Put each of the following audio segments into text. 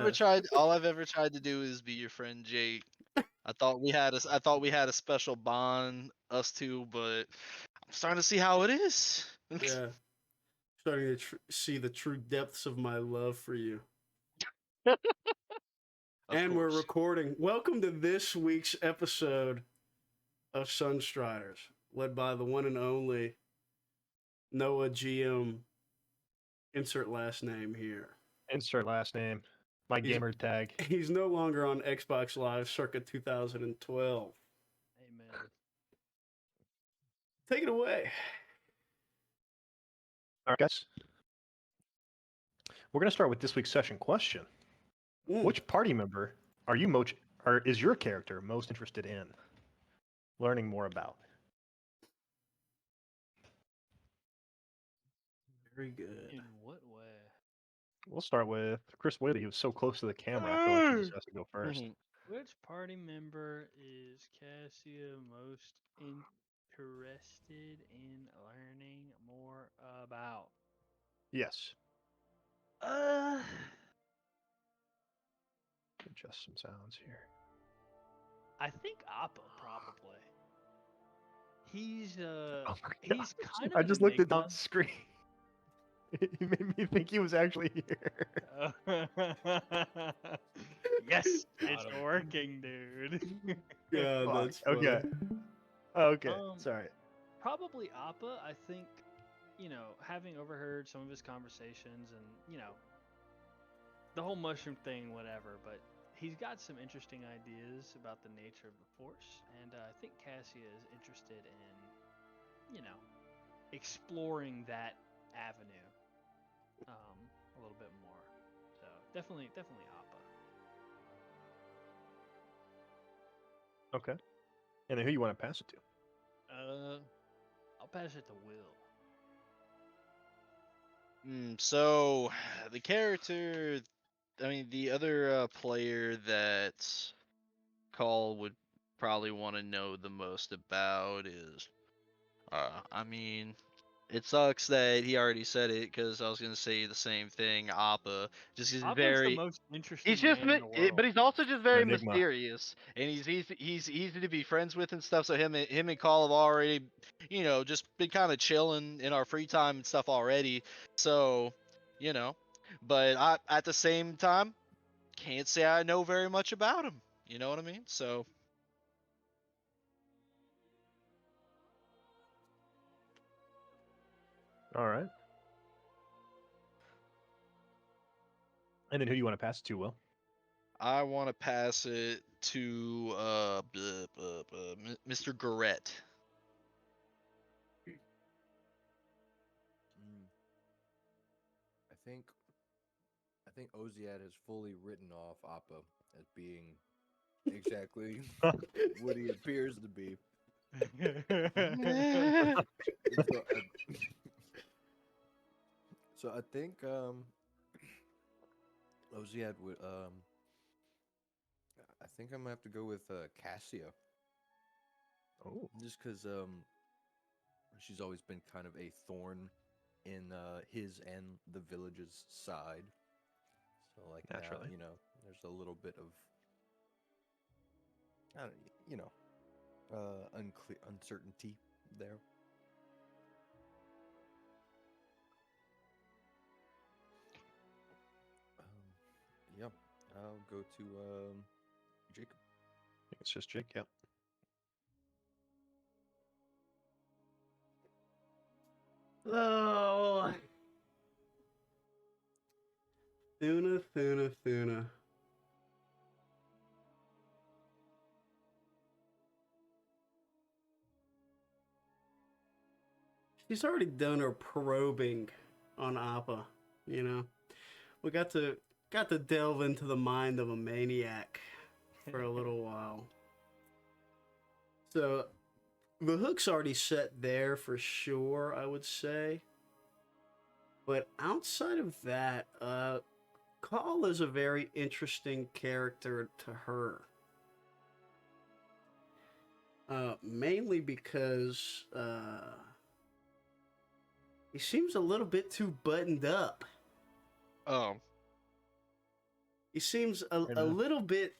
tried to do is be your friend Jake. I thought we had a special bond, us two, but I'm starting to see how it is. Yeah. Starting to see the true depths of my love for you. Of And we're course. recording. Welcome to this week's episode of Sunstriders, led by the one and only Noah GM. Insert last name here. Insert last name. My gamer tag. He's no longer on Xbox Live circa 2012. Amen. Take it away. All right, guys. We're going to start with this week's session question. Which party member is your character most interested in learning more about? Very good. In what way? We'll start with Chris Whaley. He was so close to the camera. I feel like he just has to go first. Which party member is Cassia most interested in learning more about? Yes. Uh, Adjust some sounds here. I think Appa probably. He's Oh my he's gosh. kind of I an just looked at enigma. the screen. He made me think he was actually here. Yes, Got it's him. working, dude. Yeah, Fuck, that's funny. okay. Okay, sorry. Probably Appa. I think, having overheard some of his conversations and, the whole mushroom thing, whatever, but he's got some interesting ideas about the nature of the Force, and I think Cassia is interested in, exploring that avenue a little bit more. So definitely Appa. Okay. And then who you want to pass it to? I'll pass it to Will. So the character, the other player that Call would probably want to know the most about is, it sucks that he already said it because I was gonna say the same thing. Appa, just is Appa's very. the most interesting He's just, man in the world. but he's also just very Enigma. mysterious, and he's easy to be friends with and stuff. So him and Call have already, just been kind of chilling in our free time and stuff already. So, but I at the same time can't say I know very much about him. You know what I mean? So. All right. And then who do you want to pass it to, Will? I want to pass it to Mr. Garrett. I think Oziad has fully written off Appa as being exactly what he appears to be. So I think Oziad would I think I'm gonna have to go with Cassia. Oh, just because she's always been kind of a thorn in his and the village's side. So like naturally, now, there's a little bit of uncertainty there. Yeah, I'll go to Jacob. I think it's just Jake. Yep. Oh. Thuna. She's already done her probing on Appa, We got to delve into the mind of a maniac for a little while. So the hook's already set there for sure, I would say. But outside of that, Call is a very interesting character to her. Mainly because he seems a little bit too buttoned up. Oh. He seems a enough. little bit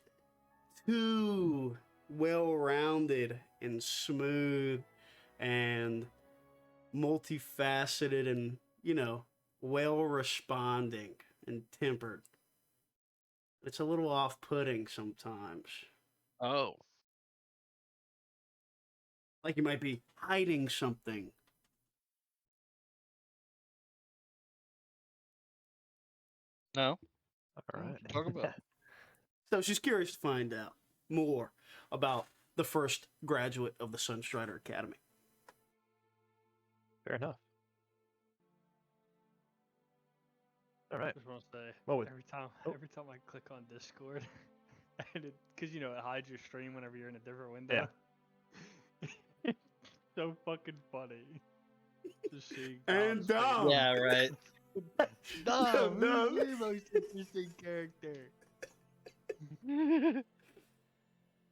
too well-rounded and smooth and multifaceted and, well-responding and tempered. It's a little off-putting sometimes. Oh. Like he might be hiding something. No. All right. Talk about. So she's curious to find out more about the first graduate of the Sunstrider Academy. Fair enough. All right. I just want to say, Well, every time I click on Discord, because it hides your stream whenever you're in a different window. Yeah. So fucking funny. Just seeing And Dom's face. Dom. Yeah, right. Dom, Dom. who's your most interesting character?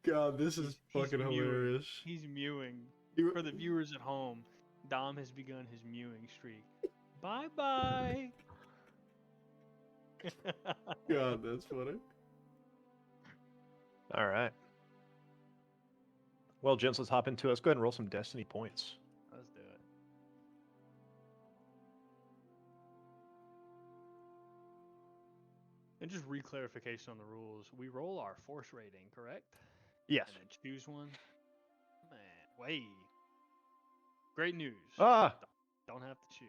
God, this is He's fucking mewing. hilarious. He's mewing. You- For the viewers at home, Dom has begun his mewing streak. Bye bye. God, that's funny. All right. Well, gents, let's hop into it. Let's go ahead and roll some destiny points. Let's do it. And just re-clarification on the rules. We roll our force rating, correct? Yes. And then choose one. Man, wait. Great news. Ah. Don't have to choose.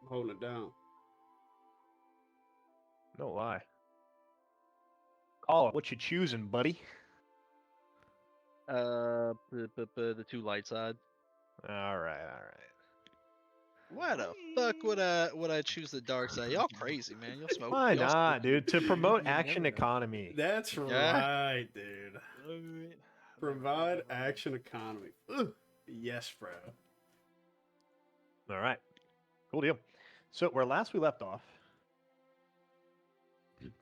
I'm holding it down. No lie. Call it. What you choosing, buddy? The two light side. All right. All right. Why the fuck would I choose the dark side? Y'all crazy, man. Y'all smoke. Why y'all not, dude? To promote You action never know. economy. That's Yeah. right, dude. Alright. Provide action economy. Ugh. Yes, bro. All right. Cool deal. So where last we left off,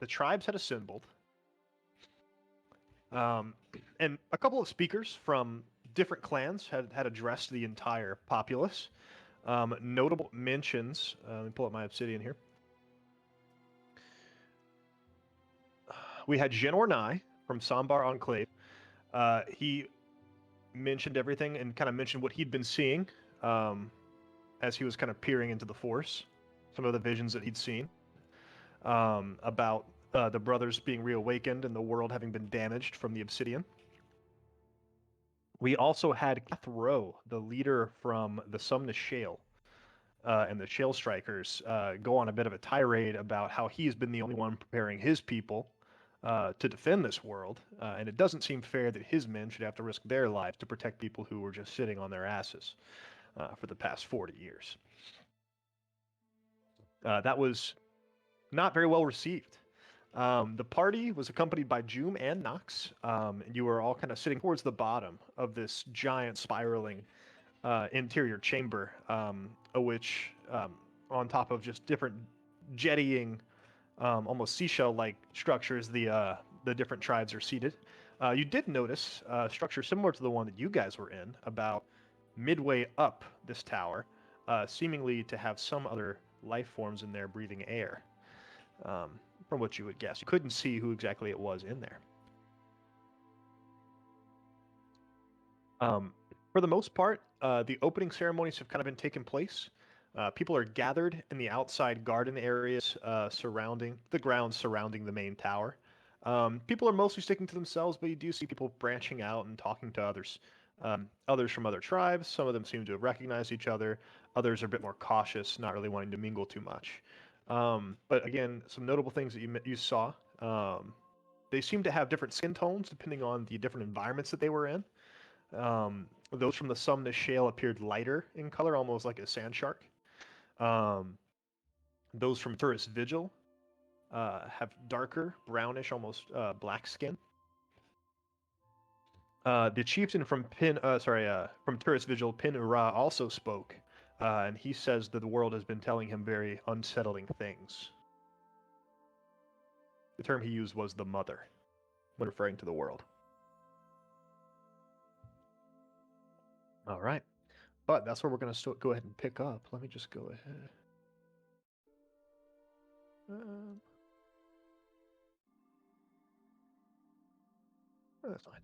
the tribes had assembled. And a couple of speakers from different clans had addressed the entire populace. Notable mentions. Let me pull up my obsidian here. We had Jin Ornai from Sambar Enclave. He mentioned everything and kind of mentioned what he'd been seeing as he was kind of peering into the Force, some of the visions that he'd seen about the brothers being reawakened and the world having been damaged from the obsidian. We also had Kath Rowe, the leader from the Sumna Shale and the Shale Strikers, go on a bit of a tirade about how he's been the only one preparing his people to defend this world, and it doesn't seem fair that his men should have to risk their lives to protect people who were just sitting on their asses for the past 40 years. That was not very well received. The party was accompanied by Joom and Nox, and you were all kind of sitting towards the bottom of this giant spiraling interior chamber, which on top of just different jettying, almost seashell-like structures, the different tribes are seated. You did notice a structure similar to the one that you guys were in, about midway up this tower, seemingly to have some other life forms in there breathing air. From what you would guess. You couldn't see who exactly it was in there. For the most part, the opening ceremonies have kind of been taking place. People are gathered in the outside garden areas surrounding the grounds surrounding the main tower. People are mostly sticking to themselves, but you do see people branching out and talking to others. Others from other tribes. Some of them seem to have recognized each other. Others are a bit more cautious, not really wanting to mingle too much. But again, some notable things that you saw. They seem to have different skin tones depending on the different environments that they were in. Those from the Sumna Shale appeared lighter in color, almost like a sand shark. Those from Turris Vigil have darker, brownish, almost black skin. The chieftain from from Turris Vigil, Pin Ura, also spoke. And he says that the world has been telling him very unsettling things. The term he used was the mother, when referring to the world. All right. But that's where we're going to go ahead and pick up. Let me just go ahead. That's fine.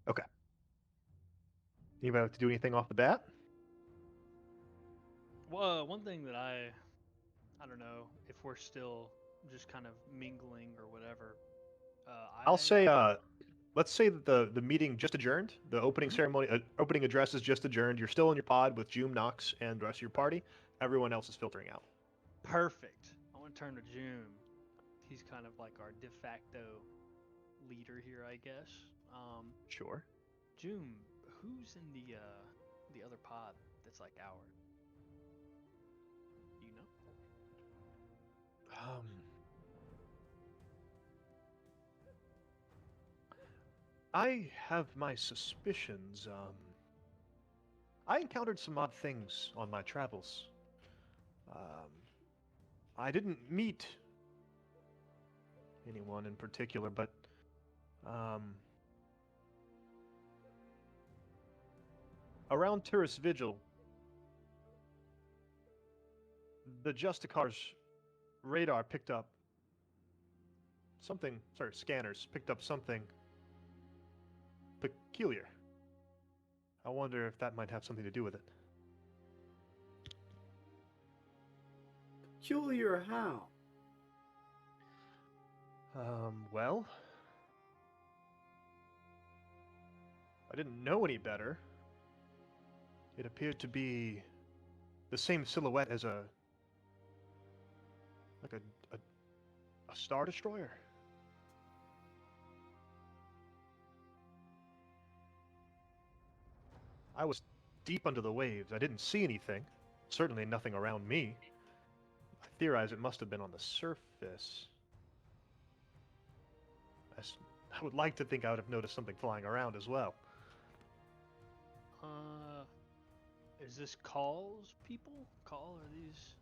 Okay. Anybody like to do anything off the bat? Well, one thing that I don't know if we're still just kind of mingling or whatever. I'll say, let's say that the meeting just adjourned. The opening ceremony, opening address is just adjourned. You're still in your pod with Joom, Knox, and the rest of your party. Everyone else is filtering out. Perfect. I want to turn to June. He's kind of like our de facto leader here, I guess. Sure. June, who's in the other pod that's like ours? Do you know? I have my suspicions. I encountered some odd things on my travels. I didn't meet anyone in particular, but around Turris Vigil, the Justicar's radar picked up something. Sorry, scanners picked up something peculiar. I wonder if that might have something to do with it. Peculiar how? Well, I didn't know any better. It appeared to be the same silhouette as a Star Destroyer. I was deep under the waves. I didn't see anything. Certainly nothing around me. I theorize it must have been on the surface. I would like to think I would have noticed something flying around as well. Is this Call's people? Call, are these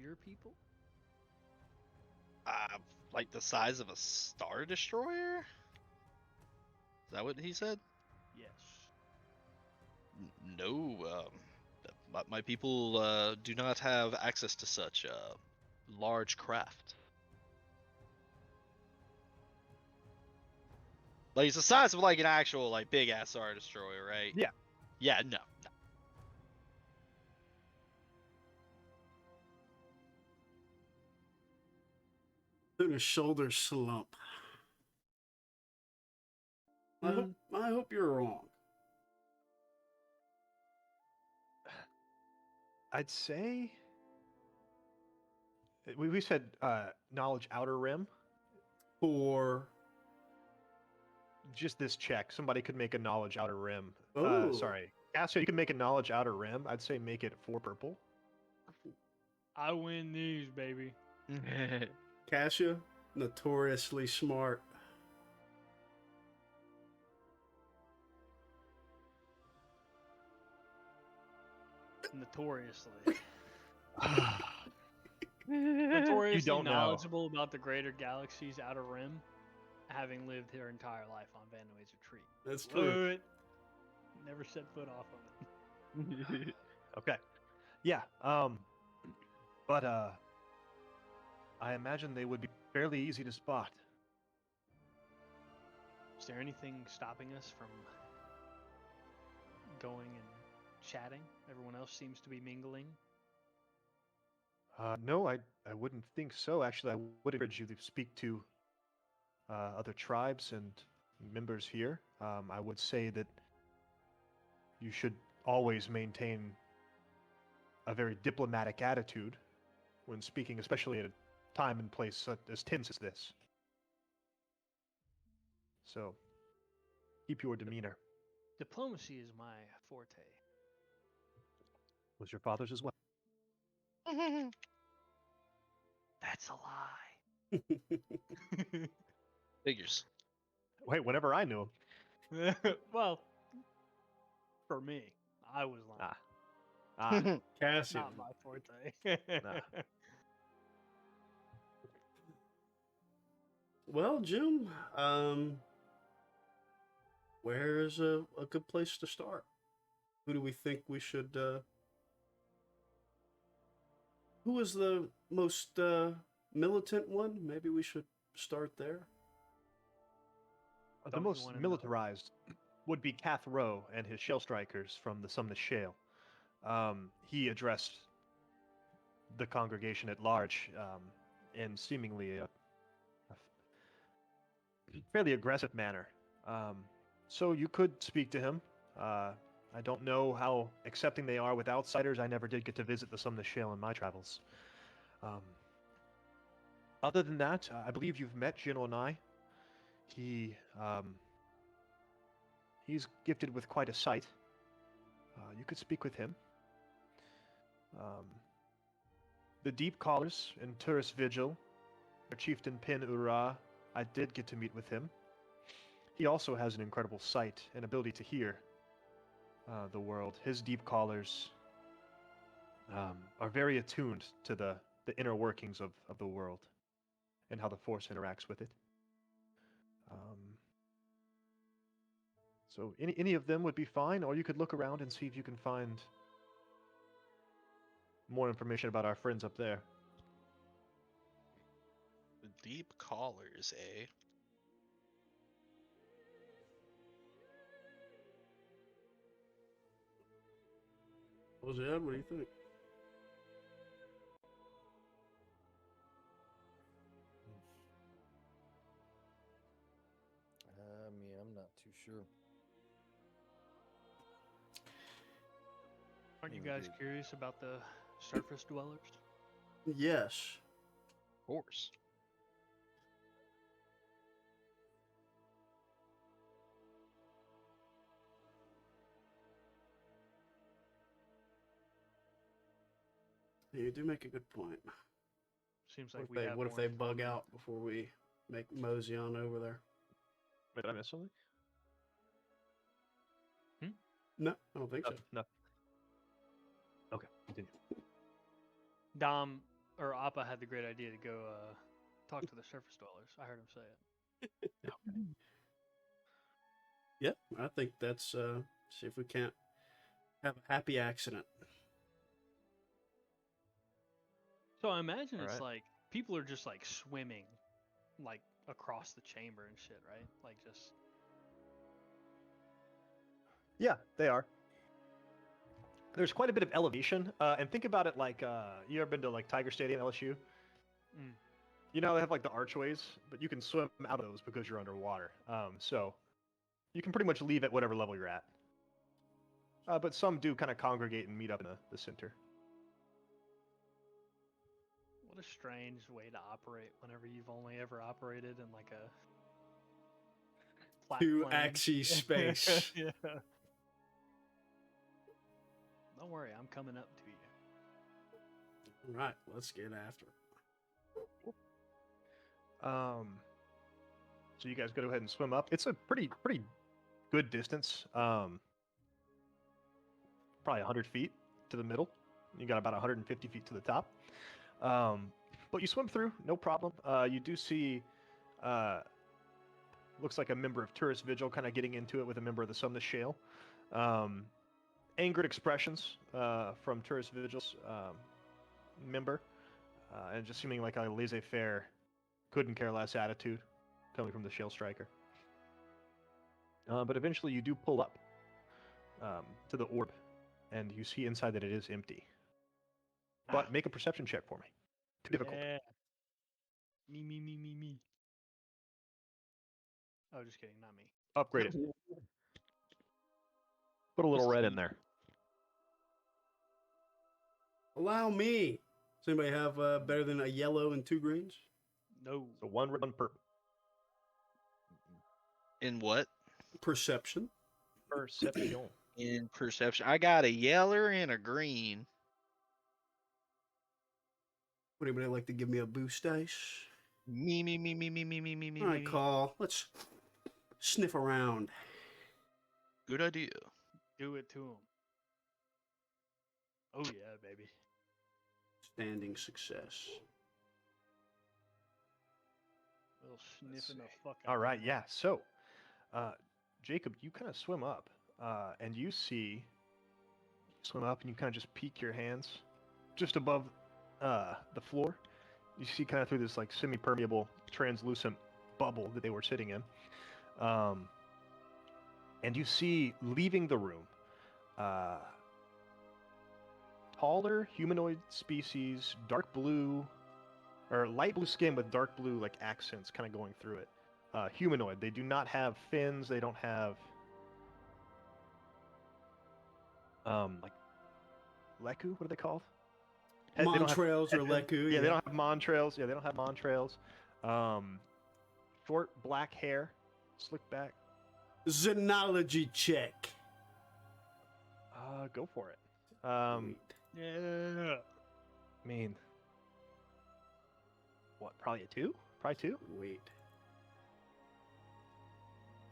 your people? Like the size of a Star Destroyer? Is that what he said? Yes. No, my people do not have access to such large craft. Like it's the size of like an actual like big ass Star Destroyer, right? Yeah. Yeah, no. Then a shoulder slump. I hope you're wrong. I'd say we said knowledge outer rim. For Just this check. Somebody could make a knowledge outer rim. Oh. Sorry. Cassia, you can make a knowledge outer rim. I'd say make it 4 purple. I win these, baby. Cassia, notoriously smart. Notoriously. Notoriously You don't know. knowledgeable about the greater galaxy's outer rim, having lived her entire life on Vanway's Retreat. That's true. But never set foot off of it. Okay. Yeah. But I imagine they would be fairly easy to spot. Is there anything stopping us from going and chatting? Everyone else seems to be mingling. No, I wouldn't think so. Actually, I would encourage you to speak to other tribes and members here. I would say that you should always maintain a very diplomatic attitude when speaking, especially at a time and place such as tense as this. So, keep your demeanor. Diplomacy is my forte. Was your father's as well? That's a lie. Figures. Wait, whenever I knew him. Well, for me, I was lying. Cassia. Not my forte. Well, Jim, where's a good place to start? Who do we think we should, who is the most, militant one? Maybe we should start there. The Don't you most wanna know? militarized would be Kath Rowe and his shell strikers from the Sumnus Shale. He addressed the congregation at large in seemingly a fairly aggressive manner. So you could speak to him. I don't know how accepting they are with outsiders. I never did get to visit the Sumnus Shale in my travels. Other than that, I believe you've met Jin Onai. He's gifted with quite a sight. You could speak with him. The Deep Callers and Tourist Vigil, their chieftain Pin Ura, I did get to meet with him. He also has an incredible sight and ability to hear the world. His Deep Callers are very attuned to the inner workings of the world and how the Force interacts with it. So any of them would be fine, or you could look around and see if you can find more information about our friends up there. The Deep Callers, eh? Jose, what do you think? I'm not too sure. Aren't you Mm, guys dude. curious about the surface dwellers? Yes. Of course. You do make a good point. Seems What like if we they have what if more they in bug common. out before we make mosey on over there? Wait, did I miss something? No, I don't think so. No. Okay, continue. Dom or Appa had the great idea to go talk to the surface dwellers. I heard him say it. Yeah, I think that's see if we can't have a happy accident. So I imagine it's Alright. like people are just like swimming, like across the chamber and shit, right? Like just Yeah, they are. There's quite a bit of elevation, and think about it like you ever been to like Tiger Stadium, LSU? Mm. You know they have like the archways, but you can swim out of those because you're underwater. So you can pretty much leave at whatever level you're at. But some do kind of congregate and meet up in the center. what a strange way to operate whenever you've only ever operated in like a flat Two plane. axis space. Yeah. Don't worry, I'm coming up to you. All right, let's get after it. So you guys go ahead and swim up. It's a pretty good distance. Probably 100 feet to the middle. You got about 150 feet to the top. But you swim through, no problem. You do see, looks like a member of Tourist Vigil kind of getting into it with a member of the Sumnus Shale. Angered expressions from Tourist Vigil's member, and just seeming like a laissez-faire, couldn't care less attitude coming from the Shale Striker. But eventually you do pull up to the orb, and you see inside that it is empty. But make a perception check for me. Too difficult. Yeah. Me. Oh, just kidding, not me. Upgrade it. Put a little red in there. Allow me. Does anybody have better than a yellow and 2 greens? No. So one red, one purple. In what? Perception. Perception. In perception. I got a yeller and a green. Would anybody like to give me a boost dice? Me. All right, Call. Let's sniff around. Good idea. Do it to him. Oh yeah, baby. Standing success. Little sniffing the fuck out. All right, yeah. So, Jacob, you kind of swim up, and you see, swim up, and you kind of just peek your hands just above the floor. You see kind of through this like semi-permeable, translucent bubble that they were sitting in. And you see leaving the room, taller humanoid species, dark blue, or light blue skin with dark blue like accents kind of going through it. Humanoid. They do not have fins. They don't have like leku. What are they called? They don't have Montrails or head- Leku. Yeah, they don't have montrails. Yeah, they don't have montrails. Short black hair, slick back. Xenology check. Go for it. Yeah. I mean, what? Probably a 2? Probably 2. Wait.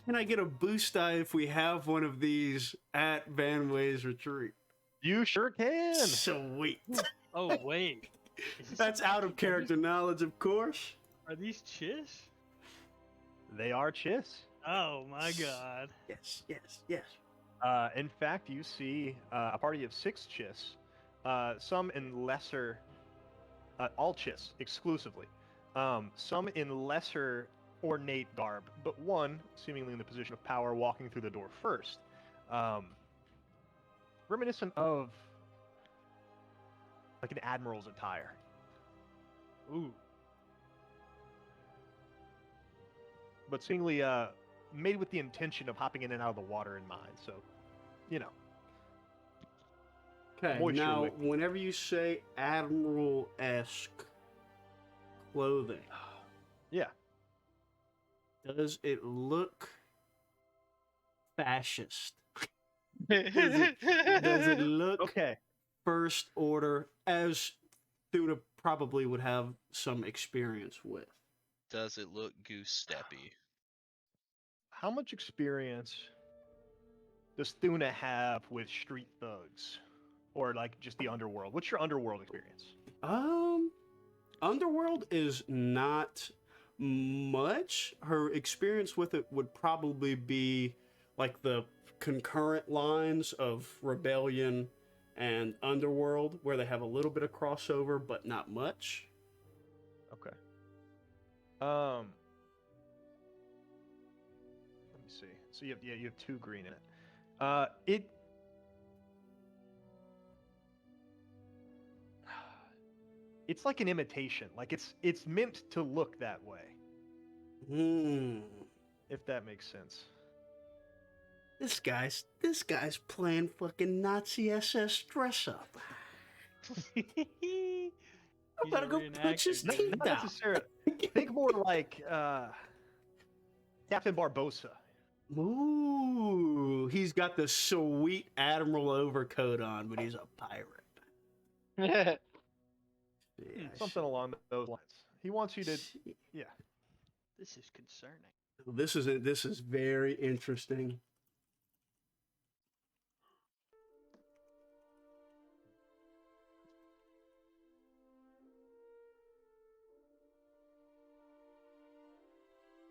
Can I get a boost die if we have one of these at Van Way's retreat? You sure can. Sweet. Oh wait. Is this That's out of are character knowledge, of course. Are these chiss? They are chiss. Oh my god. Yes, yes, yes. In fact, you see a party of 6 chiss, some in lesser, all chiss exclusively, some in lesser ornate garb, but one seemingly in the position of power walking through the door first. Reminiscent of like an admiral's attire. Ooh. But seemingly made with the intention of hopping in and out of the water in mind. So, you know. Okay, Moisture now, wick. whenever you say Admiral-esque clothing, Yeah. does it look fascist? Does Does it look Okay. first order, as Thuna probably would have some experience with? Does it look goose steppy? How much experience does Thuna have with street thugs? Or like just the underworld? What's your underworld experience? Underworld is not much. Her experience with it would probably be like the concurrent lines of Rebellion and Underworld, where they have a little bit of crossover, but not much. Okay. Let me see. So you have 2 green in it. It's like an imitation. Like it's meant to look that way, Hmm. if that makes sense. This guy's playing fucking Nazi SS dress up. I better go punch his Not, teeth not out. necessarily. Think more like Captain Barbossa. Ooh, he's got the sweet admiral overcoat on, but he's a pirate. Yeah, Something along those lines. He wants you to. Yeah. This is concerning. This is very interesting.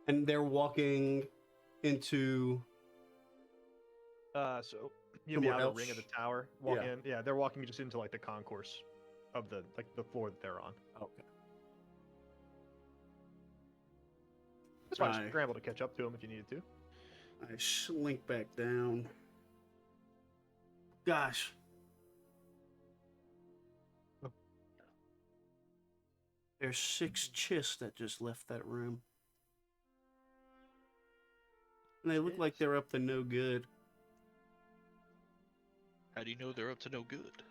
And they're walking into So you'll be somewhere out of the ring of the else? tower. Walk Yeah. in. Yeah, they're walking just into like the concourse of the the floor that they're on. Okay. It's fine. Right. Scramble to catch up to them if you needed to. I slink back down. Gosh. Oh. There's 6 chiss that just left that room. And they look like they're up to no good. How do you know they're up to no good?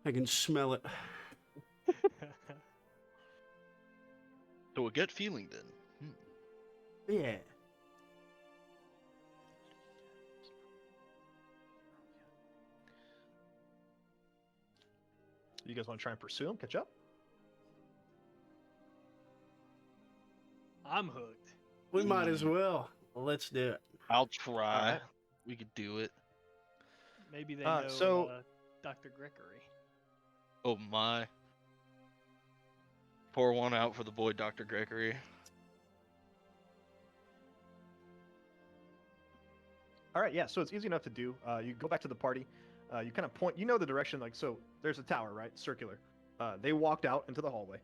I can smell it. So a gut feeling then. Yeah. You guys want to try and pursue them? Catch up? I'm hooked. We might as well. Let's do it. I'll try. Alright. We could do it. Maybe they Uh, know so- Dr. Gregory. Oh my. Pour one out for the boy Dr. Gregory. All right, yeah. So it's easy enough to do. You go back to the party. You kind of point. You know the direction. Like so, there's a tower, right? Circular. They walked out into the hallway.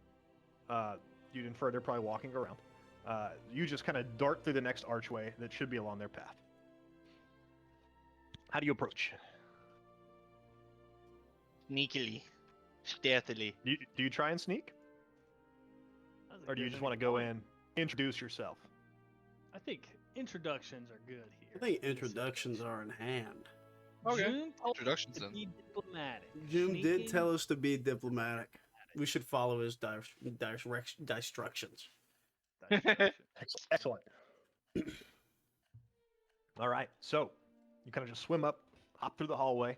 you'd infer they're probably walking around. You just kind of dart through the next archway that should be along their path. How do you approach? Sneakily, stealthily. Do you try and sneak? That's a Or do you good just thing want to go in, introduce yourself? I think introductions are good here. I think in this introductions situation. are in hand. Okay. June told us Introductions to then. be diplomatic. Jim did Sneaking- tell us to be diplomatic. We should follow his instructions. Excellent. All right, so you kind of just swim up, hop through the hallway.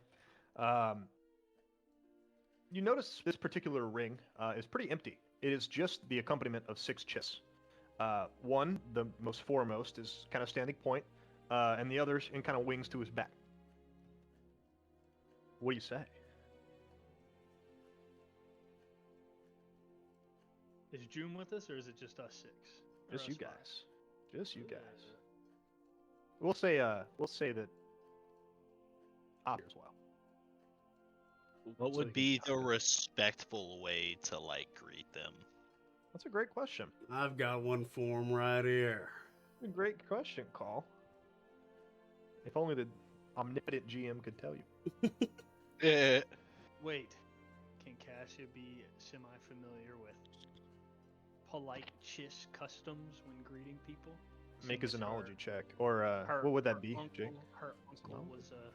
You notice this particular ring is pretty empty. It is just the accompaniment of 6 chiss. One, the most foremost, is kind of standing point, and the others in kind of wings to his back. What do you say? Is June with us, or is it just us 6? Or Just us you 5? guys. Just you guys. We'll say that Op as well. What So would you be can- the respectful way to like greet them? That's a great question. I've got one for him right here. A great question, Call. If only the omnipotent GM could tell you. Wait, can Cassia be semi-familiar with polite chiss customs when greeting people? Make a Since xenology check, or her- what would her that be, uncle, Jake? Her uncle Xenology.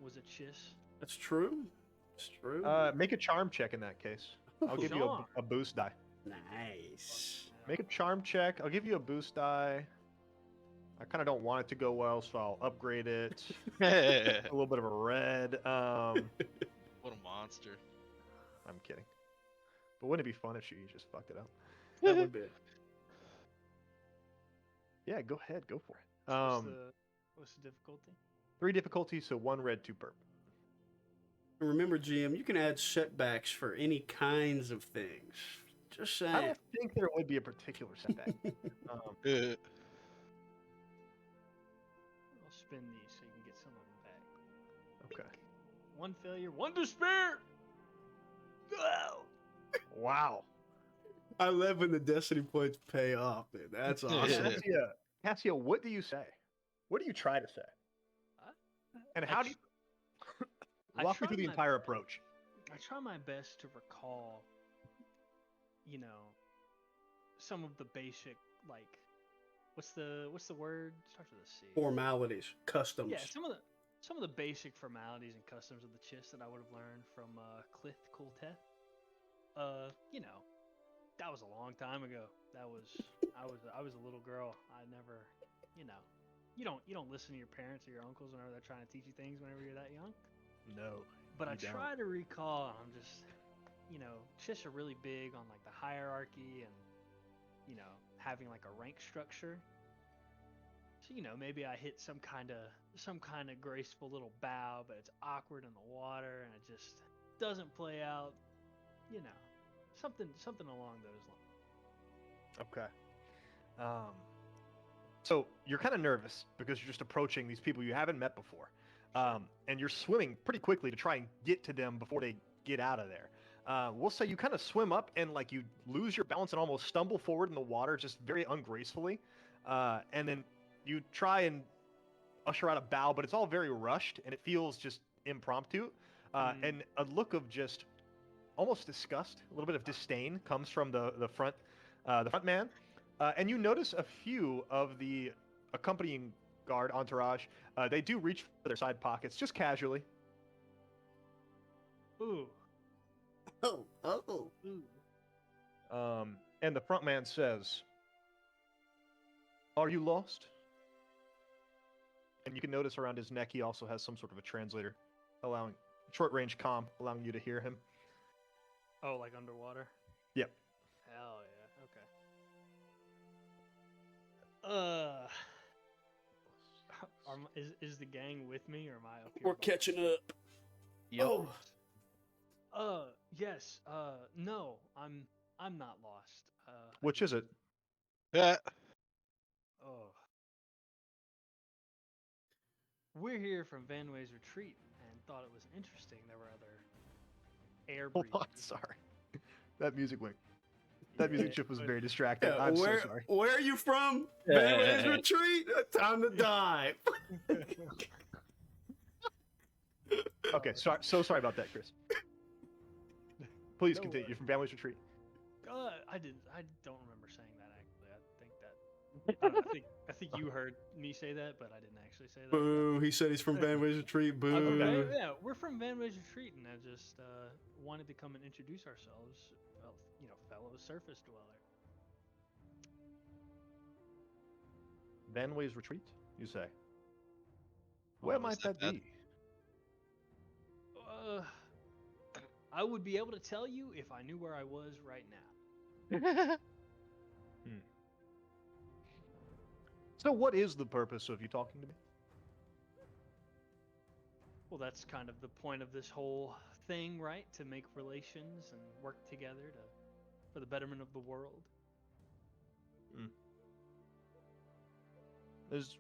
was a chiss. That's true. It's true. Make a charm check in that case. I'll give you Charm. a boost die. Nice. Make a charm check. I'll give you a boost die. I kind of don't want it to go well, so I'll upgrade it. A little bit of a red. What a monster. I'm kidding. But wouldn't it be fun if she just fucked it up? That would be. Yeah, go ahead, go for it. So what's the difficulty? 3 difficulty, so 1 red, 2 purple. Remember, GM, you can add setbacks for any kinds of things. Just I saying. don't think there would be a particular setback. Uh, I'll spin these so you can get some of them back. Okay. Bink. 1 failure, 1 despair. Go. Wow. I love when the destiny points pay off, man. That's awesome. Cassia, what do you say? What do you try to say? And how do you I walk me try through the my- entire approach? I try my best to recall, some of the basic, like, what's the word? Starts with a C. Formalities, customs. Yeah, some of the basic formalities and customs of the chiss that I would have learned from Clith Kulteth. That was a long time ago. I was a little girl. I never, you don't listen to your parents or your uncles whenever they're trying to teach you things whenever you're that young. No. But I You don't. try to recall, and I'm just, chiss are really big on like the hierarchy and, having like a rank structure. So maybe I hit some kind of graceful little bow, but it's awkward in the water, and it just doesn't play out. Something along those lines. Okay. So you're kind of nervous because you're just approaching these people you haven't met before. And you're swimming pretty quickly to try and get to them before they get out of there. We'll say you kind of swim up and like you lose your balance and almost stumble forward in the water just very ungracefully. And then you try and usher out a bow, but it's all very rushed and it feels just impromptu. And a look of just almost disgust, a little bit of disdain comes from the front man. And you notice a few of the accompanying guard entourage. They do reach for their side pockets just casually. Ooh. Oh. Ooh. And the front man says, "Are you lost?" And you can notice around his neck he also has some sort of a translator, allowing short-range comm, allowing you to hear him. Oh, like underwater? Yep. Hell yeah. Okay. Is the gang with me, or am I up here? We're by catching myself? up. Yep. Oh. Yes. No, I'm not lost. Which is it? Yeah. Oh. We're here from Van Way's retreat and thought it was interesting there were other air Hold on, breathers. sorry. That music went That music chip was very distracting. Yeah, I'm where, so sorry. Where are you from? Bandways retreat. Time to die. Okay, so sorry about that, Chris. Please No continue. worries. You're from Family's Retreat. I don't remember saying that actually. I think you heard me say that, but I didn't actually say that. Boo. He said he's from Bandways retreat. Boo. Okay, yeah, we're from Van Ways Retreat, and I just wanted to come and introduce ourselves, fellow surface dweller. Vanway's Retreat, you say? Where Oh, might is that that bad? be? I would be able to tell you if I knew where I was right now. So what is the purpose of you talking to me? Well, that's kind of the point of this whole thing, right? To make relations and work together for the betterment of the world. Is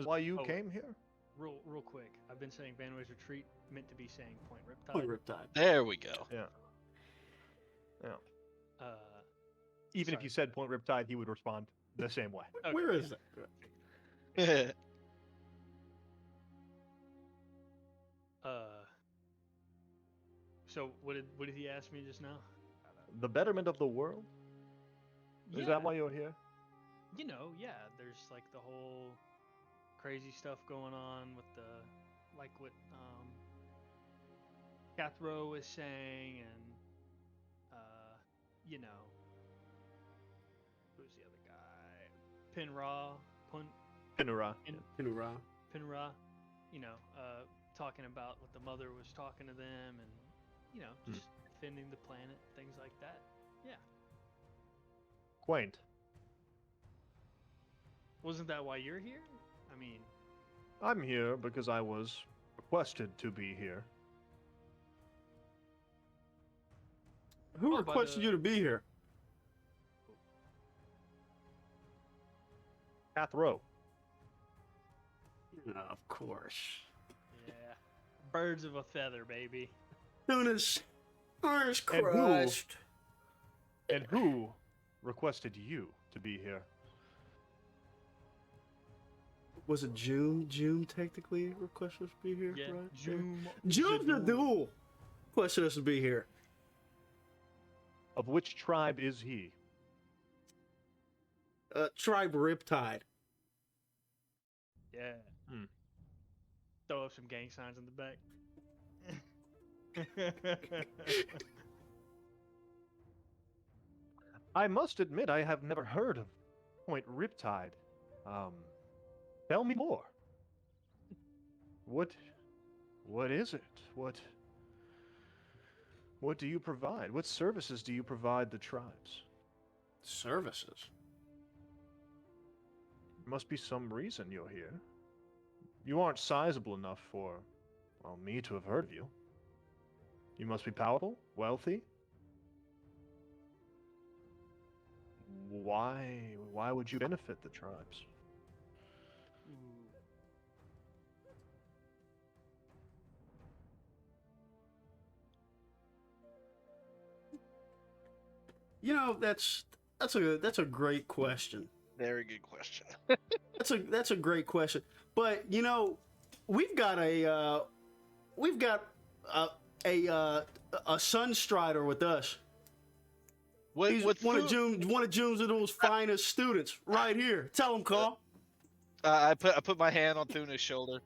why you Oh. came here? Real quick, I've been saying Van Ways Retreat meant to be saying Point Riptide. Point Riptide. There we go. Yeah. Even if Sorry. you said Point Riptide, he would respond the same way. Okay, Where is that? So what did he ask me just now? The betterment of the world? Is that why you're here? There's like the whole crazy stuff going on with what Cathro was saying, and who's the other guy? Pinra, Pinura. Pinura. Pinra, talking about what the mother was talking to them, and just defending the planet, things like that. Yeah. Quaint. Wasn't that why you're here? I mean, I'm here because I was requested to be here. Who Oh, by requested the- you to be here? Cathro. Of course. yeah, birds of a feather, baby. Tunas. Ours And who- crushed. And who requested you to be here? Was it June? June technically requested us to be here, Yeah, right? June's the duel requested us to be here. Of which tribe is he? Tribe Riptide. Yeah. Throw up some gang signs in the back. I must admit I have never heard of Point Riptide. Tell me more. What is it? What do you provide? What services do you provide the tribes? Services. There must be some reason you're here. You aren't sizable enough for, well, me to have heard of you. You must be powerful, wealthy. Why would you benefit the tribes? That's a great question. Very good question. That's a great question. But we've got a Sunstrider with us. He's What's one of June's little finest students right here. Tell him, Carl. I put my hand on Thuna's shoulder.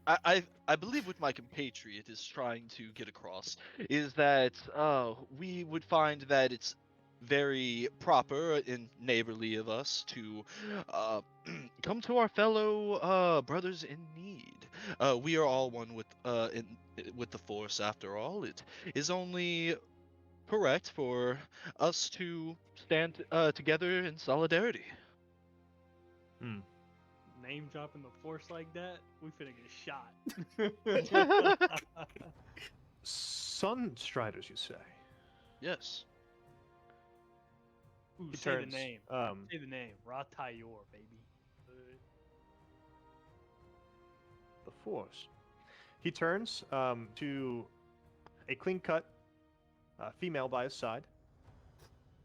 I believe what my compatriot is trying to get across is that we would find that it's very proper and neighborly of us to come to our fellow brothers in need. We are all one with the Force, after all. It is only correct for us to stand together in solidarity. Name dropping the Force like that, we finna get shot. Sunstriders, you say? Yes. Ooh, He say turns, the name. Say the name. Ratayor, baby. The Force. He turns to a clean-cut female by his side,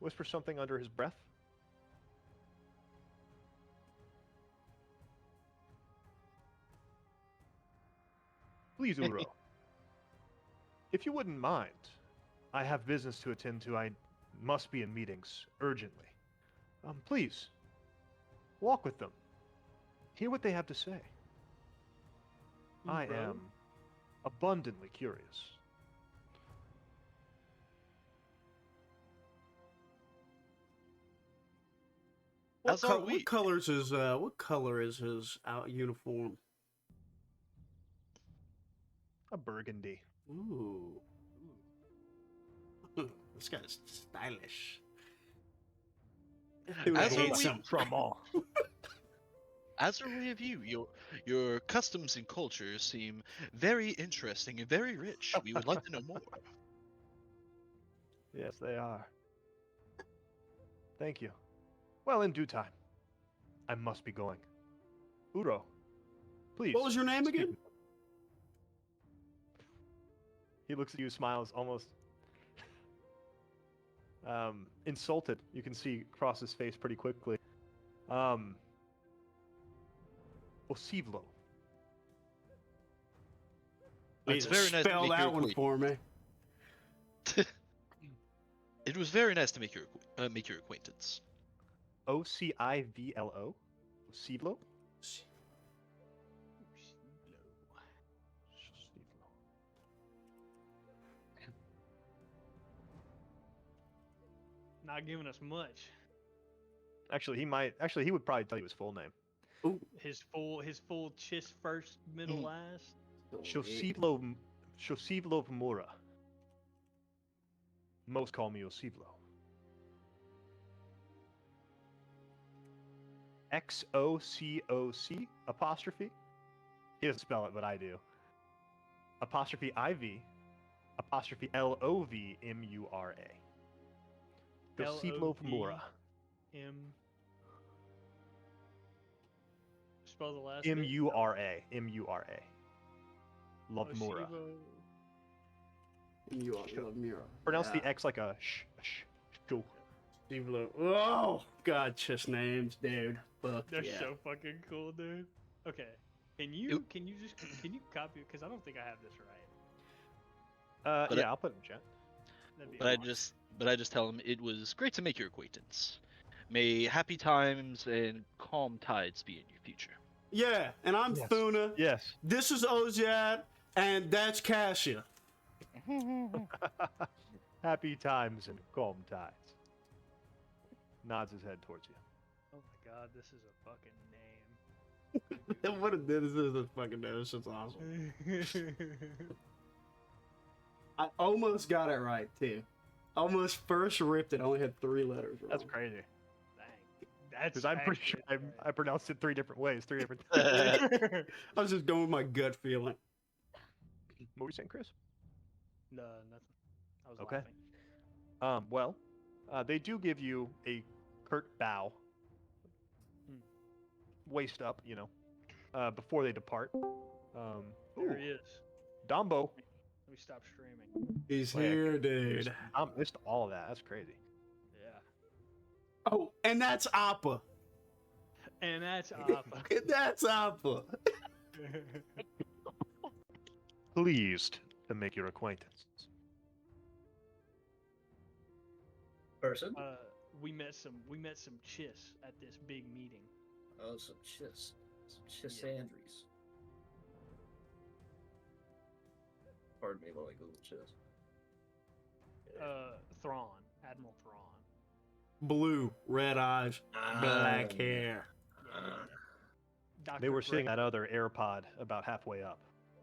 whispers something under his breath. Please, Uro. If you wouldn't mind, I have business to attend to. I must be in meetings urgently. Please, walk with them. Hear what they have to say. I am abundantly curious. As are we. What color is his out uniform? A burgundy. Ooh. This guy's stylish. As are we. Handsome. From all. As a review, your customs and cultures seem very interesting and very rich. We would like to know more. Yes, they are. Thank you. Well, in due time. I must be going. Uro, please. What was your name speak again? with them. He looks at you, smiles, almost insulted. You can see across his face pretty quickly. Osivlo. It's very nice to Spell make that your one for me. It was very nice to make your acquaintance. Ocivlo. Osivlo. Not giving us much. Actually, he would probably tell you his full name. Ooh. His full chist first, middle, last. Shosivlo Vmura. Most call me Osivlo. XOCOC apostrophe. He doesn't spell it, but I do. Apostrophe IV. Apostrophe LOVMURA. Osivlo Vmura. M. Spell the last. MURA. MURA. Lovmura. You are Mira. Pronounce the X like a sh. Oh God, chess names, dude. Fuck They're yeah. so fucking cool, dude. Okay, can you copy? Because I don't think I have this right. But Yeah, I'll put it in chat. That'd be But I awesome. just tell him it was great to make your acquaintance. May happy times and calm tides be in your future. Yeah, and I'm Yes. Thuna. Yes. This is Ozad, and that's Cassia. Happy times and calm tides. Nods his head towards you. Oh my god, this is a fucking name. What it did is this fucking name. This shit's awesome. I almost got it right too. Almost first ripped it. Only had 3 letters wrong. That's crazy. Dang. That's Because I'm pretty sure actually I pronounced it 3 different ways, 3 different. I was just going with my gut feeling. What were you saying, Chris? No, nothing. I was Okay. laughing. Well, they do give you a curt bow, waist up, before they depart. There he is. Dombo. Let me stop streaming. He's Oh, yeah, here, dude. I missed all of that. That's crazy. Yeah. Oh, and that's Appa. And that's Appa. And that's Appa. Pleased to make your acquaintance. Person? We met some chiss at this big meeting. Oh, some Chissandries. Pardon me while I Google chiss. Thrawn, Admiral Thrawn. Blue, red eyes, black hair. Dr. They were sitting Gregory. that other AirPod about halfway up.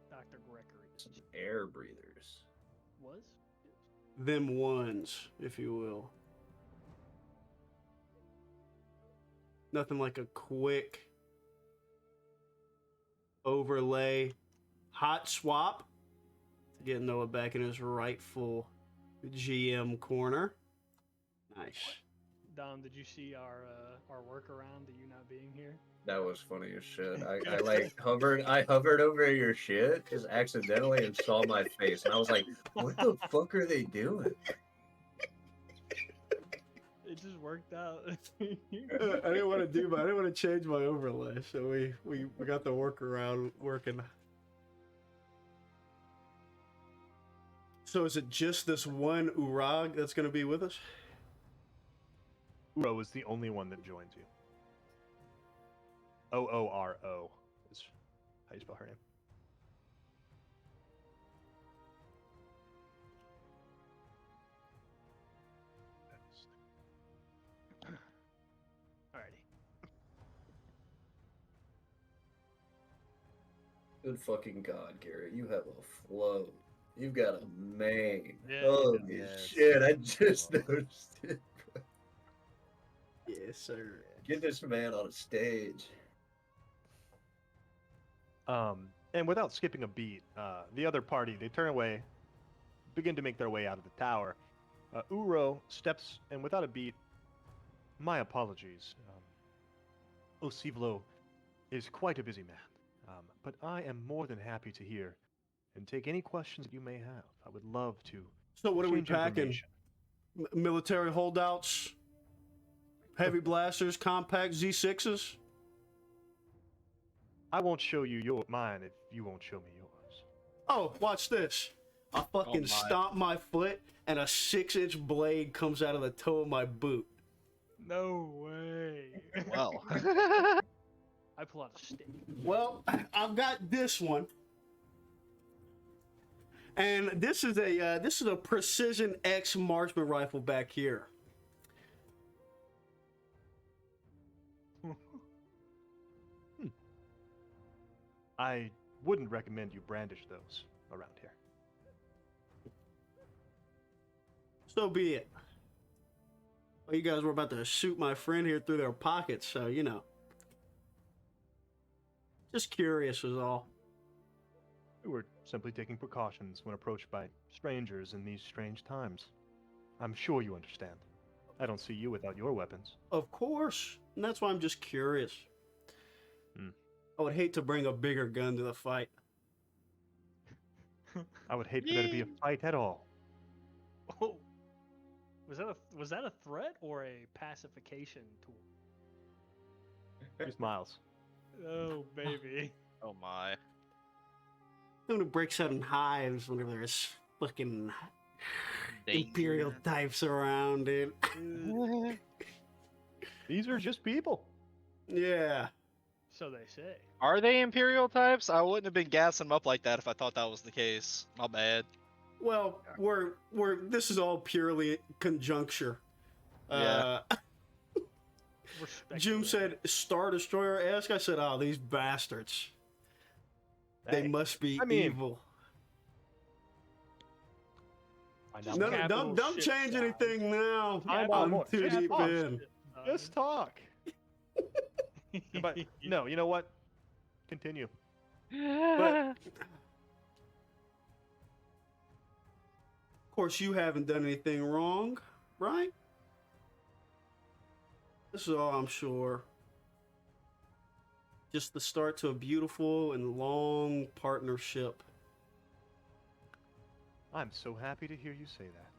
Dr. Gregory. Some air breathers. Was? Them ones, if you will. Nothing like a quick overlay hot swap to get Noah back in his rightful GM corner. Nice. Dom, did you see our workaround to you not being here? That was funny as shit. I like hovered over your shit just accidentally and saw my face, and I was like, "What the fuck are they doing?" It just worked out. I didn't want to change my overlay, so we got the workaround working. So is it just this one Urag that's going to be with us? Uro is the only one that joins you. Ooro is how you spell her name. Alrighty. Good fucking God, Garrett. You have a flow. You've got a mane. Yeah, Holy yes. shit, I just noticed it. Yes, sir. Get this man on a stage. And without skipping a beat, the other party, they turn away, begin to make their way out of the tower. Uro steps, and without a beat, my apologies. Osivlo is quite a busy man, but I am more than happy to hear and take any questions that you may have. I would love to. So what are we exchange packing? information. Military holdouts, heavy blasters, compact Z6s. I won't show you mine if you won't show me yours. Oh, watch this. I fucking my. stomp my foot and a 6-inch blade comes out of the toe of my boot. No way. Well. I pull out a stick. Well, I've got this one. And this is a Precision X marksman rifle back here. I wouldn't recommend you brandish those around here. So be it. Well, you guys were about to shoot my friend here through their pockets, so you know. Just curious is all. We were simply taking precautions when approached by strangers in these strange times. I'm sure you understand. I don't see you without your weapons. Of course. And that's why I'm just curious. I would hate to bring a bigger gun to the fight. I would hate for there to be a fight at all. Oh, was that a threat or a pacification tool? He smiles. Oh baby. Oh my. I'm gonna break out in hives whenever there's fucking Danger. Imperial types around, dude. These are just people. Yeah. So they say. Are they Imperial types? I wouldn't have been gassing them up like that if I thought that was the case. My bad. Well, this is all purely conjuncture. Yeah. We're June speculating. said Star Destroyer-esque. I said, oh, these bastards. They Hey, must be I mean- evil. find out No, more. no, Capital don't shit change size. anything now. I'm I'm on board. too Just deep talk. in. Just talk. But no, you know what? Continue. But of course, you haven't done anything wrong, right? This is all I'm sure. Just the start to a beautiful and long partnership. I'm so happy to hear you say that.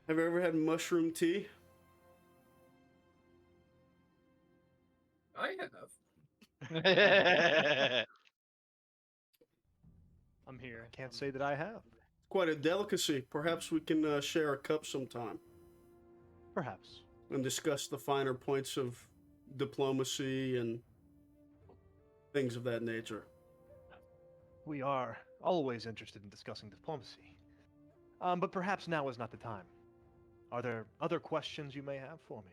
Have you ever had mushroom tea? I have. I'm here. I can't say that I have. Quite a delicacy. Perhaps we can share a cup sometime Perhaps. and discuss the finer points of diplomacy and things of that nature. We are always interested in discussing diplomacy. But perhaps now is not the time. Are there other questions you may have for me?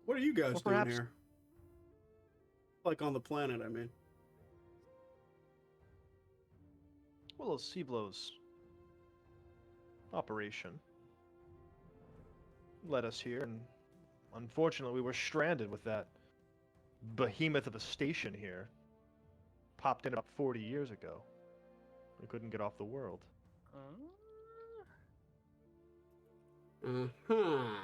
What are you guys Well, doing perhaps- here? Like on the planet, I mean. Well, Ciblo's operation led us here, and unfortunately we were stranded with that behemoth of a station here. Popped in about 40 years ago. We couldn't get off the world. Uh-huh.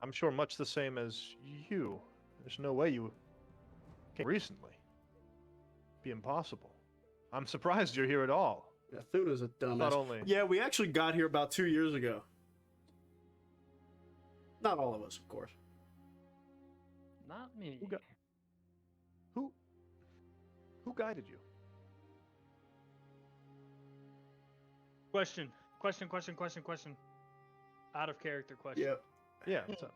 I'm sure much the same as you. There's no way you came recently. Be impossible. I'm surprised you're here at all. Yeah, Thuna's a dumbass. Not only. Yeah, we actually got here about 2 years ago. Not all of us, of course. Not me. Who guided you? Question. Out of character question. Yep. Yeah. What's up?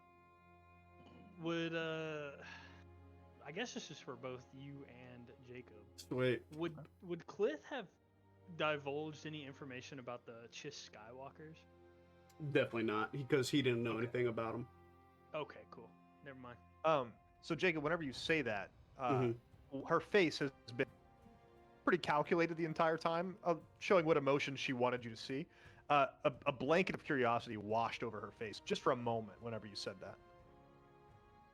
Would I guess this is for both you and Jacob. Sweet. Would Cliff have divulged any information about the Chiss Skywalkers? Definitely not, because he didn't know anything about them. Okay, cool. Never mind. So Jacob, whenever you say that, Mhm. her face has been pretty calculated the entire time, showing what emotions she wanted you to see. A blanket of curiosity washed over her face just for a moment whenever you said that.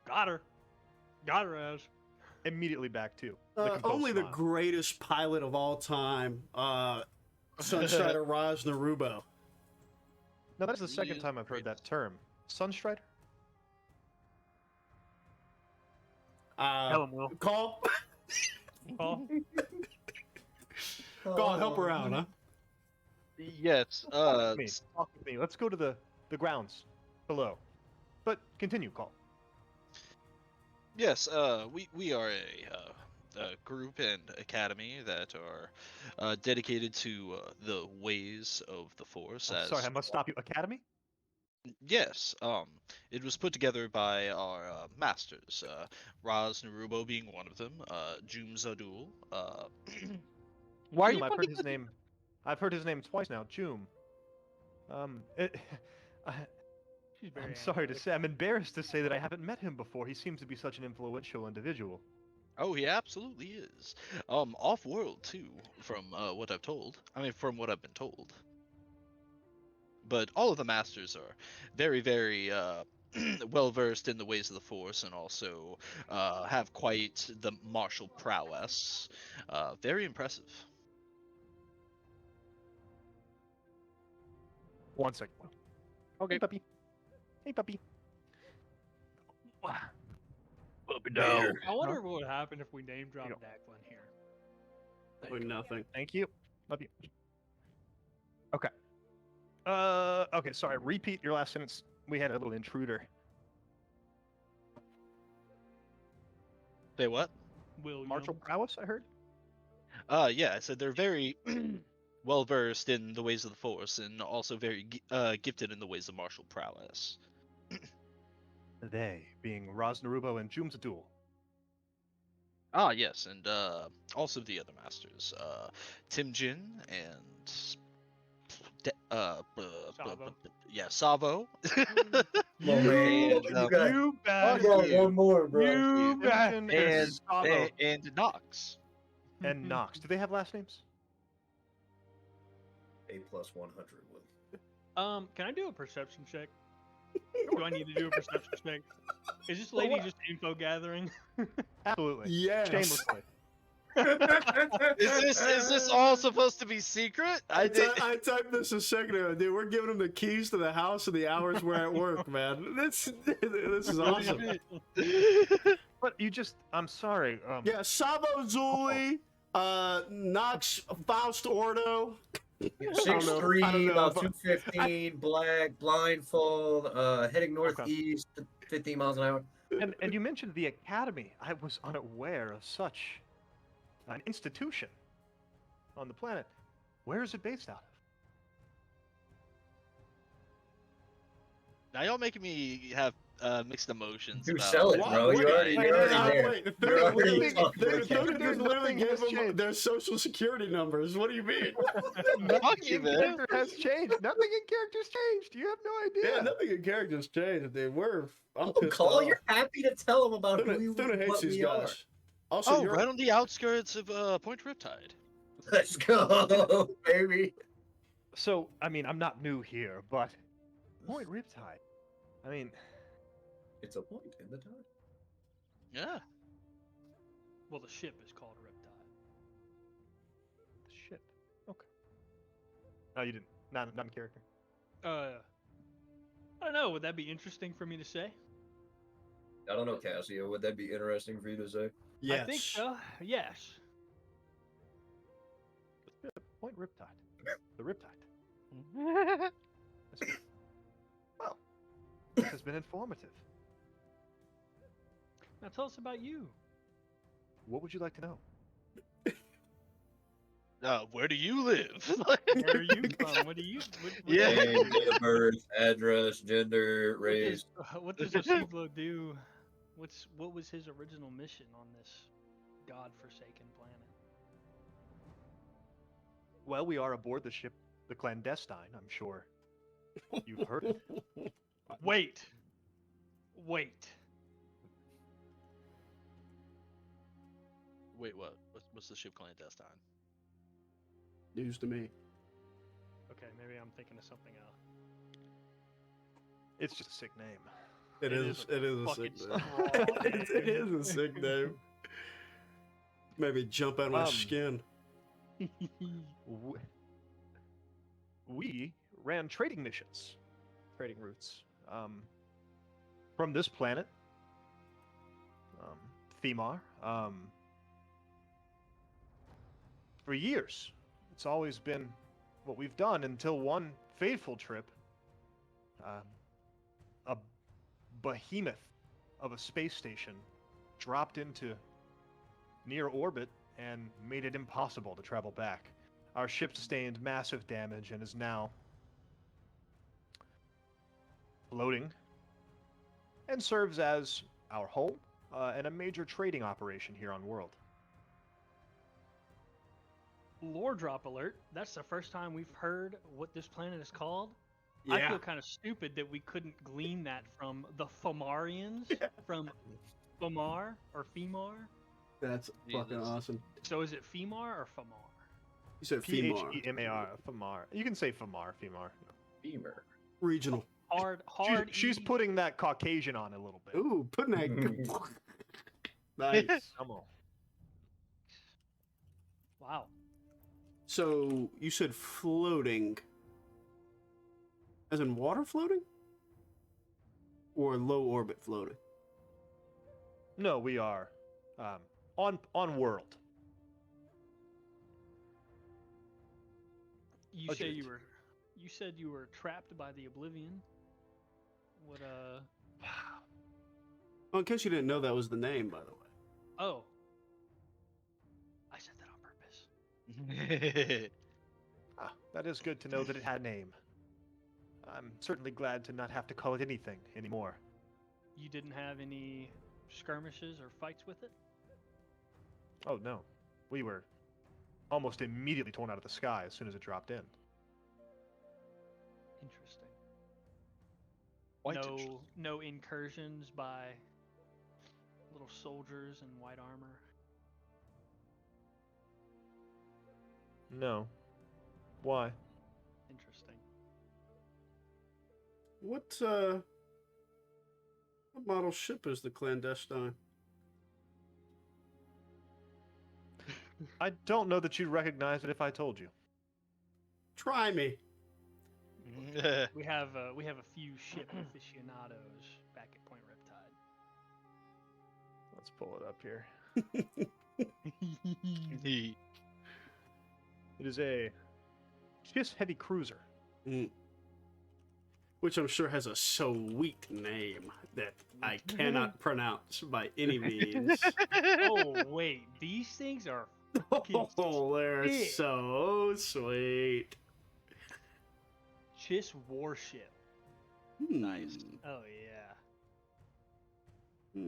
Got her as. Immediately back to the composed Only the smile. greatest pilot of all time, Sunstrider Raz Narubo. Now that's the second is time I've heard that greatest. term. Sunstrider? Tell him, Will. Call. Paul? Call, help her out, huh? Yes. Talk with me. Let's go to the grounds below. But continue, Call. Yes. We are a group and academy that are dedicated to the ways of the Force. Oh, sorry, I must stop you. Academy? Yes. It was put together by our masters. Raz Narubo being one of them. Jum Zadul. Why are Joom, you I've heard fucking his name. I've heard his name twice now. Joom. She's very I'm sorry to animated. say, I'm embarrassed to say that I haven't met him before. He seems to be such an influential individual. Oh, he absolutely is. Off-world too, from what I've told. I mean, from what I've been told. But all of the masters are very, very well versed in the ways of the Force, and also have quite the martial prowess. Very impressive. One second. Okay. Hey, puppy. Hey, puppy. Puppy dog. I wonder what would happen if we name drop Here you Declan here. Doing nothing. Thank you. Love you. Okay. Okay, sorry. Repeat your last sentence. We had a little intruder. Say what? William. Martial prowess, I heard? Yeah, I said they're very well versed in the ways of the Force, and also very gifted in the ways of martial prowess. They, being Raz Narubo and Joom Zadul. Ah, yes, and also the other masters, Tim Jin and Savo. yeah, Savo. Well, man, And, you got, You you bastard! got you. one more, bro. You bastard! and, Savo and Nox. and Nox. Do they have last names? A plus 100 will. Can I do a perception check? Do I need to do a perception check? Is this lady what? just info gathering? Absolutely. Yes. Shamelessly. Is this all supposed to be secret? I typed this a second ago, dude. We're giving them the keys to the house and the hours we're at work, man. This is awesome. But you just, I'm sorry. Yeah, Sabo Zuli, Nox Faust Ordo. I don't know, 6'3", about but 215, black, blindfold, heading northeast, 15 miles an hour. And you mentioned the academy. I was unaware of such an institution on the planet. Where is it based out of? Now y'all making me have mixed emotions. You about sell it, what- bro. what You're I- already there. Wait, the You're already thing talking about just Nothing literally gave has them changed. their social security numbers. What do you mean? Fuck you, In man. character has changed. Nothing in character's changed. You have no idea. Yeah, nothing in character's changed, dude. I'm Oh, pissed Call, off. you're happy to tell them about who you Thuna hates what these we are. guys. Also, Oh, you're right on the outskirts of Point Riptide. Let's go, baby. So, I mean, I'm not new here, but Point Riptide. I mean, It's a point in the time. Yeah. Well, the ship is called Riptide. shit. Okay. No, you didn't. Not in character. I don't know. Would that be interesting for me to say? I don't know, Cassio. Would that be interesting for you to say? Yes. I think so. Yes. Point Riptide. The Riptide. That's good. Well, this has been informative. Now tell us about you. What would you like to know? Where do you live? Where are you from? What do you? What Yeah. Name, date of birth, address, gender, race. What does Osiblo do? What was his original mission on this god-forsaken planet? Well, we are aboard the ship, the Clandestine. I'm sure you've heard it. Wait. Wait, what? What's the ship clandestine? News to me. Okay, maybe I'm thinking of something else. It's just a sick name. It is a fucking sick name. straw, It is a sick name. Maybe jump out of my skin. We ran trading missions, trading routes, from this planet, Phimar, for years. It's always been what we've done until one fateful trip, a behemoth of a space station dropped into near orbit and made it impossible to travel back. Our ship sustained massive damage and is now floating and serves as our home and a major trading operation here on world. Lore drop alert. That's the first time we've heard what this planet is called. Yeah. I feel kind of stupid that we couldn't glean that from the Phimarians, from Phimar or Phimar. That's fucking Jesus. awesome. So is it Phimar or Phimar? You said Phimar. Phemar, Phimar. You can say Phimar. Femur. Regional. Hard. She's E. putting that Caucasian on a little bit. Ooh, putting that. Nice. Come on. Wow. So you said floating, as in water floating, or low orbit floating? No, we are on world. You say Agreed. you said you were trapped by the Oblivion. What Well, in case you didn't know, that was the name, by the way. Oh. I said that on purpose. That is good to know that it had a name. I'm certainly glad to not have to call it anything anymore. You didn't have any skirmishes or fights with it? Oh no, we were almost immediately torn out of the sky as soon as it dropped in. Interesting. Quite no interesting. no incursions by little soldiers in white armor. No. Why? Interesting. What model ship is the Clandestine? I don't know that you'd recognize it if I told you. Try me. We have a few ship aficionados back at Point Riptide. Let's pull it up here. Neat. It is a Chiss heavy cruiser. Which I'm sure has a sweet name that I cannot pronounce by any means. Oh wait, these things are fucking Oh, they're sick. so sweet. Chiss warship. Nice. Oh yeah.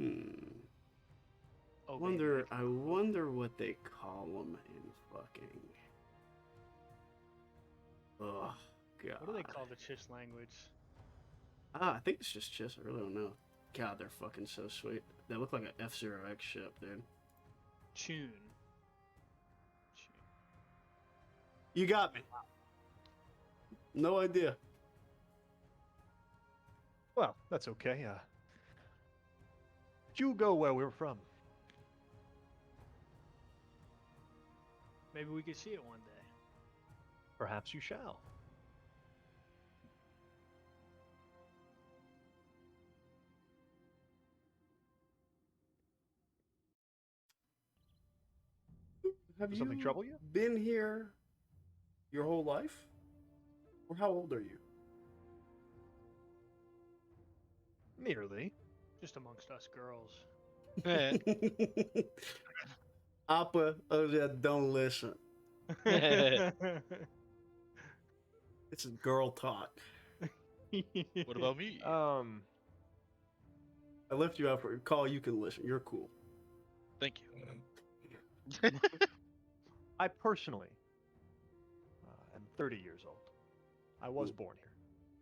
Oh, baby. I wonder what they call them in fucking. Oh god. What do they call the Chiss language? I think it's just Chiss. I really don't know. God, they're fucking so sweet. They look like an F-Zero X ship, dude. Tune. You got me. No idea. Well, that's okay. You go where we're from. Maybe we could see it one day. Perhaps you shall. Have Does you something trouble you? been here your whole life? Or how old are you? Nearly. Just amongst us girls. Appa, oh yeah, don't listen. This is girl talk. What about me? I left you out for a call. You can listen. You're cool. Thank you. I personally am 30 years old. I was born here.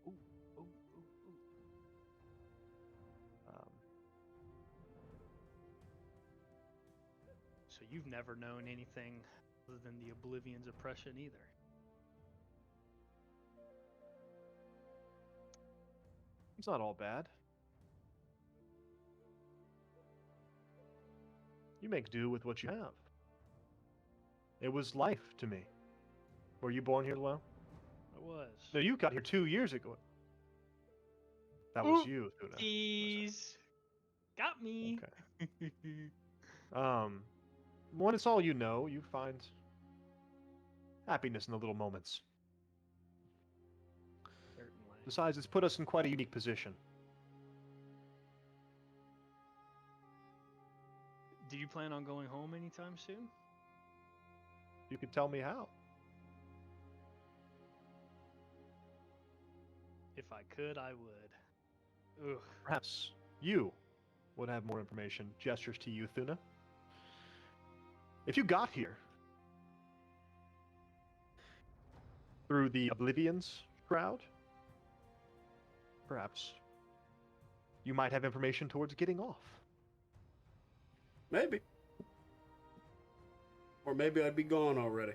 Ooh, ooh, ooh, ooh. So you've never known anything other than the Oblivion's oppression either. It's not all bad. You make do with what you have. It was life to me. Were you born here, Lo? I was. No, you got here 2 years ago. That was you, Tuna. Tease. Got me. Okay. When it's all you know, you find happiness in the little moments. Certainly. Besides, it's put us in quite a unique position. Do you plan on going home anytime soon? You could tell me how. If I could, I would. Ugh. Perhaps you would have more information. Gestures to you, Thuna. If you got here through the Oblivion's crowd, perhaps you might have information towards getting off. Maybe. Or maybe I'd be gone already.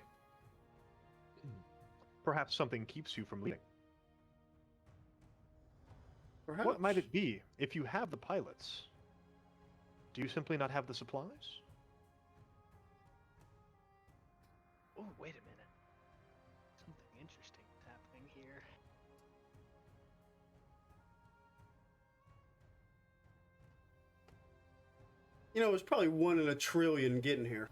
Perhaps something keeps you from leaving. Perhaps. What might it be? If you have the pilots, do you simply not have the supplies? Oh, wait a minute. Something interesting is happening here. You know, it's probably 1 in a trillion getting here.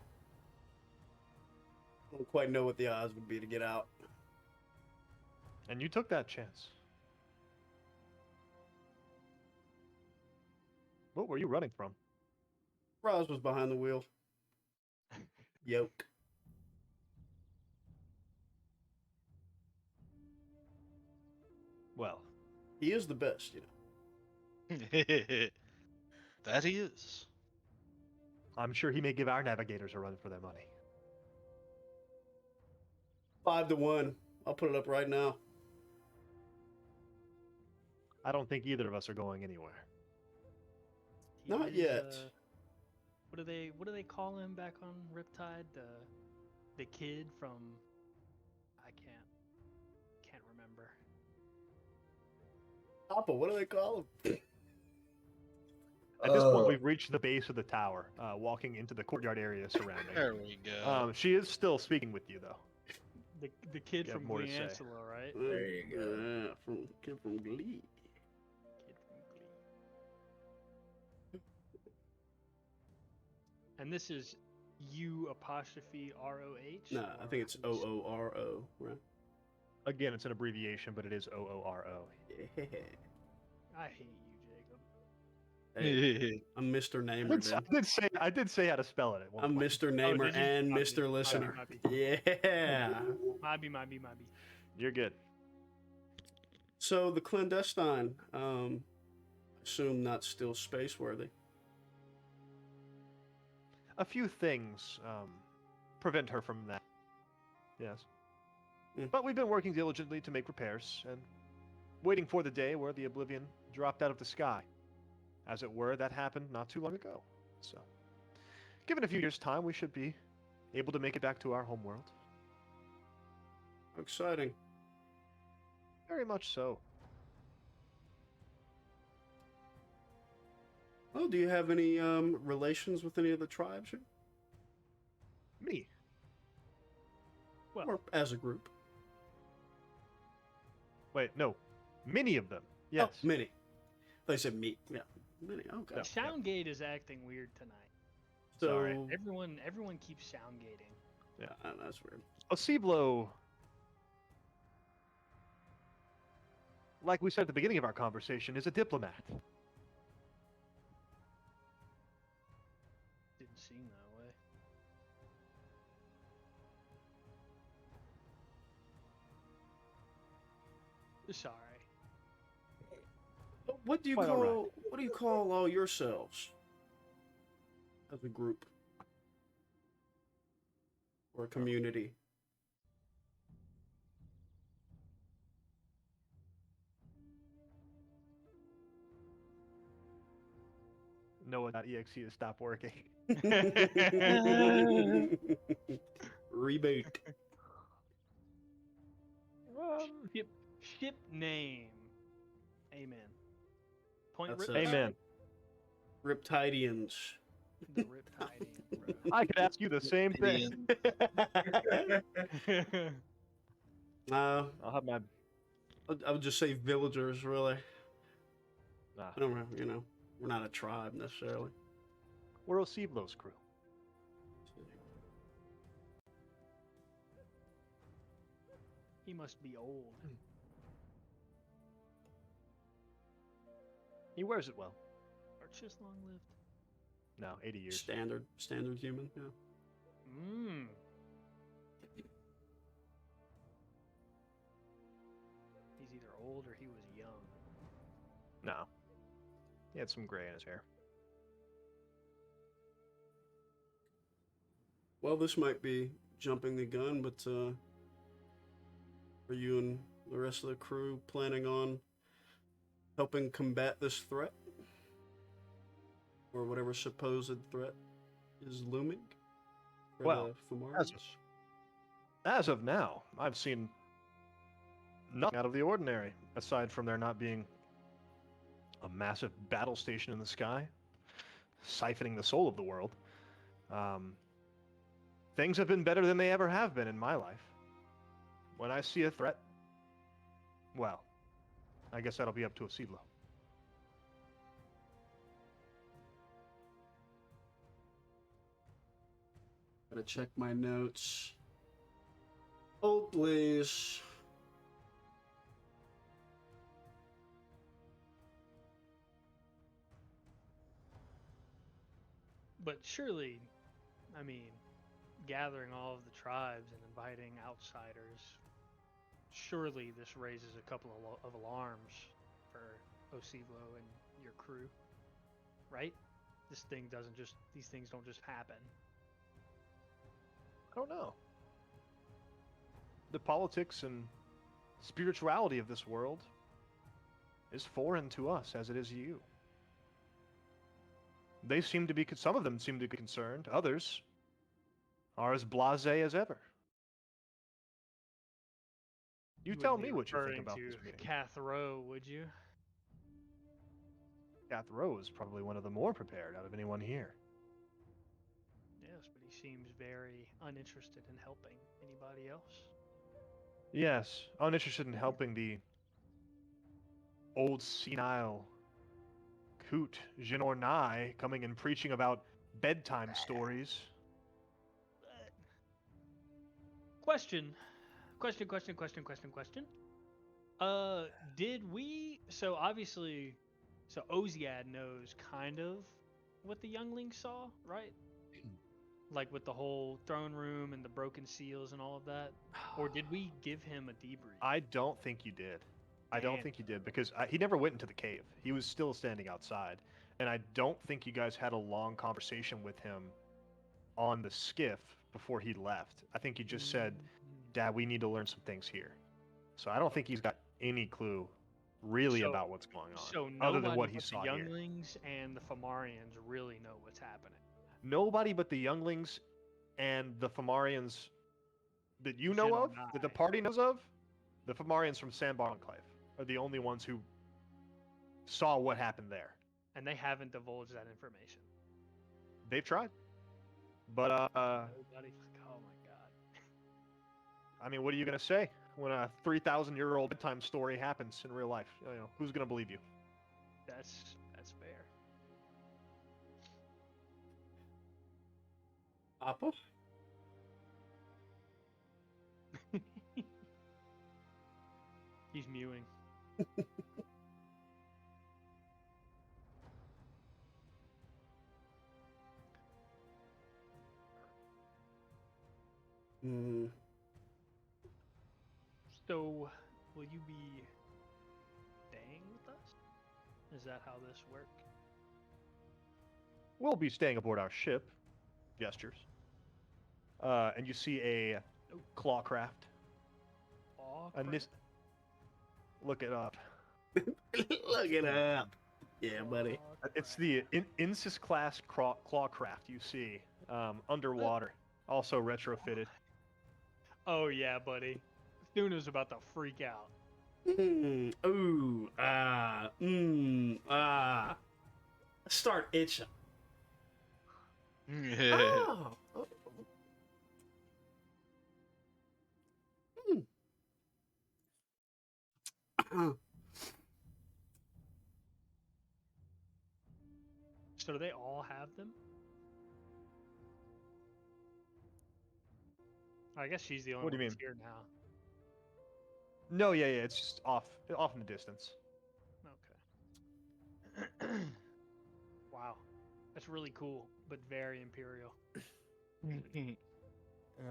I don't quite know what the odds would be to get out. And you took that chance. What were you running from? Roz was behind the wheel. Yoke. Well, He is the best, you know. That he is. I'm sure he may give our navigators a run for their money. 5 to 1. I'll put it up right now. I don't think either of us are going anywhere. Not is, yet. What do they call him back on Riptide? The kid from I can't remember. Appa, what do they call him? At this point, Oh. we've reached the base of the tower, walking into the courtyard area surrounding. There we go. She is still speaking with you, though. The kid You have from more to say. Gleancelo, right? There you go. From kid from Glee. Kid from Glee. And this is U''ROH? Nah, I think it's OORO, right? Again, it's an abbreviation, but it is OORO. Yeah. I hate you, Jacob. Hey, I'm Mr. Namer, dude. I did say how to spell it at one I'm point. Mr. Namer did you? and Might be, Mr. Listener. might be. Yeah. Might be. You're good. So the clandestine, assume not still space worthy. A few things prevent her from that. Yes. Mm. But we've been working diligently to make repairs and waiting for the day where the Oblivion dropped out of the sky. As it were, that happened not too long ago. So, given a few years' time, we should be able to make it back to our homeworld. Exciting. Very much so. Oh, do you have any relations with any of the tribes here? Me. Well, Or as a group? Wait, no. Many of them. Yes. Oh, many. They said me. Yeah. Many. Okay. No. Soundgate is acting weird tonight. So, Sorry. Everyone keeps soundgating. That's weird. Osiblo, like we said at the beginning of our conversation, is a diplomat. Didn't seem that way. Sorry. What do you Quite call all right. what do you call all yourselves as a group or a community? Noah.exe has stopped working. Reboot. Ship name. Amen. Point That's Riptide? Amen. Riptidians. The Riptidian, I could ask you the same thing. bro. Uh, I'll have my. I would just say villagers, really. Nah, I don't know, we're not a tribe necessarily. we're Osiblo's crew. He must be old. He wears it well. Or just long lived. No, 80 years. Standard human, yeah. Mmm. He's either old or he was young. No. He had some gray in his hair. Well, this might be jumping the gun, but are you and the rest of the crew planning on helping combat this threat? Or whatever supposed threat is looming? For Well, the Phimarians? As of now, I've seen nothing out of the ordinary, aside from there not being a massive battle station in the sky, siphoning the soul of the world. Things have been better than they ever have been in my life. When I see a threat, well, I guess that'll be up to Osiblo. Gotta check my notes. Hold, please. But surely, I mean, gathering all of the tribes and inviting outsiders, surely this raises a couple of alarms for Osiblo and your crew, right? These things don't just happen. I don't know. The politics and spirituality of this world is foreign to us as it is to you. They seem to be, some of them seem to be concerned. Others are as blasé as ever. You tell wouldn't be me what you think referring about to this meeting. Cathro, would you? Cathro is probably one of the more prepared out of anyone here. Yes, but he seems very uninterested in helping anybody else. Yes, uninterested in helping the old senile coot Jinornai coming and preaching about bedtime stories. Question. Did we? So obviously, Oziad knows kind of what the younglings saw, right? Like with the whole throne room and the broken seals and all of that, or did we give him a debrief? I don't think you did. I don't Damn. think you did because he never went into the cave. He was still standing outside. And I don't think you guys had a long conversation with him on the skiff before he left. I think you just said, Dad, we need to learn some things here. So I don't think he's got any clue really about what's going on. So other than nobody what he but saw the here. younglings and the Phimarians really know what's happening. Nobody but the younglings and the Phimarians that you know of, that the Jinornai. party knows of, the Phimarians from Sandbar Enclave are the only ones who saw what happened there. And they haven't divulged that information. They've tried. But, Nobody. Oh my god. I mean, what are you going to say when a 3,000-year-old bedtime story happens in real life? You know, who's going to believe you? That's fair. Appa? He's mewing. Mm. So, will you be staying with us? Is that how this works? We'll be staying aboard our ship. Gestures. And you see a clawcraft. Aw, A nis- Look it up. Look it up. Yeah, buddy. It's the Insys class clawcraft you see underwater, also retrofitted. Oh yeah, buddy. Thuna's about to freak out. Ooh, Start itching. Oh. So do they all have them? I guess she's the only What do one you that's mean? here now. No, yeah, it's just off in the distance. Okay. Wow. That's really cool, but very imperial. I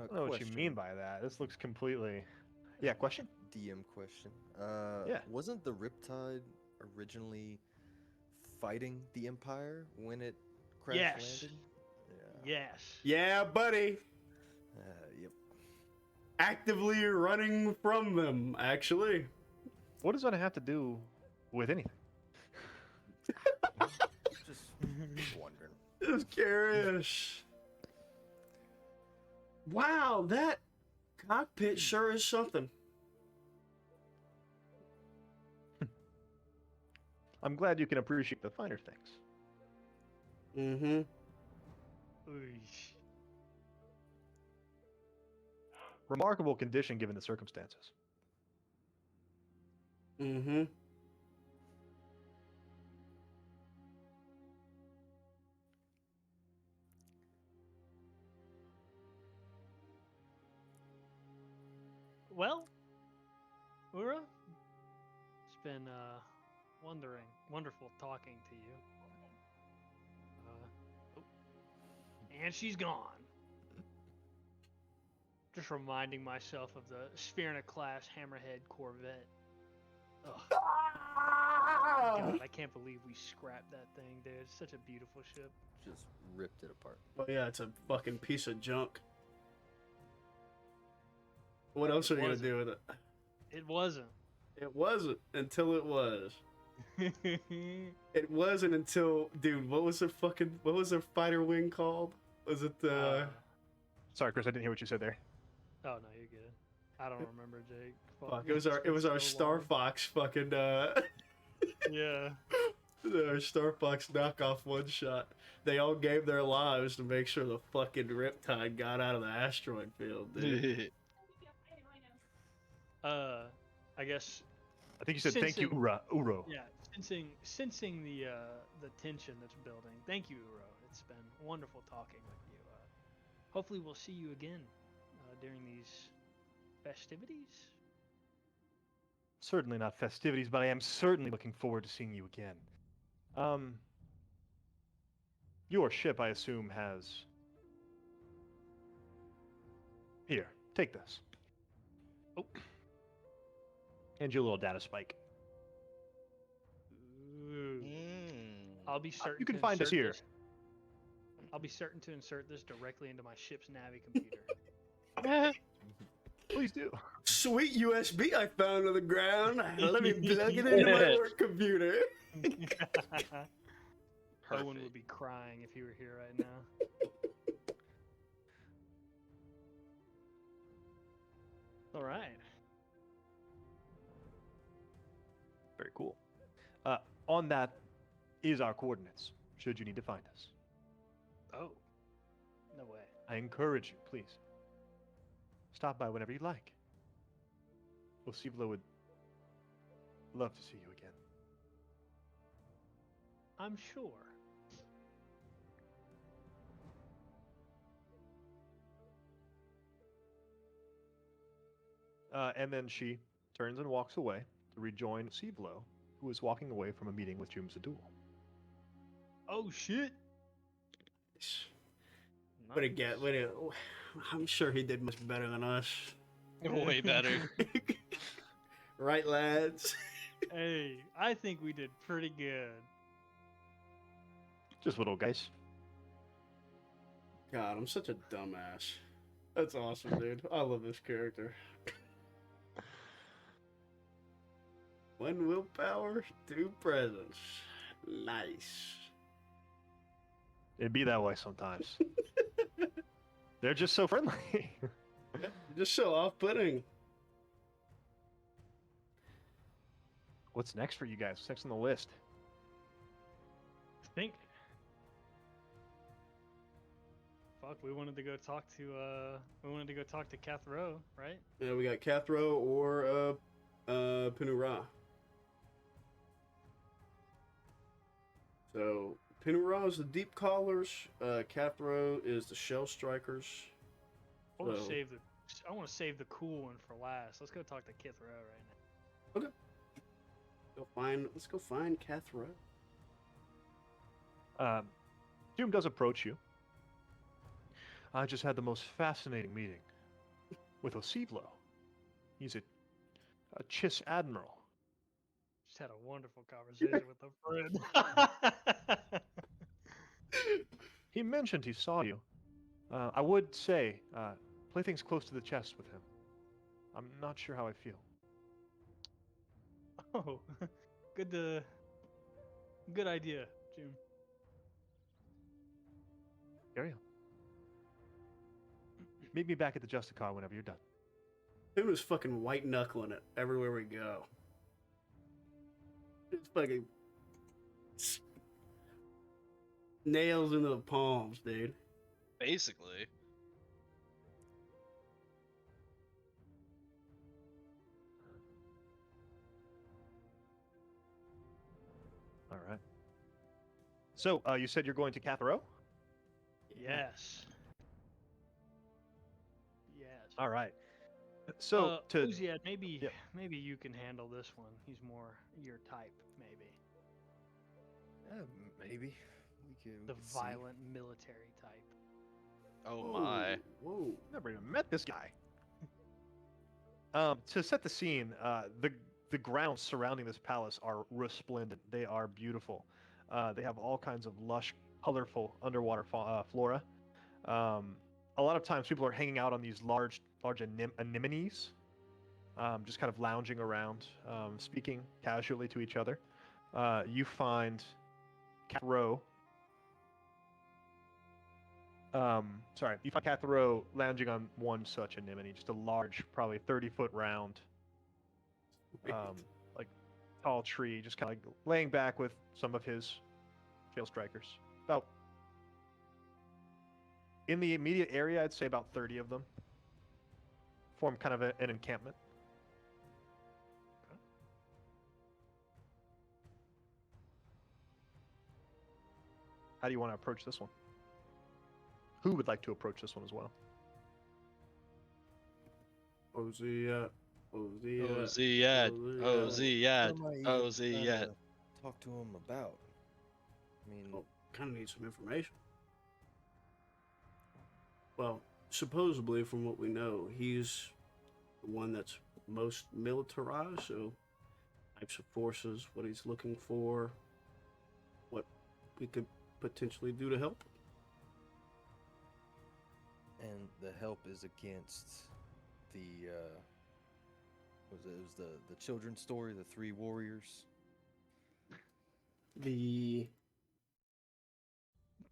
don't know what you mean by that. This looks completely. Yeah, question? DM question. Yeah. Wasn't the Riptide originally fighting the Empire when it crash Yes. landed? Yes. Yeah, buddy. Yep. Actively running from them, actually. What does that have to do with anything? Just wondering. Just curious. Wow, that cockpit sure is something. I'm glad you can appreciate the finer things. Mm-hmm. Oosh. Remarkable condition given the circumstances. Mm-hmm. Well, Ura, it's been wonderful talking to you. And she's gone. Just reminding myself of the Spherna class Hammerhead Corvette. Ugh. God, I can't believe we scrapped that thing, dude. It's such a beautiful ship. Just ripped it apart. Oh yeah, it's a fucking piece of junk. What else are you gonna do with it? It wasn't. It wasn't until it was. It wasn't until, dude. What was their fighter wing called? Was it Sorry, Chris, I didn't hear what you said there. Oh no, you're good. I don't remember, Jake. Fuck, it was our so Star long. Fox fucking Yeah. our Star Fox knockoff one shot. They all gave their lives to make sure the fucking Riptide got out of the asteroid field, dude. I guess. I think you said thank you, Sensing- Uro. Yeah, sensing the tension that's building. Thank you, Uro. It's been wonderful talking with you. Hopefully, we'll see you again during these festivities. Certainly not festivities, but I am certainly looking forward to seeing you again. Your ship, I assume, has. Here, take this. Oh. And you a little data spike. Ooh. I'll be certain. You can to find us insert here. this- I'll be certain to insert this directly into my ship's Navi computer. Please do. Sweet USB I found on the ground. Let me plug it into my work computer. Owen would be crying if he were here right now. All right. Very cool. On that is our coordinates, should you need to find us. Oh. No way. I encourage you, please. Stop by whenever you like. Osivlo would love to see you again. I'm sure. And then she turns and walks away to rejoin Sivlo, who is walking away from a meeting with Jum Zadul. Oh shit! But again, I'm sure he did much better than us. Way better. Right, lads? Hey, I think we did pretty good. Just little guys. God, I'm such a dumbass. That's awesome, dude. I love this character. One willpower, two presence. Nice. It'd be that way sometimes. They're just so friendly. Just so off-putting. What's next for you guys? What's next on the list? I think. Fuck, we wanted to go talk to Cathro, right? Yeah, we got Cathro or Pinura. So Pinura is the Deep Callers. Cathro is the Shell Strikers. I want to So- save the cool one for last. Let's go talk to Cathro right now. Let's go find Cathro. Jum does approach you. I just had the most fascinating meeting with Osivlo. He's a Chiss Admiral. Just had a wonderful conversation with a friend. He mentioned he saw you. I would say, play things close to the chest with him. I'm not sure how I feel. Oh, good idea, June. Carry on. Meet me back at the Justicar whenever you're done. Him is fucking white knuckling it everywhere we go. It's fucking nails into the palms, dude. Basically. All right. So, you said you're going to Catharo? Yes. Yes. All right. So, to Uziad, maybe Yep. maybe you can handle this one. He's more your type, maybe. Maybe. We The could see. violent military type. Oh my. Whoa. never even met this guy. To set the scene, the grounds surrounding this palace are resplendent. They are beautiful. They have all kinds of lush, colorful underwater flora. A lot of times, people are hanging out on these large anemones, just kind of lounging around, speaking casually to each other. You find Cathro. You find Cathro lounging on one such anemone, just a large, probably 30-foot round, like tall tree, just kind of like laying back with some of his Shell Strikers. About in the immediate area, I'd say about 30 of them form kind of an encampment. How do you want to approach this one? Who would like to approach this one as well? Ozia. OZ yet. OZ yet. What am I even OZ trying yet. to talk to him about? I mean, Well, kind of need some information. Well, supposedly, from what we know, he's the one that's most militarized, so types of forces, what he's looking for, what we could potentially do to help. and the help is against the it was the children's story, the three warriors. The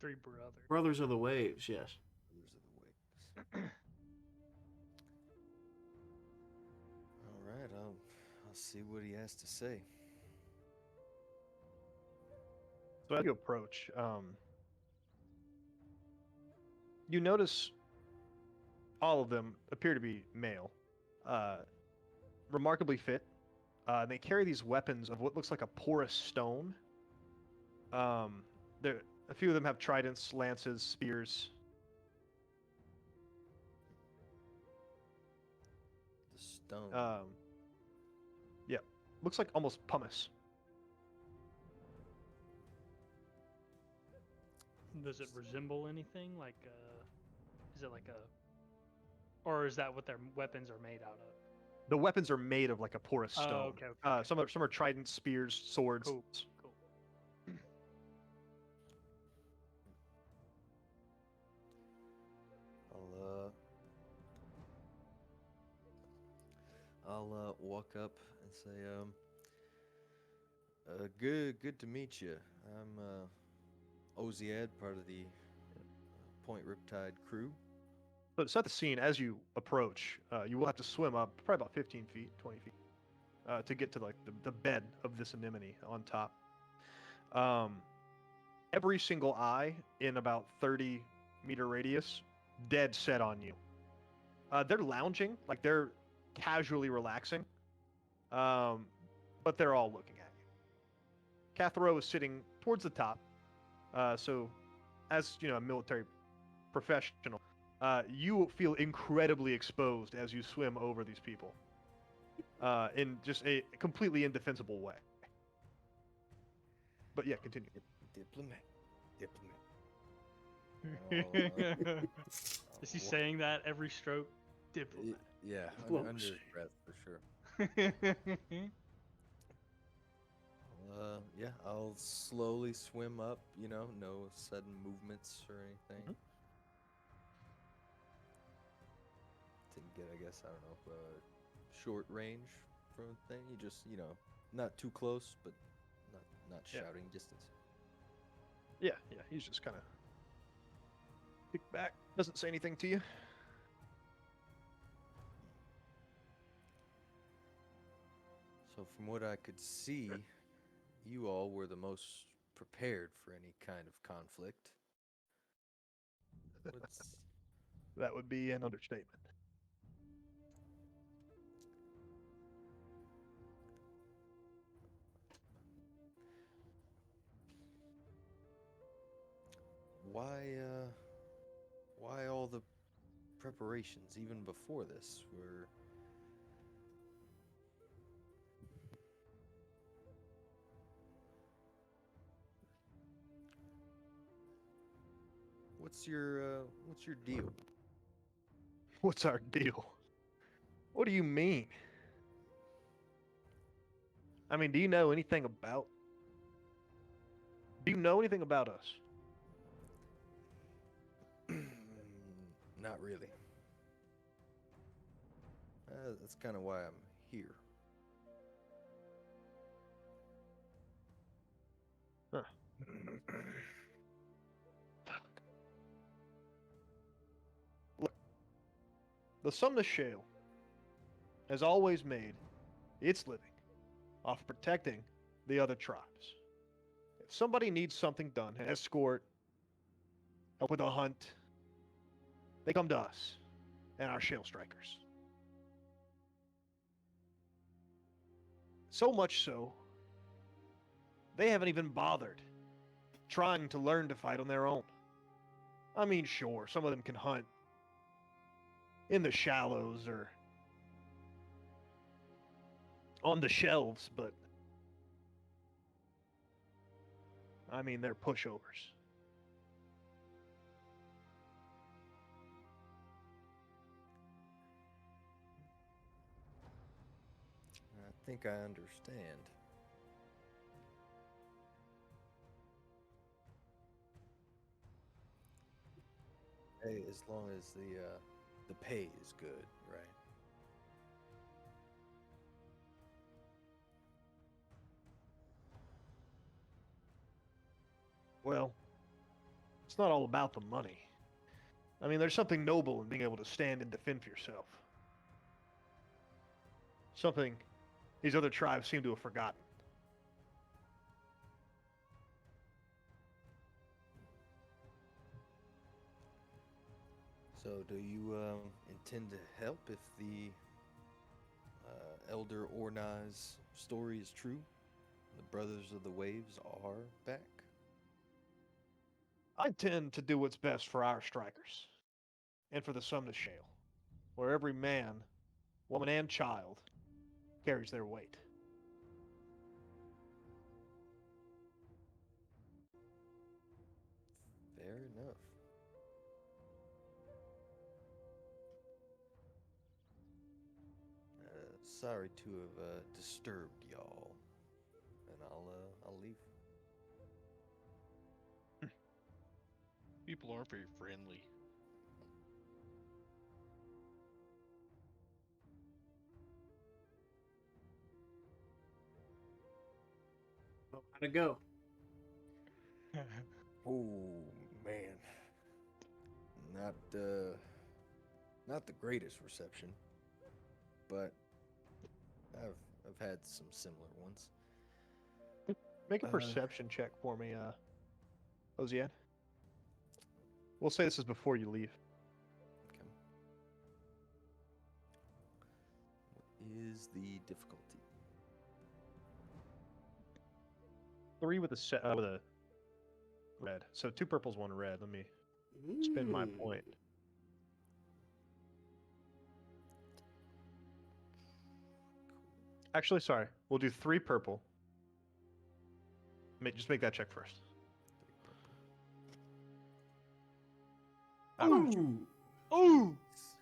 Three brothers. Brothers of the Waves, yes. Brothers of the Waves. All right, I'll see what he has to say. So as you approach, you notice all of them appear to be male, remarkably fit. They carry these weapons of what looks like a porous stone. A few of them have tridents, lances, spears. The stone. looks like almost pumice. Does it resemble anything? Like, is it like a, or is that what their weapons are made out of? The weapons are made of like a porous Oh, stone. okay, okay. Some are tridents, spears, swords. Cool, cool. I'll walk up and say, good to meet you. I'm Oziad, part of the Point Riptide crew. So to set the scene, as you approach, you will have to swim up probably about 15 feet, 20 feet, to get to like the bed of this anemone on top. Every single eye in about 30-meter radius, dead set on you. They're lounging, like they're casually relaxing, but they're all looking at you. Cathro is sitting towards the top, so as you know, a military professional, you feel incredibly exposed as you swim over these people, in just a completely indefensible way. But yeah, continue. Diplomat. Is he saying that every stroke? Diplomat. Yeah, under his Diplomacy. breath for sure. Yeah, I'll slowly swim up, no sudden movements or anything. Mhm. To get, I guess, I don't know, short range from a thing. You just, not too close, but not Yeah. shouting distance. Yeah, he's just kind of kicked back, doesn't say anything to you. So from what I could see, you all were the most prepared for any kind of conflict. What's That would be an understatement. why all the preparations even before this were? What's your deal? What's our deal? What do you mean? I mean, do you know anything about? Do you know anything about us? Not really. That's kind of why I'm here. Huh. Look, the Sumner Shale has always made its living off of protecting the other tribes. If somebody needs something done, an escort, help with a hunt, they come to us and our Shale Strikers. So much so, they haven't even bothered trying to learn to fight on their own. I mean, sure, some of them can hunt in the shallows or on the shelves, but I mean, they're pushovers. I think I understand. Hey, as long as the pay is good, right? Well, it's not all about the money. I mean, there's something noble in being able to stand and defend for yourself. Something these other tribes seem to have forgotten. So, do you intend to help if the Elder Ornai's story is true? The Brothers of the Waves are back? I intend to do what's best for our strikers and for the Sumner Shale, where every man, woman, and child carries their weight. enough. Sorry to have disturbed y'all, and I'll leave. People aren't very friendly. Oh, how'd it go? Oh man, not the greatest reception, but I've had some similar ones. Make a perception check for me, Oziad. We'll say this is before you leave. Okay. What is the difficulty? 3 with a red. So 2 purples, 1 red. Let me spend my point. Actually, sorry. We'll do 3 purple. Just make that check first. Ooh. Oh,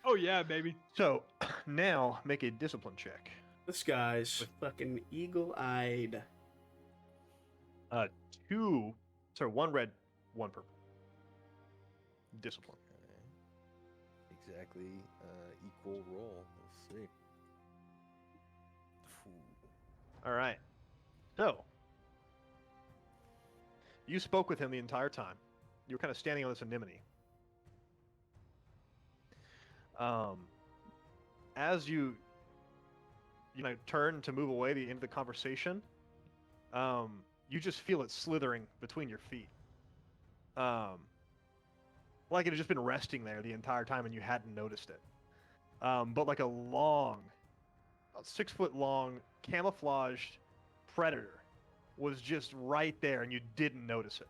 oh yeah, baby. So now make a discipline check. This guy's fucking eagle-eyed. 2, sorry, 1 red, 1 purple. Discipline. Okay. Exactly equal roll. Let's see. Phew. All right. So you spoke with him the entire time. You were kind of standing on this anemone. As you turn to move away the end of the conversation, you just feel it slithering between your feet. Like it had just been resting there the entire time and you hadn't noticed it. But like a long, about 6 foot long, camouflaged predator was just right there and you didn't notice it.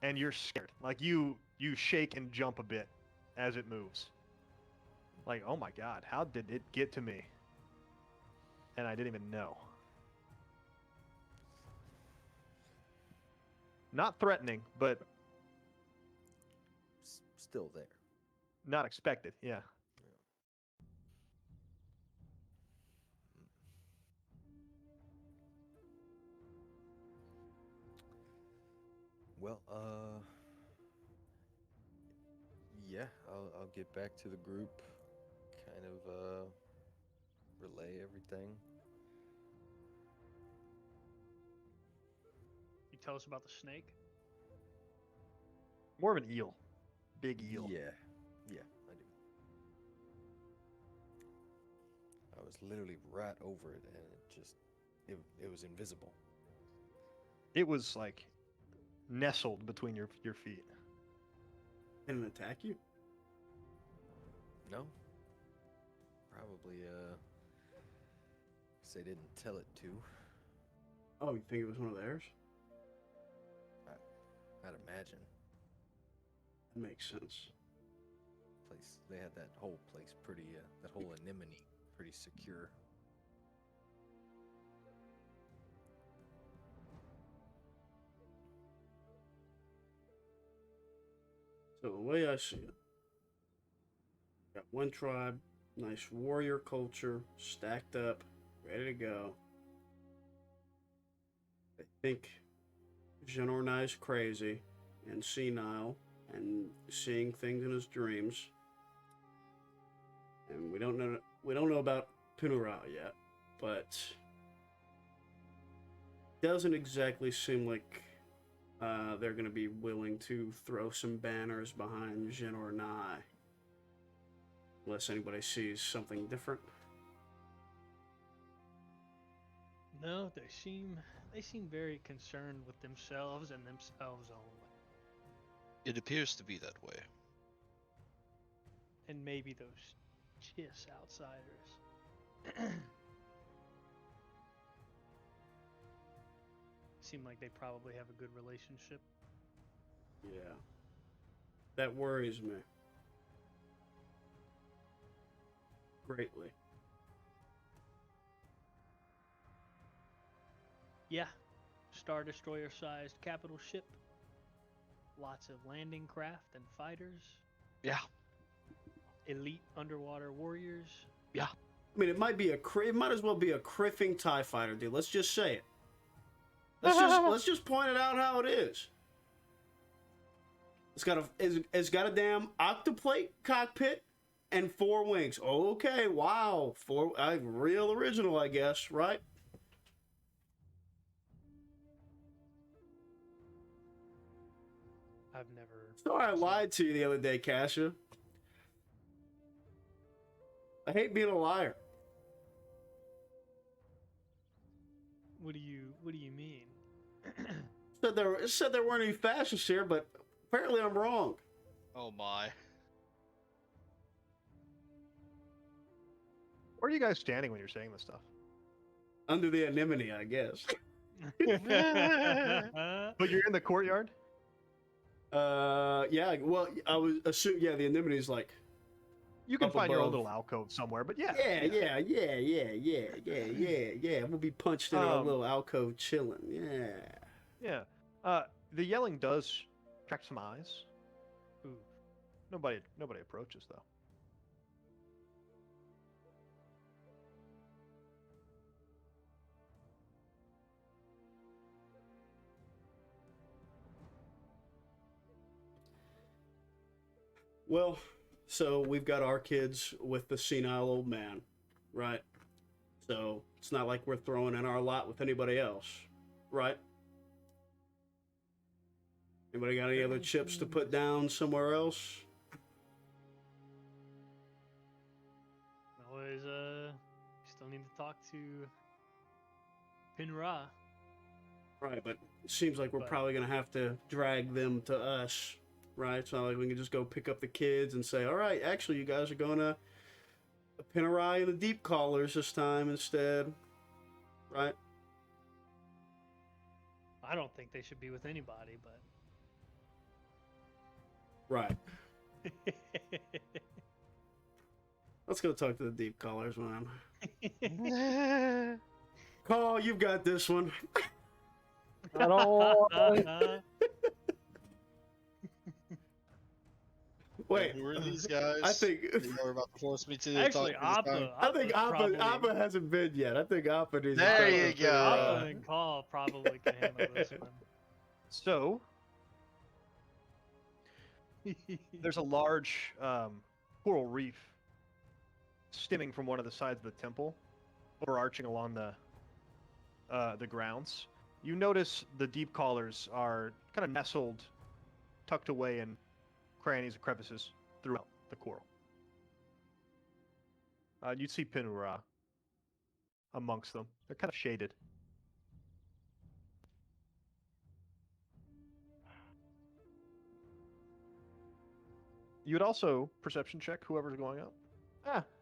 And you're scared. Like you shake and jump a bit as it moves. Like, oh my god, how did it get to me? And I didn't even know. Not threatening, but Still there. not expected, yeah. Well, yeah, I'll get back to the group, kind of relay everything. You tell us about the snake? More of an eel. Big eel. Yeah, I do. I was literally right over it, and it was invisible. It was like nestled between your feet. Didn't it attack you? No, probably guess they didn't tell it to. Oh, you think it was one of theirs? I'd imagine. That makes sense. They had that whole place pretty, that whole anemone pretty secure. So the way I see it, got one tribe, nice warrior culture, stacked up, ready to go. I think Jenornai is crazy and senile and seeing things in his dreams. And we don't know about Punura yet, but doesn't exactly seem like they're going to be willing to throw some banners behind Jenornai unless anybody sees something different. No, they seem very concerned with themselves and themselves only. It appears to be that way. And maybe those Chiss outsiders. Seem like they probably have a good relationship. Yeah. That worries me. Greatly. Yeah. Star Destroyer sized capital ship. lots of landing craft and fighters, Yeah. elite underwater warriors. I mean, it might as well be a criffing TIE fighter, dude. Let's just say it. Let's just point it out how it is. It's got a damn octoplate cockpit and 4 wings. Okay, wow, real original, I guess, right? I've never. Sorry, I seen lied to you the other day, Kasha. I hate being a liar. What do you mean? Said there weren't any fascists here, but apparently I'm wrong. Oh my. Where are you guys standing when you're saying this stuff? Under the anemone, I guess. But you're in the courtyard? Yeah. Well, I was assuming. Yeah, the anemone's like. You can Up find your own above. little alcove somewhere, but yeah. Yeah. We'll be punched in our little alcove chilling. Yeah. Yeah. The yelling does attract some eyes. Ooh. Nobody approaches though. Well, so we've got our kids with the senile old man, right? So it's not like we're throwing in our lot with anybody else, right? Anybody got any other chips to put down somewhere else? Always, still need to talk to Pinra. Right, but it seems like we're But- probably gonna have to drag them to us, right? It's not like we can just go pick up the kids and say, "All right, actually, you guys are going to Phimarian and the Deep Callers this time instead," right? I don't think they should be with anybody, but. Right. Let's go talk to the Deep Callers, man. Call, you've got this one. At all. Wait, Who are these guys? I think You were about to force me to Actually, talk to this guy? I think Appa hasn't been yet. I think Appa needs to There talk you to go. Appa and Call probably can handle this one. So there's a large coral reef stemming from one of the sides of the temple, overarching along the grounds. You notice the deep callers are kind of nestled, tucked away in crannies and crevices throughout the coral. You'd see Pinura amongst them. They're kind of shaded. You would also perception check whoever's going up.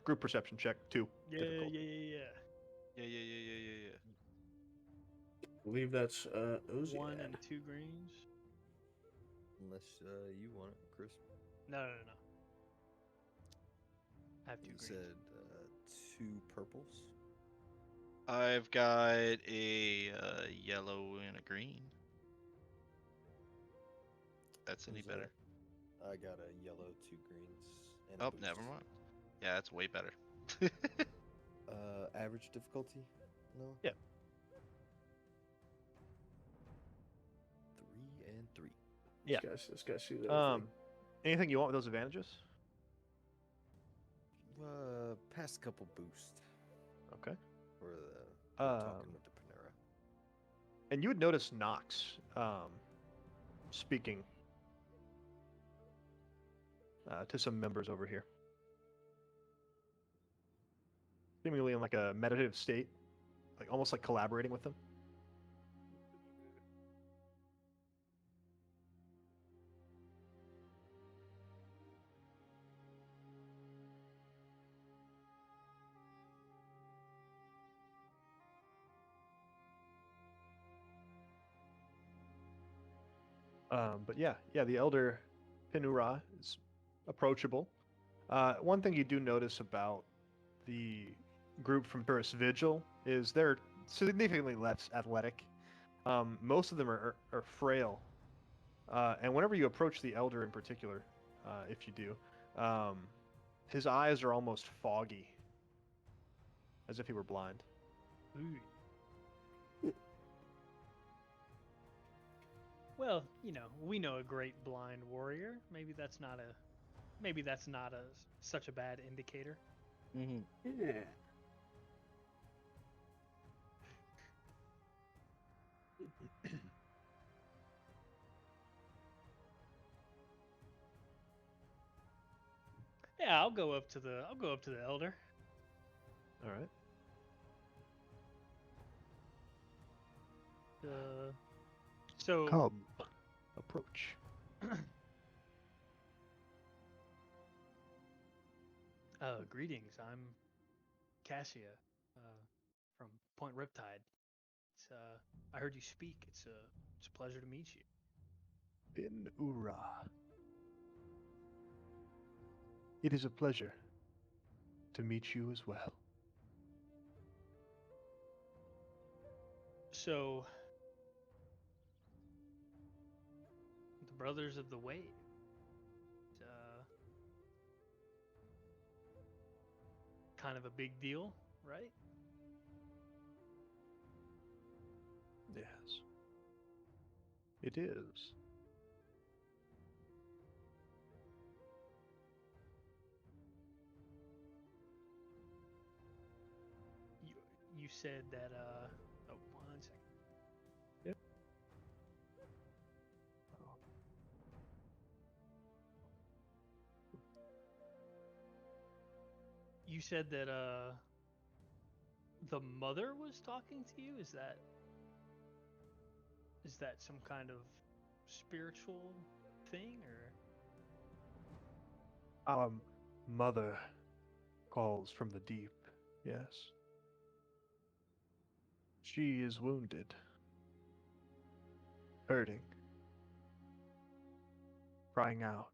Group perception check, 2. Yeah. Difficult. Yeah. I believe that's Oziad. 1 and 2 greens. Unless you want it, Chris. No. I have 2 You greens. said 2 purples. I've got a yellow and a green. That's any Who's better? I got a yellow, 2 greens. And a Oh, boost. never mind. Yeah, that's way better. Average difficulty? No? Yeah. 3 and 3. Yeah. This guy's shooting everything. Anything you want with those advantages? Past a couple boost. Okay. For the Um, talking with the Panera. And you would notice Nox speaking to some members over here. Seemingly in like a meditative state, like almost like collaborating with them. But yeah, the elder Pinura is approachable. One thing you do notice about the group from Tourist Vigil is they're significantly less athletic. Most of them are frail And whenever you approach the elder in particular, if you do, his eyes are almost foggy, as if he were blind. Ooh. Well, we know a great blind warrior. Maybe that's not such a bad indicator. Mm-hmm. Yeah. Yeah, I'll go up to the elder. All right. So Come, approach. Greetings. I'm Cassia from Point Riptide. I heard you speak. It's a pleasure to meet you. In Ura. It is a pleasure to meet you as well. So, the Brothers of the Wave. Kind of a big deal, right? Yes. It is. You said that oh, 1 second. Yep. You said that the mother was talking to you? Is that some kind of spiritual thing, or Our mother calls from the deep, yes. She is wounded, hurting, crying out.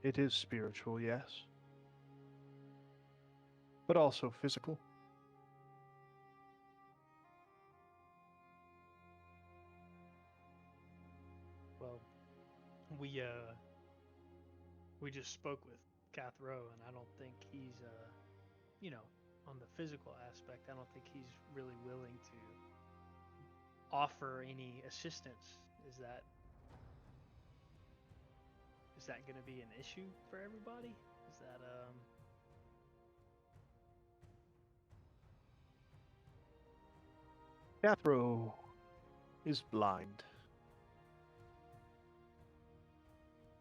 It is spiritual, yes, but also physical. well, we just spoke with Cathro, and I don't think he's on the physical aspect, I don't think he's really willing to offer any assistance. Is that going to be an issue for everybody? Is that Cathro is blind.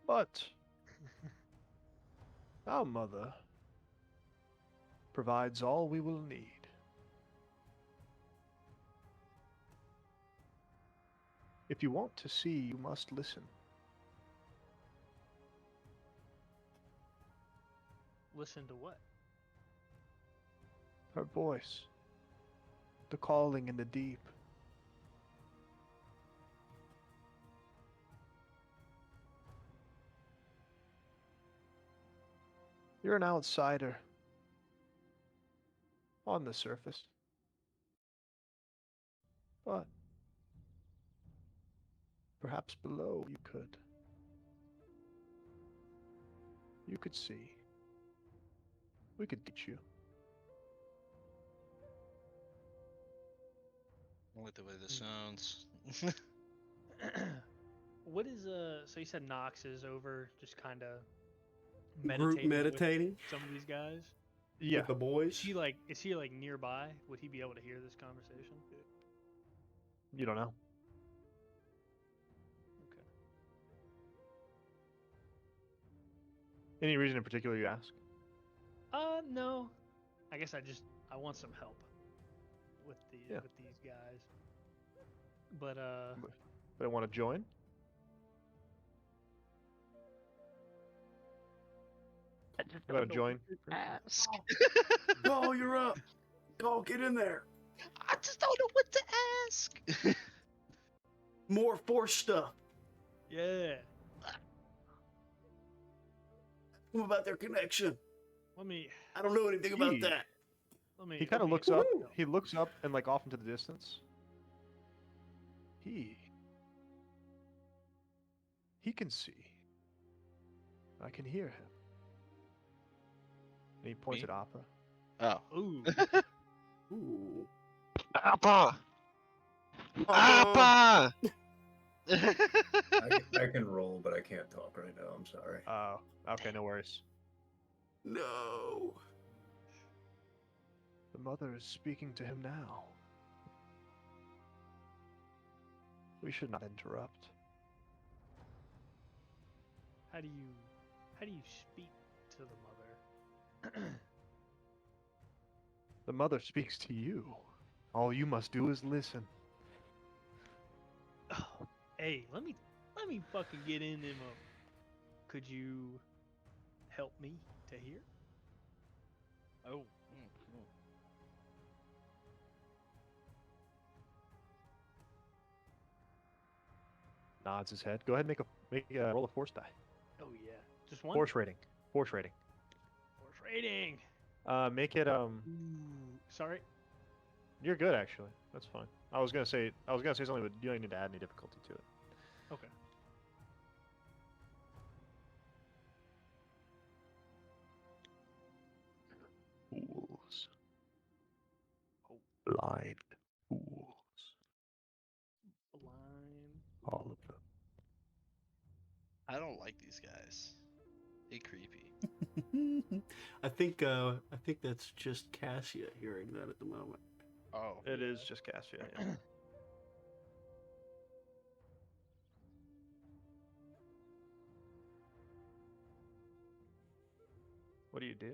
But our mother provides all we will need. If you want to see, you must listen. listen to what? Her voice, the calling in the deep. You're an outsider on the surface, but perhaps below you could see. We could teach you. I like the way this sounds. What is so you said Knox is over just kind of Group meditating with meditating some of these guys? Yeah, with the boys. Is he like nearby? Would he be able to hear this conversation? you don't know. Okay. Any reason in particular you ask? No. I guess I want some help with Yeah. with these guys. But But I want to join. I gotta join. Ask. Go, you're up. Go, get in there. I just don't know what to ask. More force stuff. yeah. What about their connection? Let me I don't know anything about Gee. that. He kind of looks up. He looks up and like off into the distance. He can see. I can hear him. And he points Me? at Appa. Oh. Ooh. Ooh. Appa! Appa! Appa! I can roll, but I can't talk right now. I'm sorry. Oh, okay, no worries. No. The mother is speaking to him now. We should not interrupt. How do you speak to the mother? The mother speaks to you. All you must do is listen. Oh, hey, let me fucking get in them. Could you help me to hear? Oh. Nods his head. Go ahead and make a roll a force die. Oh yeah, just one. Force rating. Force rating. Force rating. Make it Ooh, sorry. You're good actually. That's fine. I was gonna say something, but you don't need to add any difficulty to it. Okay. Fools. Oh. Blind fools. Blind. All of them. I don't like these guys. They creepy. I think that's just Cassia hearing that at the moment. Oh. It is just Cassia. Yeah. What do you do?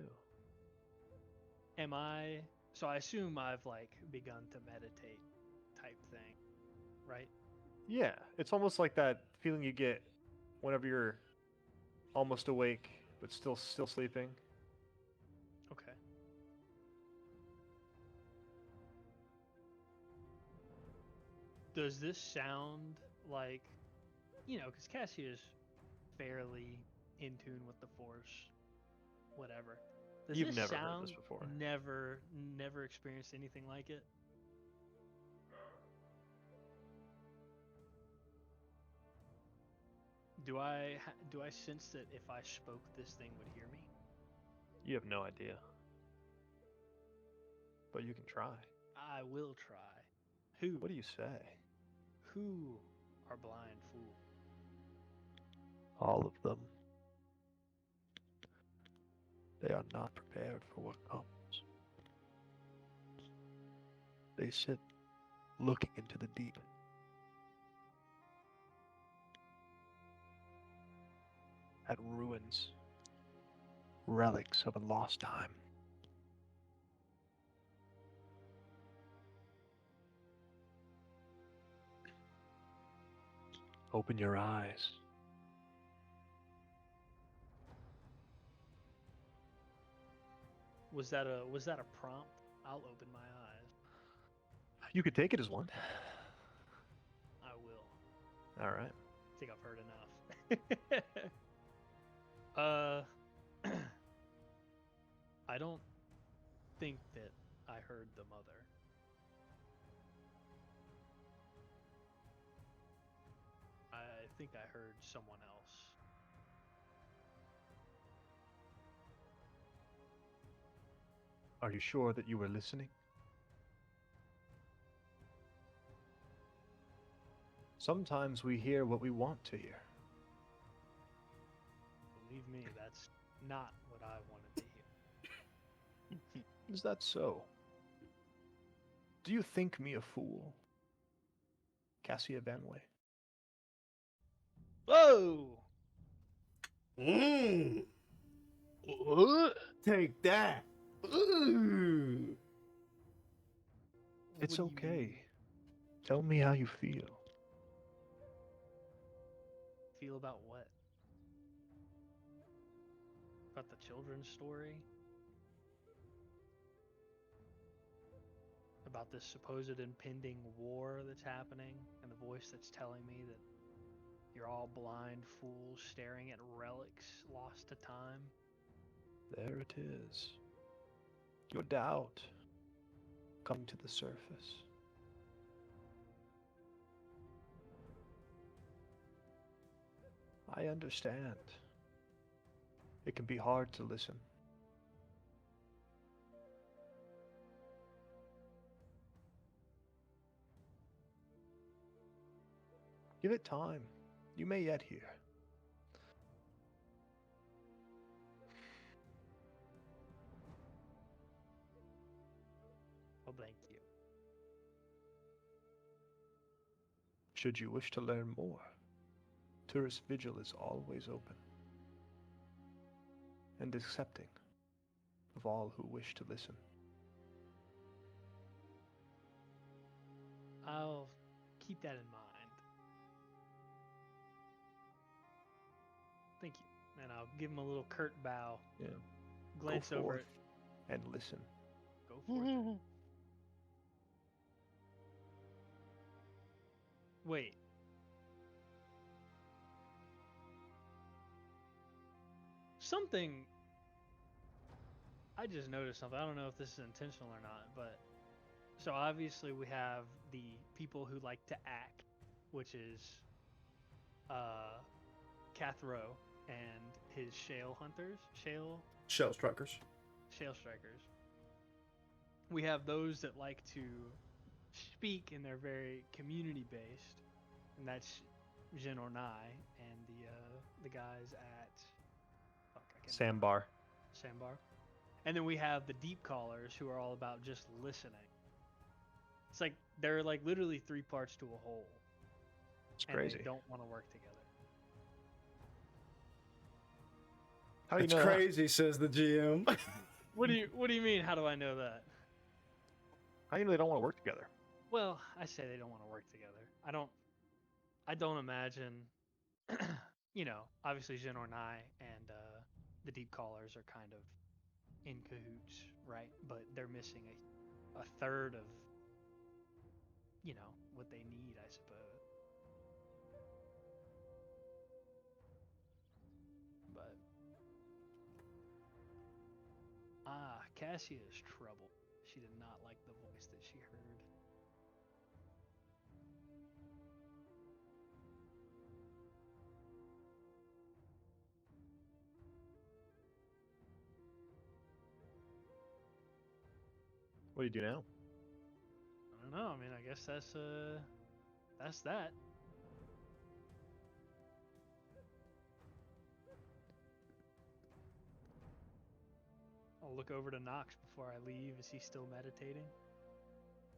Am I? So I assume I've like begun to meditate, type thing, right? Yeah, it's almost like that feeling you get whenever you're almost awake but still sleeping. Okay. Does this sound like, because Cassia is fairly in tune with the Force, whatever. Does You've this never heard sound this before. Never experienced anything like it? Do I sense that if I spoke, this thing would hear me? You have no idea. But you can try. I will try. Who? What do you say? Who are blind fools? All of them. They are not prepared for what comes. They sit looking into the deep. At ruins. Relics of a lost time. Open your eyes. Was that a prompt? I'll open my eyes. You could take it as one. I will. All right. I think I've heard enough. I don't think that I heard the mother. I think I heard someone else. Are you sure that you were listening? Sometimes we hear what we want to hear. Believe me, that's not what I wanted to hear. Is that so? Do you think me a fool? Cassia Vanway. Whoa! Mm, What? take that. Ooh. It's What do you okay. mean? Tell me how you feel. Feel about what? About the children's story? About this supposed impending war that's happening, and the voice that's telling me that you're all blind fools staring at relics lost to time? There it is. Your doubt come to the surface. I understand. It can be hard to listen. Give it time. You may yet hear. Well, thank you. Should you wish to learn more, Tourist Vigil is always open and accepting of all who wish to listen. I'll keep that in mind. Thank you. And I'll give him a little curt bow. Yeah. Glance Go over forth it. and listen. Go for it. Wait. Something. I just noticed something. I don't know if this is intentional or not, but so obviously we have the people who like to act, which is Cathro and his shale hunters, Shell strikers. shale strikers. We have those that like to speak and they're very community based, and that's Jin or Nai and the guys at Sandbar. Sandbar. And then we have the deep callers who are all about just listening. It's like they're like literally 3 parts to a whole. It's And crazy. they don't want to work together. How do you It's know that? crazy, says the GM. What do you mean? How do I know that? How do you know they don't want to work together? Well, I say they don't want to work together. I don't imagine obviously Jin or Nai and the deep callers are kind of in cahoots, right? But they're missing a third of what they need, I suppose. But Cassia's trouble. She did not like the voice that she heard. What do you do now? I don't know. I mean, I guess that's that. I'll look over to Nox before I leave. Is he still meditating?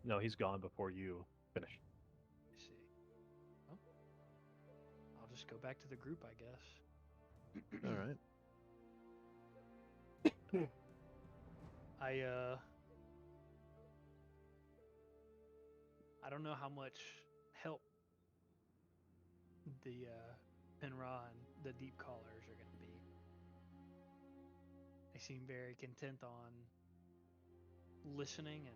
No, he's gone before you finish. I see. Well, I'll just go back to the group, I guess. All right. I don't know how much help the Penra and the deep callers are going to be. They seem very content on listening and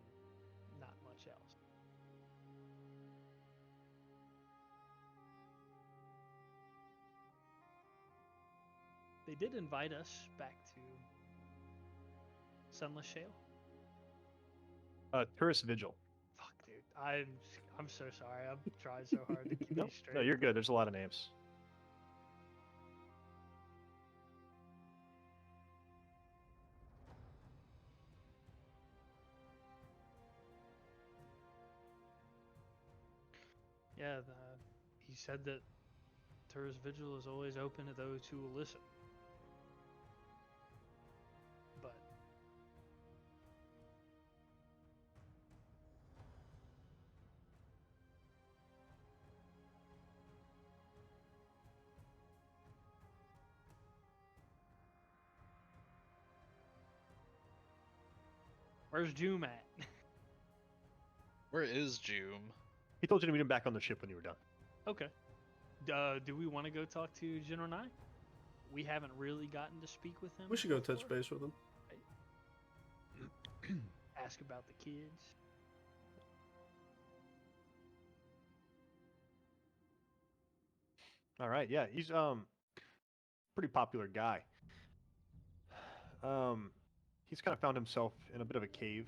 not much else. They did invite us back to Sunless Shale. Tourist Vigil. Fuck, dude. I'm so sorry. I'm trying so hard to keep No, these straight. no, you're good. There's a lot of names. Yeah, he said that Tourist Vigil is always open to those who will listen. But where's Joom at? Where is Joom? He told you to meet him back on the ship when you were done. Okay. Do we want to go talk to Jin or Nai? We haven't really gotten to speak with him. We should go touch before. base with him. Ask about the kids. All right, yeah, he's pretty popular guy. He's kind of found himself in a bit of a cave,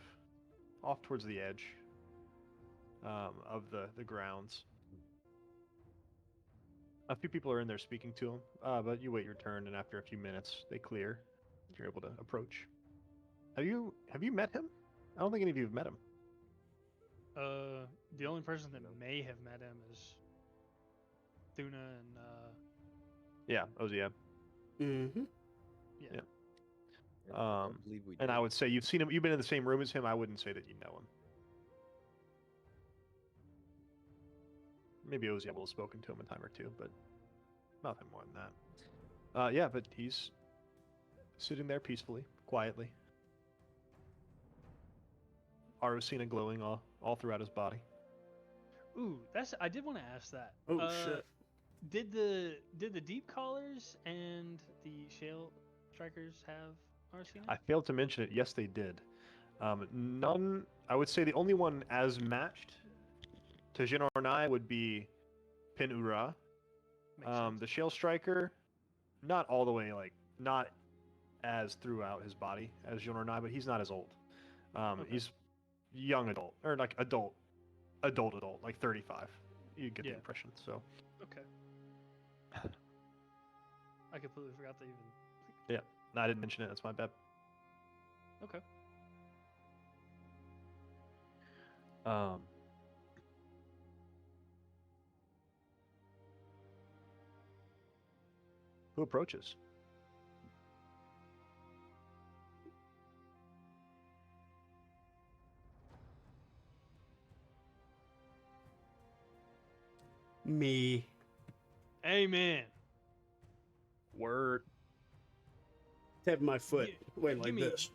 off towards the edge of the grounds. A few people are in there speaking to him, but you wait your turn, and after a few minutes, they clear. You're able to approach. Have you met him? I don't think any of you have met him. The only person that may have met him is Thuna and Yeah, Ozia. Mm-hmm. yeah. Yeah. I believe we did. And I would say you've seen him. You've been in the same room as him. I wouldn't say that you know him. Maybe Ozia will have spoken to him a time or two, but nothing more than that. Yeah, but he's sitting there peacefully, quietly. Arosina glowing all throughout his body. Ooh, I did want to ask that. Oh shit. Did the deep callers and the shale strikers have Arsena? I failed to mention it. Yes, they did. None. I would say the only one as matched to Jin Ornai would be Pin Ura. Makes sense. The Shale Striker, not all the way, like, not as throughout his body as Jin Ornai, but he's not as old. Okay. He's young adult, or like adult, like 35. You get the Yeah. impression. So Okay. I completely forgot that even. I didn't mention it. That's my bad. Okay. Who approaches? Me. Amen. Word. Tap my foot. Gi- Wait, like give me, this.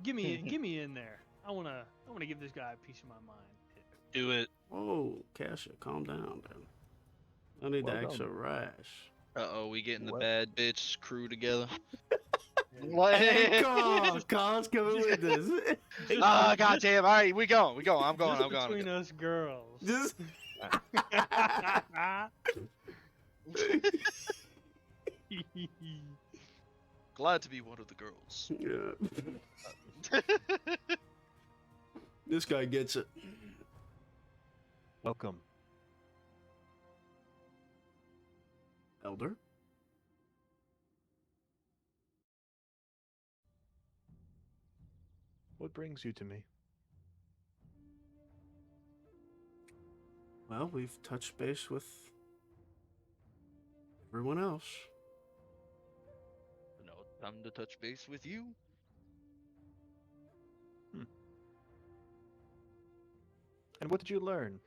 Give me in there. I wanna give this guy a piece of my mind. Do it. Oh, Cassia, calm down, man. I need Well to act done. so rash. Uh-oh, we getting the What? bad bitch crew together. Hey, Colin's coming with this. Ah, goddamn! All right, we going. I'm going. Just I'm going. between us girls. Just Glad to be one of the girls. yeah. This guy gets it. Welcome. Elder. What brings you to me? Well, we've touched base with everyone else. No time to touch base with you. And what did you learn?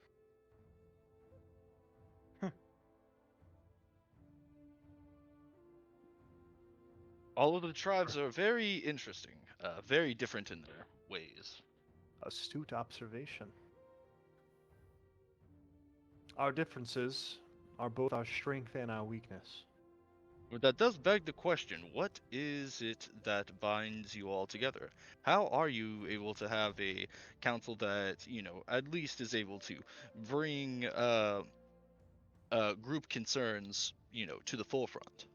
All of the tribes are very interesting, very different in their ways. Astute observation. Our differences are both our strength and our weakness. But that does beg the question, what is it that binds you all together? How are you able to have a council that, at least is able to bring group concerns, to the forefront?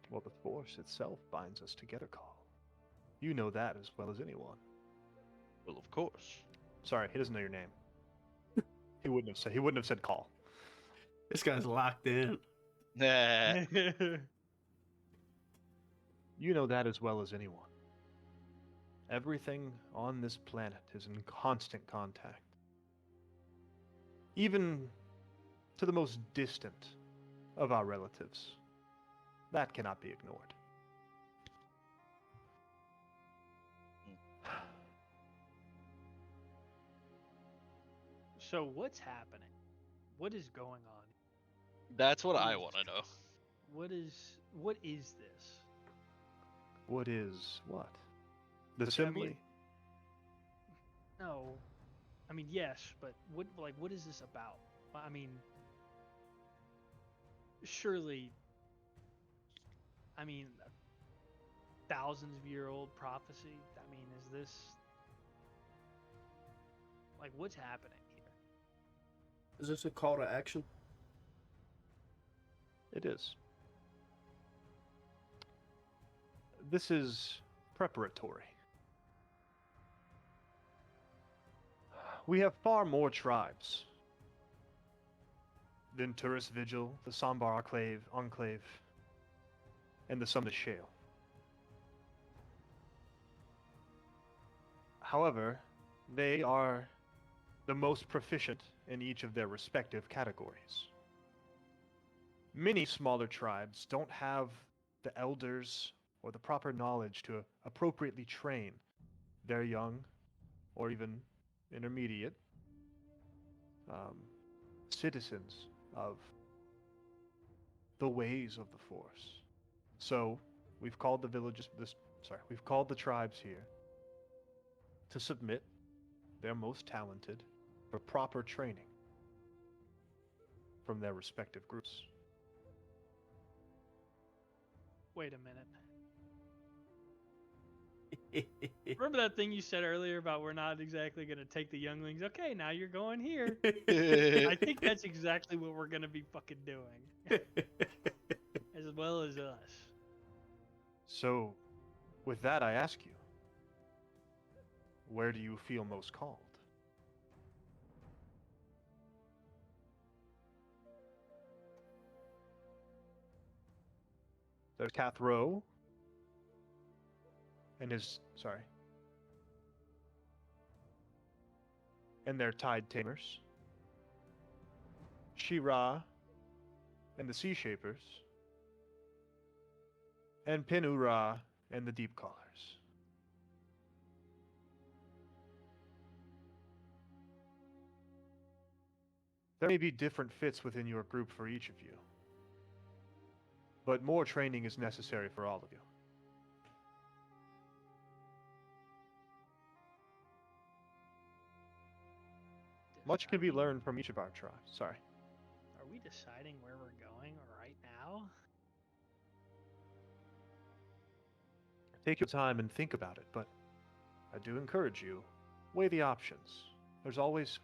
Well, the Force itself binds us together, Carl. You know that as well as anyone. Well, of course. Sorry, he doesn't know your name. He wouldn't have said call. This guy's locked in. Nah. You know that as well as anyone. Everything on this planet is in constant contact. Even to the most distant of our relatives. That cannot be ignored. So what's happening? What is going on? That's what I want to know. What is this? What is what? The I assembly? mean- No, I mean yes, but what is this about? I mean, surely, I mean, thousands of year old prophecy. I mean, is this like what's happening here? Is this a call to action? It is. This is preparatory. We have far more tribes then Turris Vigil, the Sambar Enclave, and the Sumner Shale. However, they are the most proficient in each of their respective categories. Many smaller tribes don't have the elders or the proper knowledge to appropriately train their young or even intermediate citizens of the ways of the Force. So we've called the we've called the tribes here to submit their most talented for proper training from their respective groups. Wait a minute. Remember that thing you said earlier about we're not exactly going to take the younglings? Okay, now you're going here. I think that's exactly what we're going to be fucking doing. As well as us. So, with that, I ask you, where do you feel most called? There's Cathro and and their Tide Tamers, She-Ra and the Sea Shapers, and Pin-Ura and the Deep Callers. There may be different fits within your group for each of you, but more training is necessary for all of you. Much can be learned from each of our tribes. Sorry. Are we deciding where we're going right now? Take your time and think about it, but I do encourage you, weigh the options. There's always,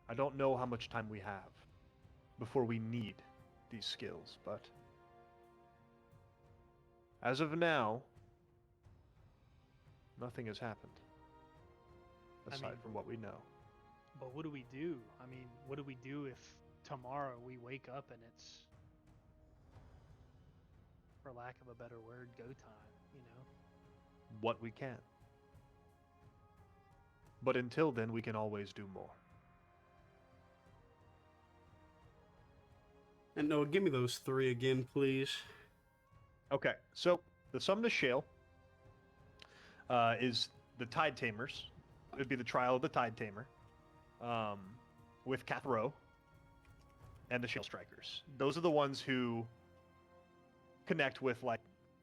I don't know how much time we have before we need these skills, but as of now, nothing has happened aside from what we know. But what do we do? I mean, what do we do if tomorrow we wake up and it's, for lack of a better word, go time, you know? What we can. But until then, we can always do more. And Noah, give me those 3 again, please. Okay, so the Sumner Shale is the Tide Tamers. It would be the trial of the Tide Tamer. With Cathro and the Shale Strikers. Those are the ones who connect with, like,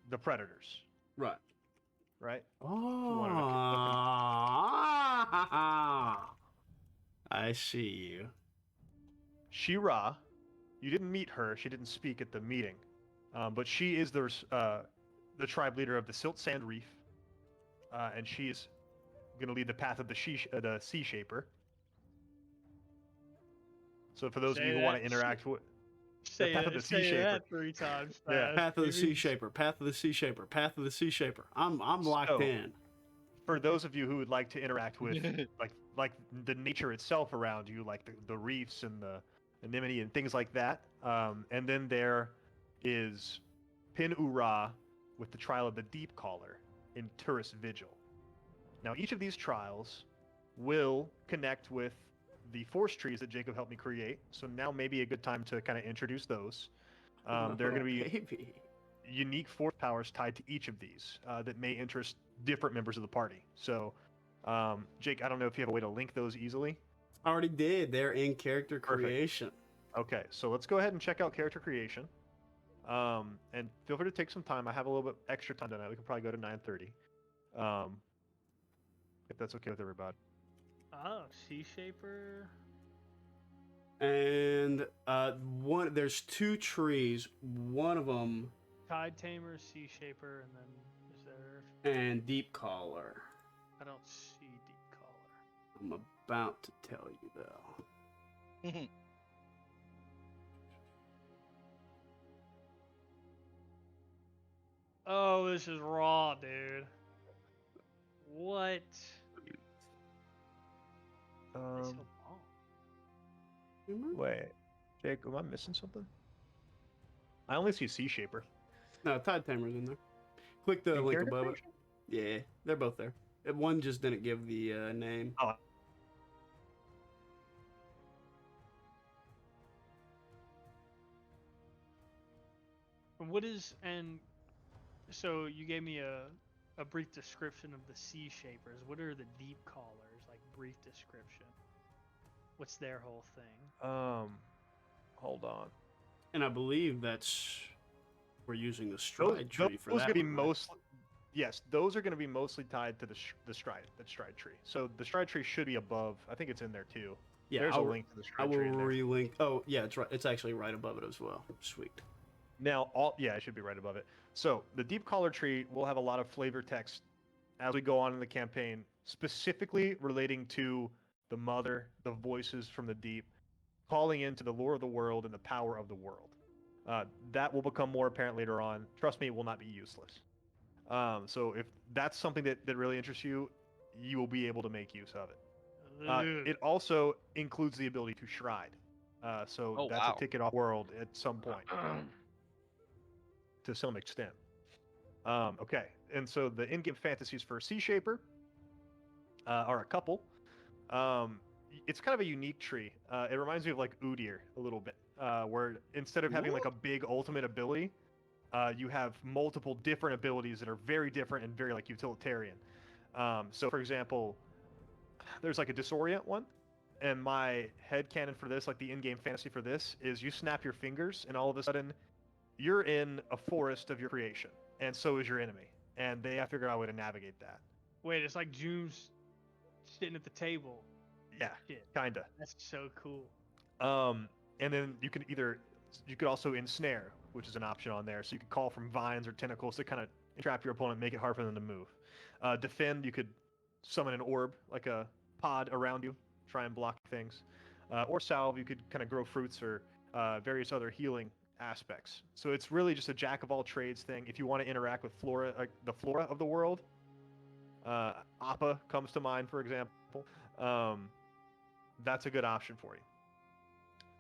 the Predators. Right. Right? Oh, I see you. She-Ra, you didn't meet her. She didn't speak at the meeting. But she is the tribe leader of the Silt Sand Reef. And she is going to lead the path of the Sea Shaper. So for those of you who want to interact with the path of the Sea Shaper, that 3 times. Yeah. Path of the Sea Shaper. Path of the Sea Shaper. Path of the Sea Shaper. I'm locked in. For those of you who would like to interact with like the nature itself around you, like the reefs and the anemone and things like that, and then there is Pin-Ura with the Trial of the Deep Caller in Turris Vigil. Now each of these trials will connect with the force trees that Jacob helped me create, so now may be a good time to kind of introduce those. They're going to be unique force powers tied to each of these that may interest different members of the party. So, Jake, I don't know if you have a way to link those easily. I already did. They're in character creation. Okay, so let's go ahead and check out character creation. And feel free to take some time. I have a little bit extra time tonight. We can probably go to 9:30. If that's okay with everybody. Oh, Sea Shaper. And there's 2 trees. One of them. Tide Tamer, Sea Shaper, and then is there? And Deep Caller. I don't see Deep Caller. I'm about to tell you though. Oh, this is raw, dude. What? It's so long. Wait, Jake, am I missing something? I only see Sea Shaper. No, Tide Tamer's in there. Click the In link character above it. creation? Yeah, they're both there. One just didn't give the name. Oh. And so you gave me a brief description of the Sea Shapers. What are the Deep Callers? Like brief description. What's their whole thing? Hold on. And I believe we're using the stride tree for those that are gonna be one, right? mostly. Yes, those are going to be mostly tied to the stride tree. So the stride tree should be above. I think it's in there too. Yeah, There's I'll, a link to the I stride will tree in there. relink. Oh, yeah, it's right. It's actually right above it as well. Sweet. Now, it should be right above it. So the deep collar tree will have a lot of flavor text as we go on in the campaign, specifically relating to the mother, the voices from the deep, calling into the lore of the world and the power of the world. That will become more apparent later on. Trust me, it will not be useless. So if that's something that really interests you, you will be able to make use of it. It also includes the ability to shride. So that's wow. a ticket off world at some point, to some extent. Okay, and so the in-game fantasies for Sea Shaper are a couple. It's kind of a unique tree. It reminds me of like Udyr a little bit, where instead of having like a big ultimate ability, you have multiple different abilities that are very different and very like utilitarian. So for example, there's like a disorient one, and my headcanon for this, like the in-game fantasy for this, is you snap your fingers and all of a sudden you're in a forest of your creation, and so is your enemy, and they have to figure out a way to navigate that. Wait, it's like June's sitting at the table. Yeah, Shit. kinda. That's so cool. And then you could also ensnare, which is an option on there. So you could call from vines or tentacles to kind of trap your opponent, make it hard for them to move. Defend, you could summon an orb, like a pod around you, try and block things. Or salve, you could kind of grow fruits or various other healing aspects. So it's really just a jack of all trades thing. If you want to interact with flora, the flora of the world, Appa comes to mind, for example. That's a good option for you.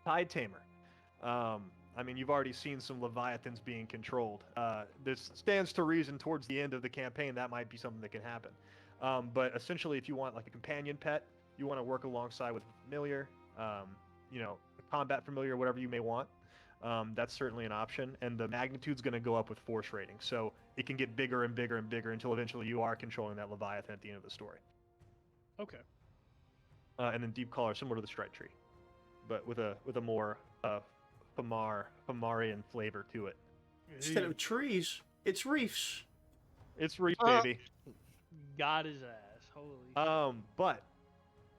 Tide Tamer. I mean, you've already seen some Leviathans being controlled. This stands to reason towards the end of the campaign that might be something that can happen. But essentially, if you want like a companion pet, you want to work alongside with a familiar, a combat familiar, whatever you may want, that's certainly an option. And the magnitude's going to go up with force rating. So it can get bigger and bigger and bigger until eventually you are controlling that Leviathan at the end of the story. Okay. And then Deep Collar, similar to the Strike Tree, but with a more Phimarian flavor to it. Instead of trees, it's reefs. It's reef, baby. Got his ass. Holy. But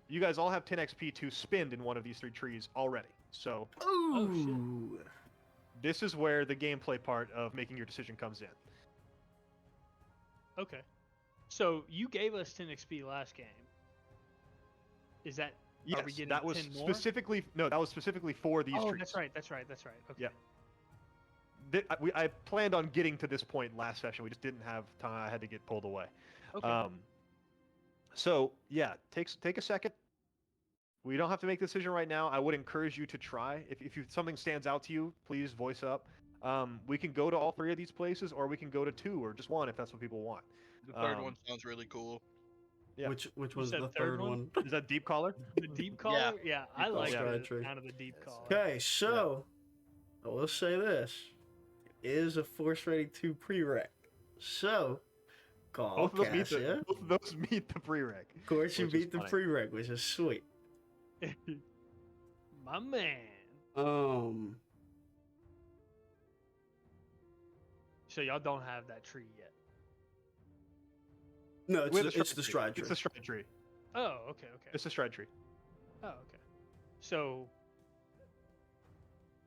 you guys all have 10 XP to spend in one of these 3 trees already. So Ooh. this is where the gameplay part of making your decision comes in. Okay. So you gave us 10 XP last game. Is that? Yes, are we getting that was 10 more? specifically that was specifically for these trees. That's right. Okay. Yeah. I planned on getting to this point last session. We just didn't have time. I had to get pulled away. Okay. So yeah, take a second. We don't have to make a decision right now. I would encourage you to try. If something stands out to you, please voice up. We can go to all 3 of these places, or we can go to 2 or just 1 if that's what people want. The third one sounds really cool. Yeah. Which was said the third third one? one? Is that Deep Collar? The deep collar? Yeah, I like collar. it. Stride Kind of the deep collar. Okay, so I will say this: it is a force rating 2 prereq. So, call Both of Cassia. those meet the prereq. Of course, you which is beat the funny. prereq, which is sweet. My man. So y'all don't have that tree yet. No, We have it's the stride tree. It's the stride tree. Oh, okay. It's the stride tree. Oh, okay. So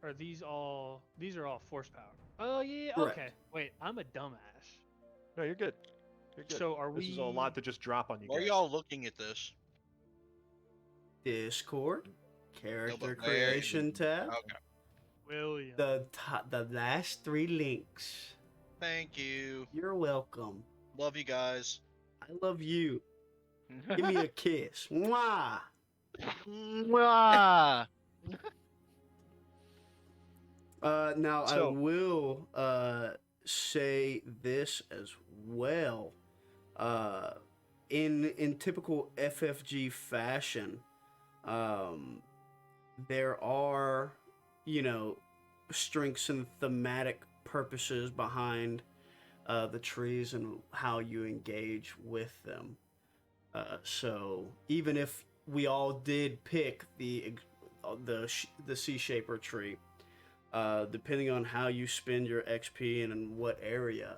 are these all? These are all force power. Oh yeah. Correct. Okay. Wait, I'm a dumbass. No, you're good. You're good. So are This is a lot to just drop on you Why are guys. y'all looking at this? Discord, character but where is creation tab. Okay. William. The last 3 links. Thank you. You're welcome. Love you guys. I love you. Give me a kiss. Mwah. Mwah. Now I So- will say this as well. Uh, in typical FFG fashion, um, there are, you know, strengths and thematic purposes behind the trees and how you engage with them. So even if we all did pick the Sea Shaper tree, depending on how you spend your XP and in what area,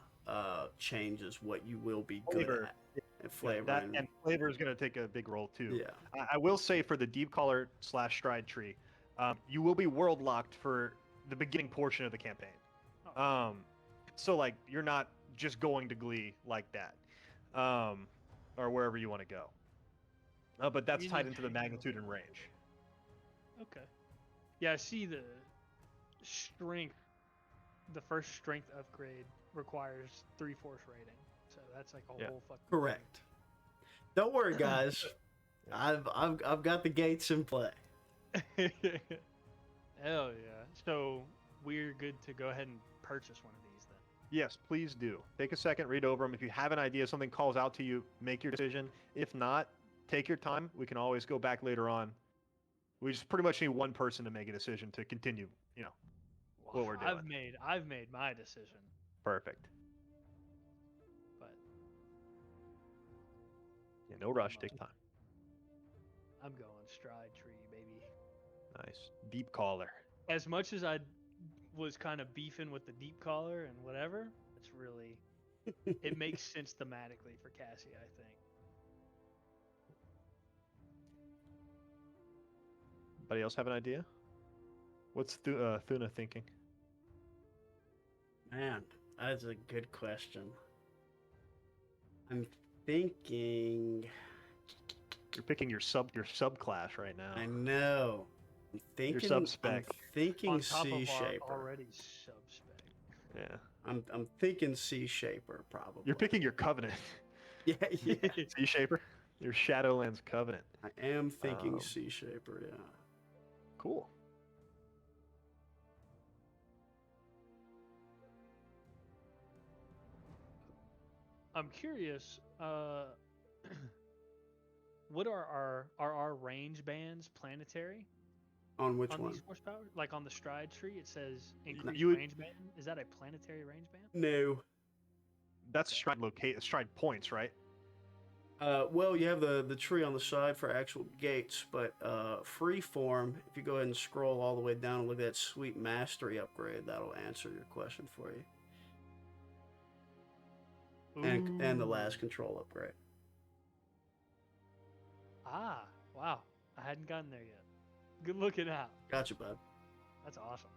changes what you will be good Flavor. at. And flavor. That and flavor is going to take a big role too. yeah. I will say for the deep collar / stride tree, you will be world locked for the beginning portion of the campaign. So like you're not just going to Glee like that, or wherever you want to go. But that's tied into the magnitude and range. Okay. Yeah, I see the strength. The first strength upgrade requires 3/4 rating, so that's like a Yeah. whole fucking. Correct. Don't worry, guys. I've got the gates in play. Hell yeah! So we're good to go ahead and purchase one of these then. Yes, please do. Take a second, read over them. If you have an idea, something calls out to you, make your decision. If not, take your time. We can always go back later on. We just pretty much need one person to make a decision to continue, what we're doing. I've made my decision, Perfect. but Yeah, no rush. Take time. I'm going stride tree, baby. Nice. Deep collar. As much as I was kind of beefing with the deep collar and whatever, it's really it makes sense thematically for Cassie, I think. Anybody else have an idea? What's Thuna thinking? Man, that's a good question. I'm thinking. You're picking your subclass right now. I know. I'm thinking. sub-spec. I'm thinking On top Sea of our Shaper. already sub-spec. Yeah. I'm thinking Sea Shaper probably. You're picking your covenant. Yeah, yeah. Sea Shaper. Your Shadowlands covenant. I am thinking Um, Sea Shaper. Yeah. Cool. I'm curious, what are our range bands planetary On which on one? these horsepower? Like on the stride tree, it says increased you would- range band. Is that a planetary range band? No. That's stride points, right? Well, you have the tree on the side for actual gates, but freeform, if you go ahead and scroll all the way down and look at that sweet mastery upgrade, that'll answer your question for you. And the Ooh. last control upgrade. Ah, wow. I hadn't gotten there yet. Good looking out. Gotcha, bud. That's awesome.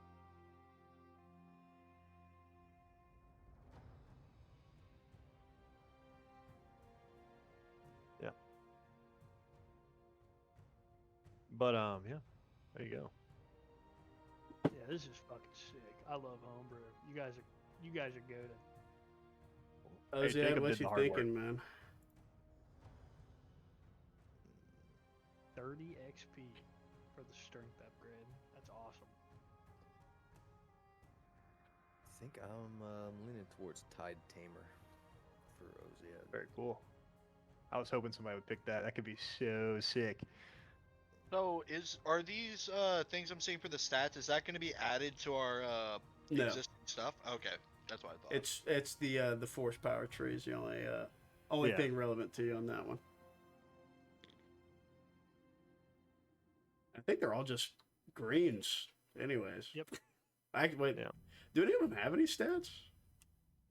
But yeah, there you go. Yeah, this is fucking sick. I love homebrew. You guys are good. Yeah, Jacob what did you the hard work. thinking, man? 30 XP for the strength upgrade. That's awesome. I think I'm leaning towards Tide Tamer for Oziad. Very cool. I was hoping somebody would pick that. That could be so sick. So are these things I'm seeing for the stats? Is that going to be added to our No. existing stuff? Okay, that's what I thought. It's the force power tree is the only Yeah. thing relevant to you on that one. I think they're all just greens, anyways. Yep. Wait, Yeah. do any of them have any stats?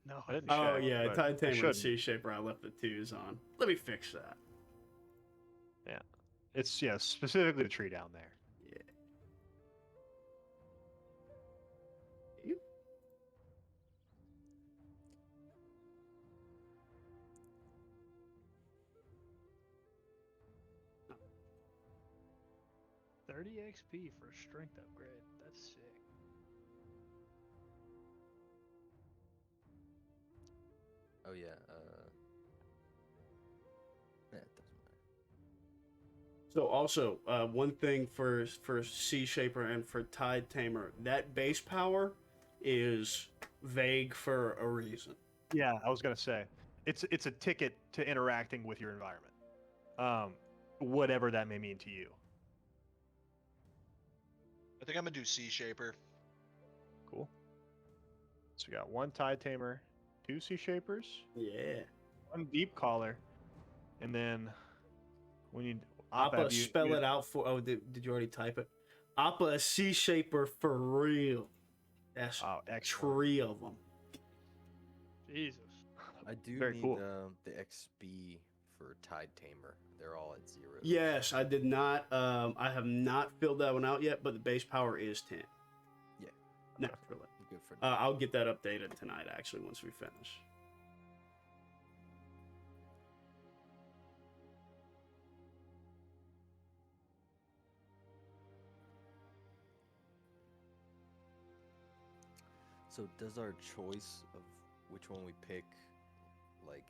No. I didn't Oh check, yeah, but Tide they Tamer and shouldn't. Sea Shaper. I left the 2s on. Let me fix that. It's specifically the tree down there. You- 30 XP for a strength upgrade. That's sick. Oh yeah. It doesn't matter. So also, one thing for Sea Shaper and for Tide Tamer, that base power is vague for a reason. Yeah, I was gonna say, it's a ticket to interacting with your environment, whatever that may mean to you. I think I'm gonna do Sea Shaper. Cool. So we got 1 Tide Tamer, 2 Sea Shapers, Yeah. 1 Deep Caller, and then we need Appa, spell it out for. Oh, did you already type it? Appa, a Sea Shaper for real. That's Oh, excellent. 3 of them. Jesus. I do Very need cool. the XP for Tide Tamer. They're all at 0. Yes, I did not. I have not filled that one out yet, but the base power is 10. Yeah. Naturally. Good for now. I'll get that updated tonight. Actually, once we finish. So does our choice of which one we pick, like,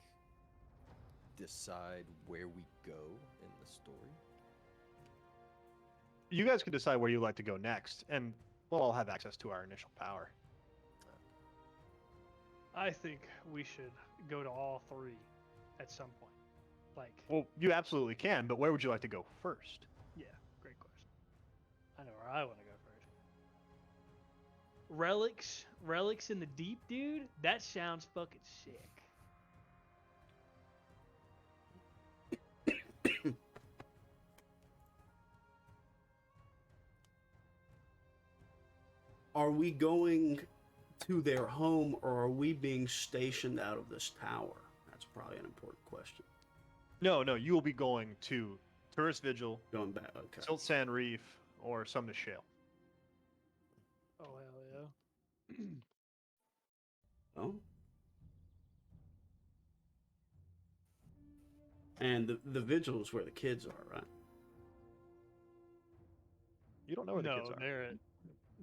decide where we go in the story? You guys can decide where you'd like to go next, and we'll all have access to our initial power. I think we should go to all 3 at some point. Like, Well, you absolutely can, but where would you like to go first? yeah, great question. I know where I want to go first. Relics in the deep, dude. That sounds fucking sick. Are we going to their home, or are we being stationed out of this tower? That's probably an important question. No, you will be going to Tourist Vigil, Going back. Okay. Silt Sand Reef, or Sumner Shale. Oh hell yeah. Oh. And the vigil is where the kids are, right? You don't know where the kids No, are. they're at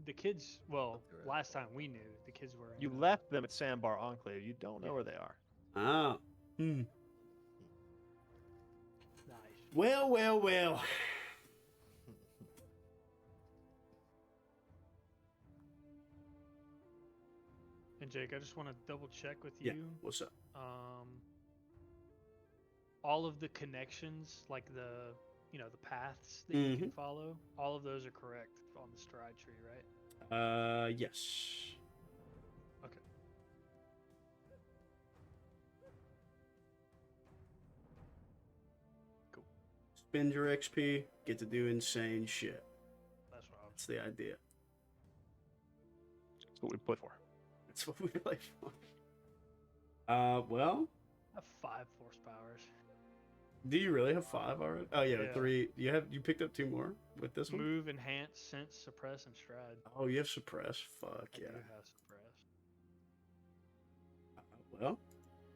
the kids. Well, They're at- last time we knew, the kids were. You in, left them at Sandbar Enclave. You don't know where they are. Ah. Hmm. Nice. Well. And Jake, I just want to double check with Yeah. you. What's up? All of the connections, like the paths that you can follow, all of those are correct on the stride tree, right? Yes. Okay. Cool. Spend your XP, get to do insane shit. That's what I was. That's the idea. That's what we put for. That's what we play for. Well, I have 5 force powers. do you really have 5 already? Oh yeah, Yeah. 3. You picked up 2 more with this one? Move, enhance, sense, suppress, and stride. Oh, you have suppress. Fuck I yeah. do have suppress. Well,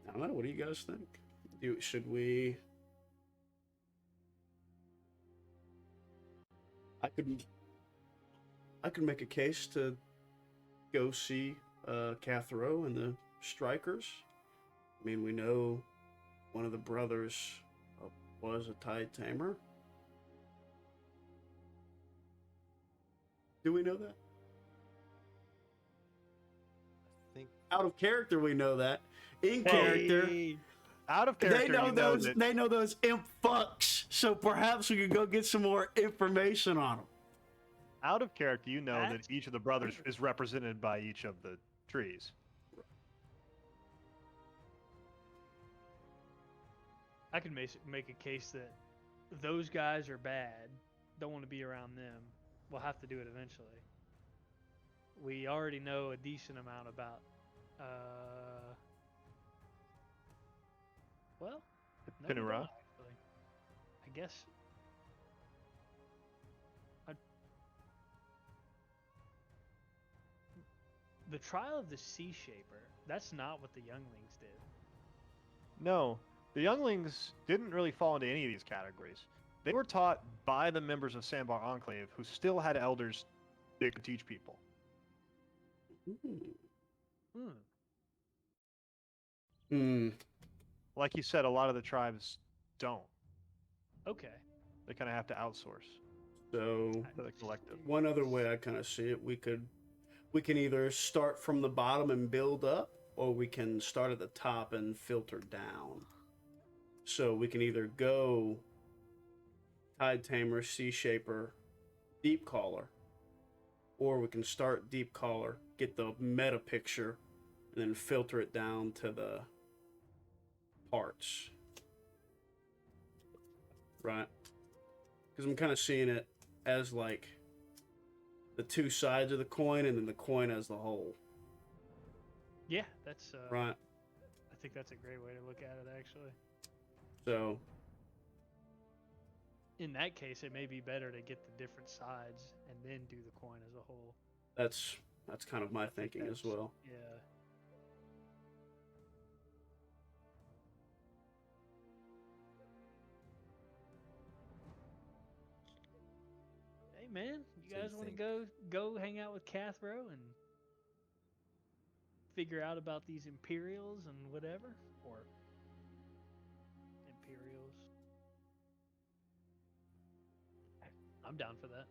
I don't know. What do you guys think? Should we? I could make a case to go see Cathro and the Strikers. I mean, we know one of the brothers was a Tide Tamer. Do we know that? I think Out of character, we know that. In character, Out of character, they know you know those. that They know those imp fucks. So perhaps we could go get some more information on them. out of character, you know that That's- each of the brothers is represented by each of the trees. I could make a case that those guys are bad. Don't want to be around them. We'll have to do it eventually. We already know a decent amount about. Well, no, we Pinura? don't, actually. I guess. The trial of the Sea Shaper. That's not what the younglings did. No, the younglings didn't really fall into any of these categories. They were taught by the members of Sandbar Enclave, who still had elders they could teach people. Hmm. Hmm. Like you said, a lot of the tribes don't. Okay. They kind of have to outsource So to the collective. one other way I kind of see it, we can either start from the bottom and build up, or we can start at the top and filter down. So we can either go Tide Tamer, Sea Shaper, Deep Caller, or we can start Deep Caller, get the meta picture, and then filter it down to the parts. Right? Because I'm kind of seeing it as like the two sides of the coin and then the coin as the whole. Yeah, that's Right? I think that's a great way to look at it, actually. So, In that case, it may be better to get the different sides and then do the coin as a whole. that's kind of my thinking as that's- well. Yeah. Hey man, you So you guys want to think- go hang out with Cathro and figure out about these Imperials and whatever, or Imperials? I'm down for that.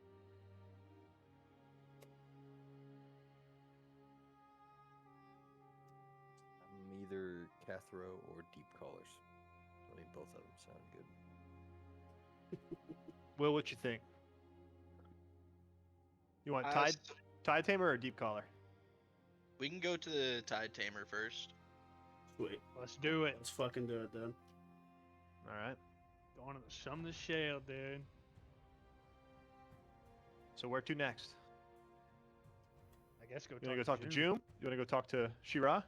Either Cathro or Deep Callers. I mean, both of them sound good. Will, what you think? You want I Tide s- Tide Tamer or Deep Caller? We can go to the Tide Tamer first. Sweet. Let's do it. Let's fucking do it then. All right. Going to some of the shell, dude. So where to next? I guess go. You want to go talk to June? You want to go talk to Shira?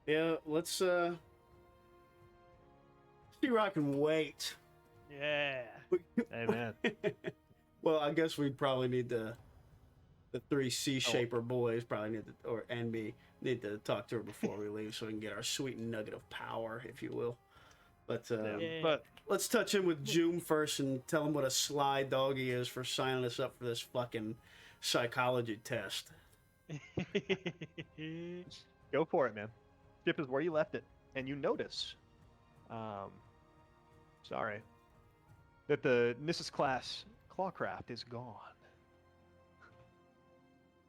Yeah, let's see where I can wait. Yeah. Hey man. Well, I guess we'd probably need the three C shaper boys probably need to, or and me need to talk to her before we leave so we can get our sweet nugget of power, if you will. But Yeah. But let's touch in with June first and tell him what a sly dog he is for signing us up for this fucking psychology test. go for it, man. Ship is where you left it, and you notice, sorry, that the Nissus class clawcraft is gone.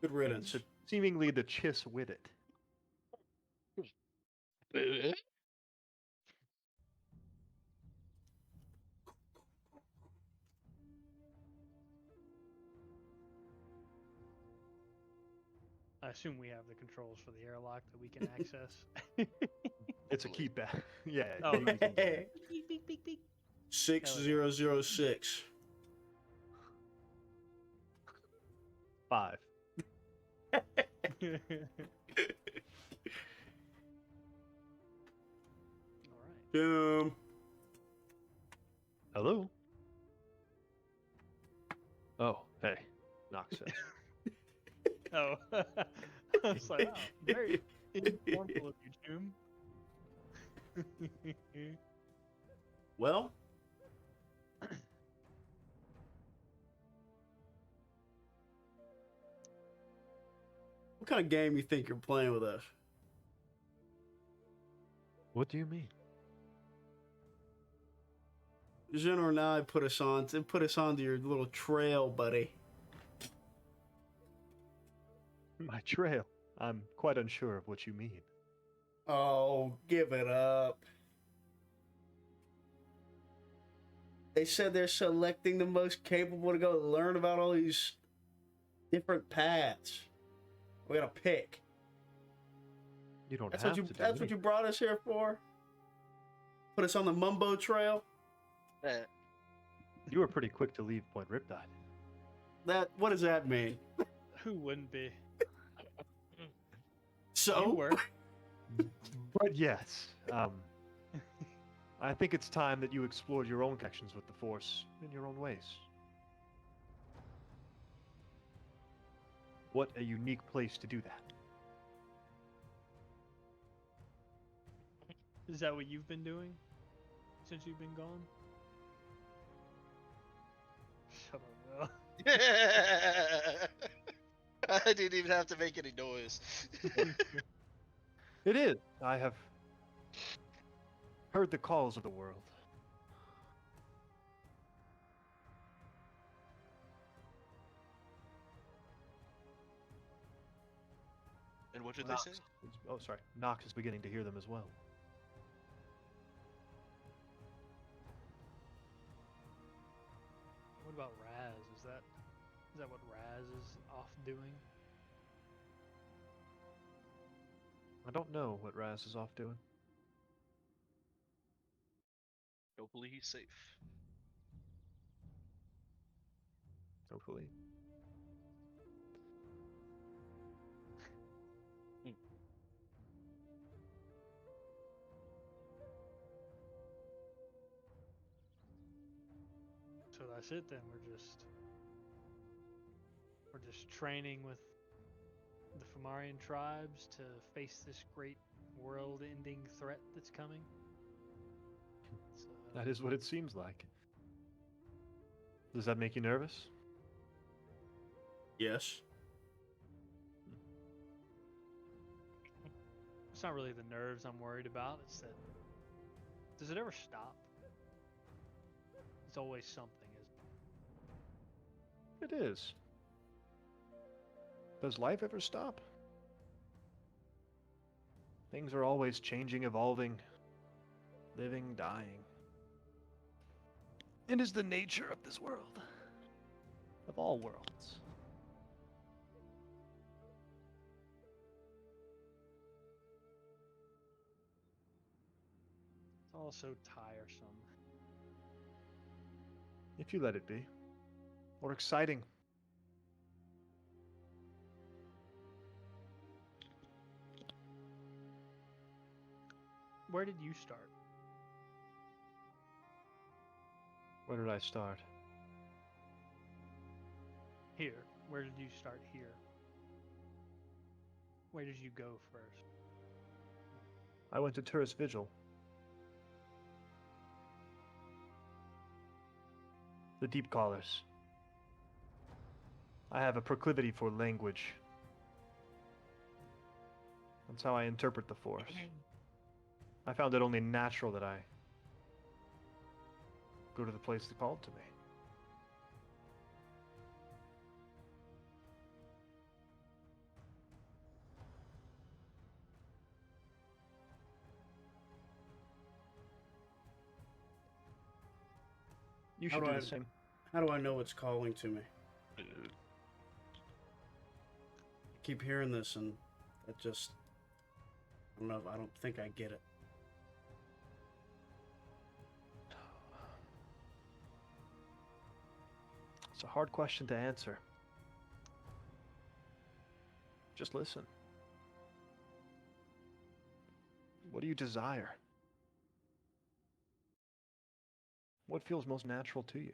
Good riddance. So seemingly the chiss with it. I assume we have the controls for the airlock that we can access. It's a keypad. Yeah. Oh, you can- Hey, Beep, beep, beep, beep. 6006. 5. All right. June. Hello. Oh, hey, Knox says. Oh, I was like, wow, very informal of you, Jim. Well, what kind of game you think you're playing with us? What do you mean? Jenna and I put us onto your little trail, buddy. My trail. I'm quite unsure of what you mean. Oh, give it up. They said they're selecting the most capable to go learn about all these different paths. We gotta pick. You don't That's have what you. to do That's what you brought us here for. Put us on the Mumbo Trail. You were pretty quick to leave Point Riptide. That. What does that mean? Who wouldn't be? So You were. But yes, I think it's time that you explored your own connections with the Force in your own ways. What a unique place to do that. Is that what you've been doing since you've been gone? Shut up, Will. I didn't even have to make any noise. It is. I have heard the calls of the world. And what did they Nox say? oh, sorry. Nox is beginning to hear them as well. What about Raz? Is that what Raz is off doing? I don't know what Raz is off doing. Hopefully he's safe. Hopefully. So that's it then. We're just training with the Phimarian tribes to face this great world-ending threat that's coming. So, That is what it seems like. Does that make you nervous? Yes. it's not really the nerves I'm worried about. It's that does it ever stop? It's always something, isn't it? It is. Does life ever stop? Things are always changing, evolving, living, dying. It is the nature of this world. Of all worlds. It's all so tiresome. If you let it be. Or exciting. Where did you start? Where did I start? Here. Where did you start here? Where did you go first? I went to Tourist Vigil. The Deep Callers. I have a proclivity for language. That's how I interpret the Force. I found it only natural that I go to the place that called to me. You How should do do I- the same. How do I know it's calling to me? I keep hearing this and it just, I don't know, I don't think I get it. It's a hard question to answer. Just listen. What do you desire? What feels most natural to you?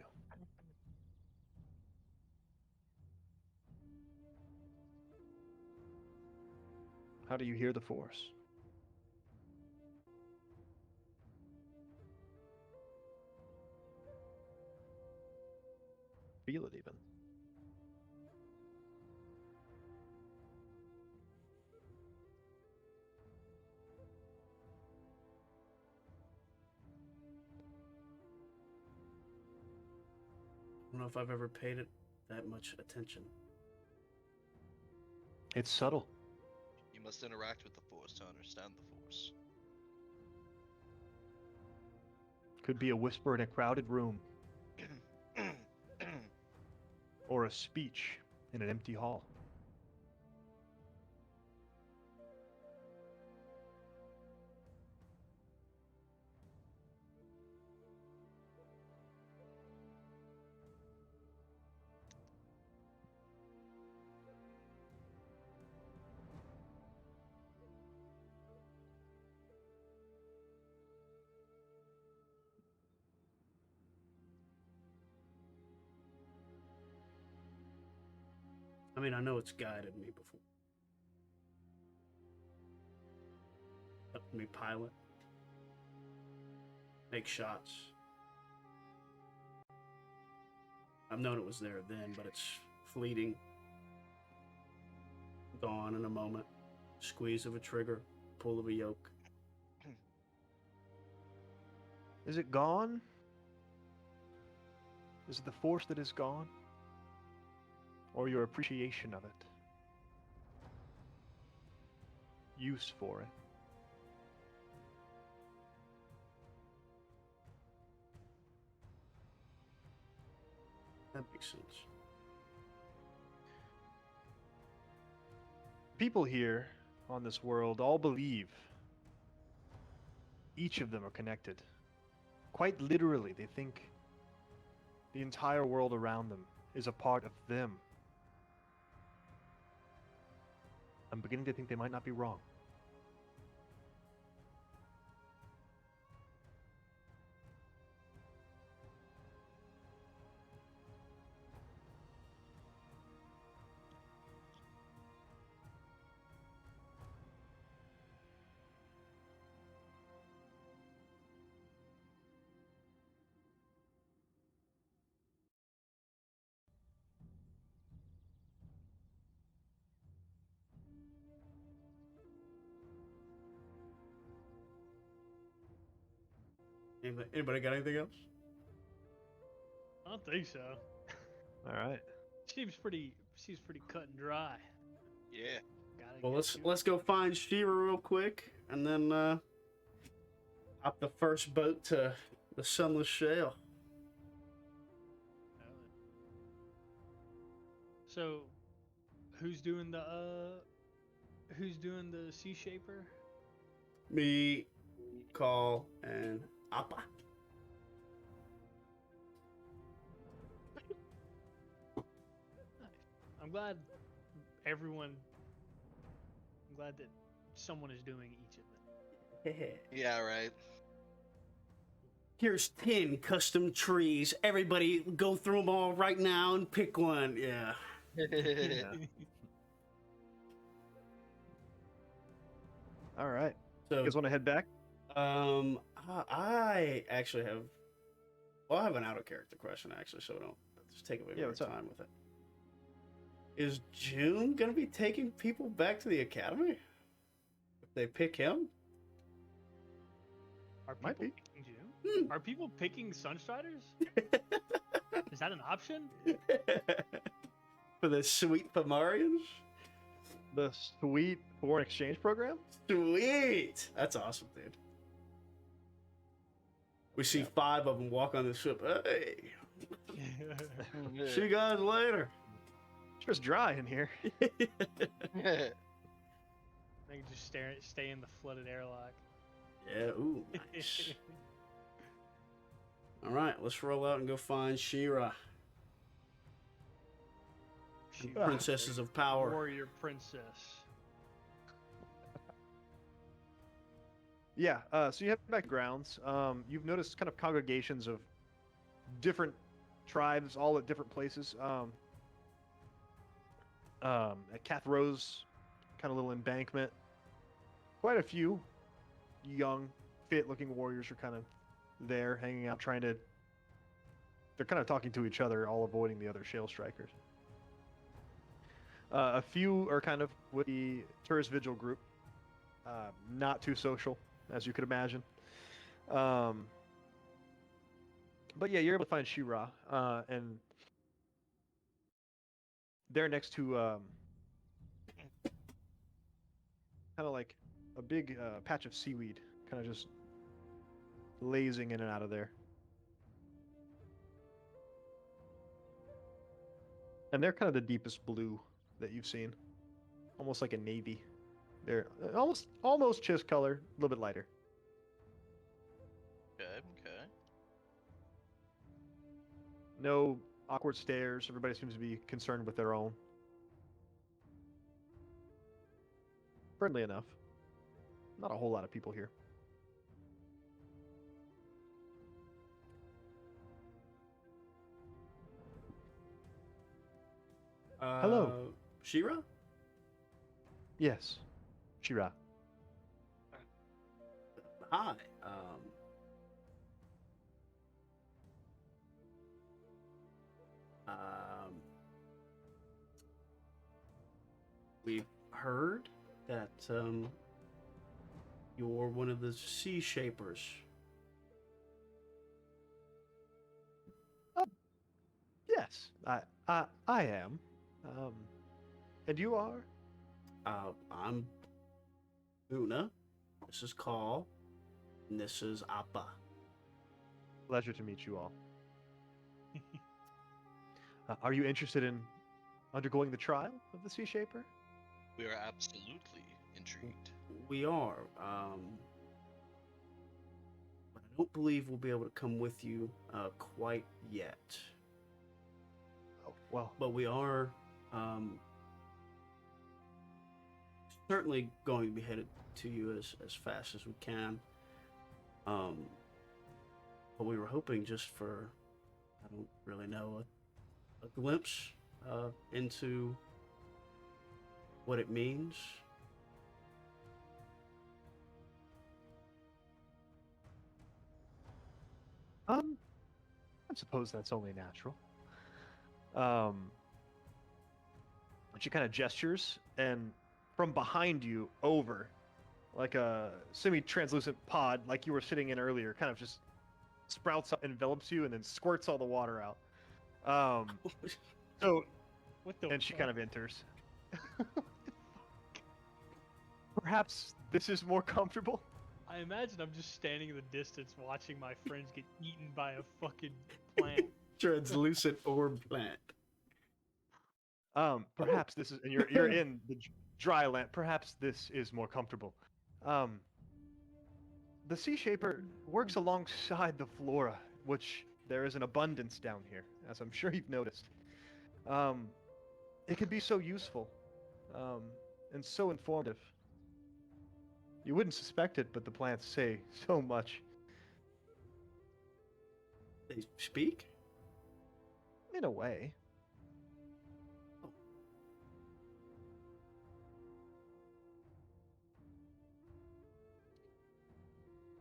How do you hear the Force? Feel it even. I don't know if I've ever paid it that much attention. It's subtle. You must interact with the Force to understand the Force. Could be a whisper in a crowded room, or a speech in an empty hall. I mean, I know it's guided me before. Helped me pilot. Make shots. I've known it was there then, but it's fleeting. Gone in a moment. Squeeze of a trigger. Pull of a yoke. Is it gone? Is it the Force that is gone? Or your appreciation of it? use for it. That makes sense. People here on this world all believe each of them are connected. Quite literally, they think the entire world around them is a part of them. I'm beginning to think they might not be wrong. Anybody got anything else? I don't think so. All right. Seems pretty cut and dry. Yeah. Gotta Well, get to it. let's go find Shira real quick, and then hop the first boat to the Sunless Shale. So, who's doing the Sea Shaper? Me, Call, and Appa. I'm glad that someone is doing each of them. Yeah, right. Here's 10 custom trees. Everybody go through them all right now and pick one. Yeah. All right. So, You guys want to head back? I actually have. Well, I have an out of character question actually, so don't just take a bit Yeah, more what's up? time with it. Is June gonna be taking people back to the academy? If they pick him? Are Might people be. picking June? Hmm. Are people picking Sunstriders? Is that an option? For the sweet Phimarians? The sweet foreign exchange program? Sweet! That's awesome, dude. We see 5 of them walk on the ship. Hey! See you guys later. Sure, it's dry in here. They can just stay in the flooded airlock. Yeah, ooh, nice. Alright, let's roll out and go find Shira. She Princesses of Power. Warrior princess. Yeah, so you head back grounds. You've noticed kind of congregations of different tribes, all at different places. At Cathro's kind of little embankment, quite a few young, fit-looking warriors are kind of there, hanging out, they're kind of talking to each other, all avoiding the other Shale Strikers. A few are kind of with the Tourist Vigil group, not too social, as you could imagine. But yeah, you're able to find Shira, and they're next to kind of like a big patch of seaweed, kind of just lazing in and out of there. And they're kind of the deepest blue that you've seen, almost like a navy. They're almost chist color, a little bit lighter. Okay. No awkward stares. Everybody seems to be concerned with their own. Friendly enough. Not a whole lot of people here. Hello. Shira? Yes, Shira. Hi. We've heard that you're one of the Sea Shapers. Yes, I am. And you are? I'm Una. This is Call. And this is Appa. Pleasure to meet you all. Are you interested in undergoing the trial of the Sea Shaper? We are absolutely intrigued. We are. But I don't believe we'll be able to come with you quite yet. Oh, well, But we are certainly going to be headed to you as fast as we can. But we were hoping just for, I don't really know, a glimpse into what it means. I suppose that's only natural. She kind of gestures, and from behind you, over, like a semi-translucent pod, like you were sitting in earlier, kind of just sprouts up, envelops you, and then squirts all the water out. So, What the? and she fuck? kind of enters. Perhaps this is more comfortable. I imagine I'm just standing in the distance watching my friends get eaten by a fucking plant. Translucent orb plant. Perhaps this is, and you're in the dry land. Perhaps this is more comfortable. The Sea Shaper works alongside the flora, which there is an abundance down here, as I'm sure you've noticed. It can be so useful, and so informative. You wouldn't suspect it, but the plants say so much. They speak? In a way.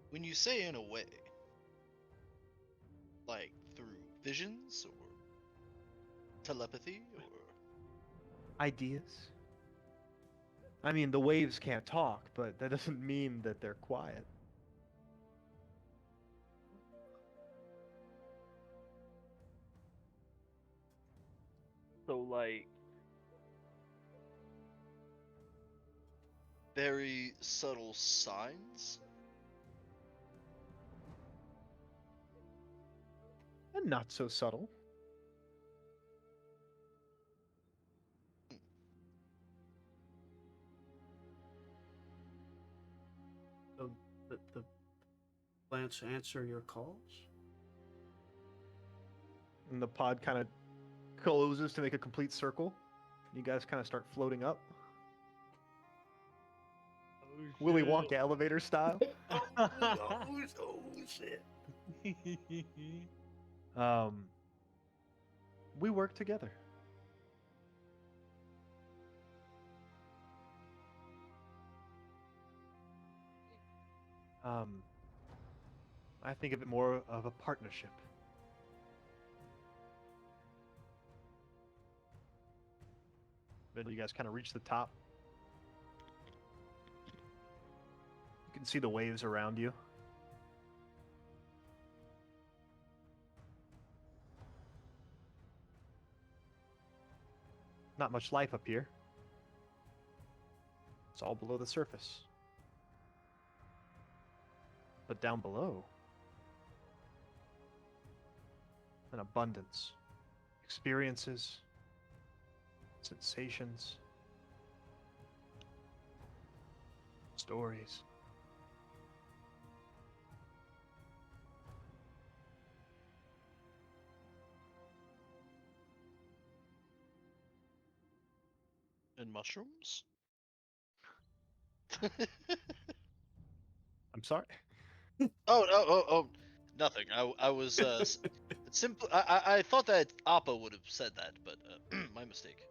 When you say in a way, like through visions or telepathy or Ideas? I mean, the waves can't talk, but that doesn't mean that they're quiet. So like, very subtle signs? And not so subtle. So the plants answer your calls? And the pod kind of closes to make a complete circle. You guys kind of start floating up. oh Willy shit. Wonka elevator style. oh shit. We work together. I think of it more of a partnership. Then you guys kind of reach the top. You can see the waves around you. Not much life up here. It's all below the surface. But down below, an abundance. Experiences, sensations, stories. and mushrooms? I'm sorry. Oh, nothing. I was simple. I thought that Appa would have said that, but my mistake.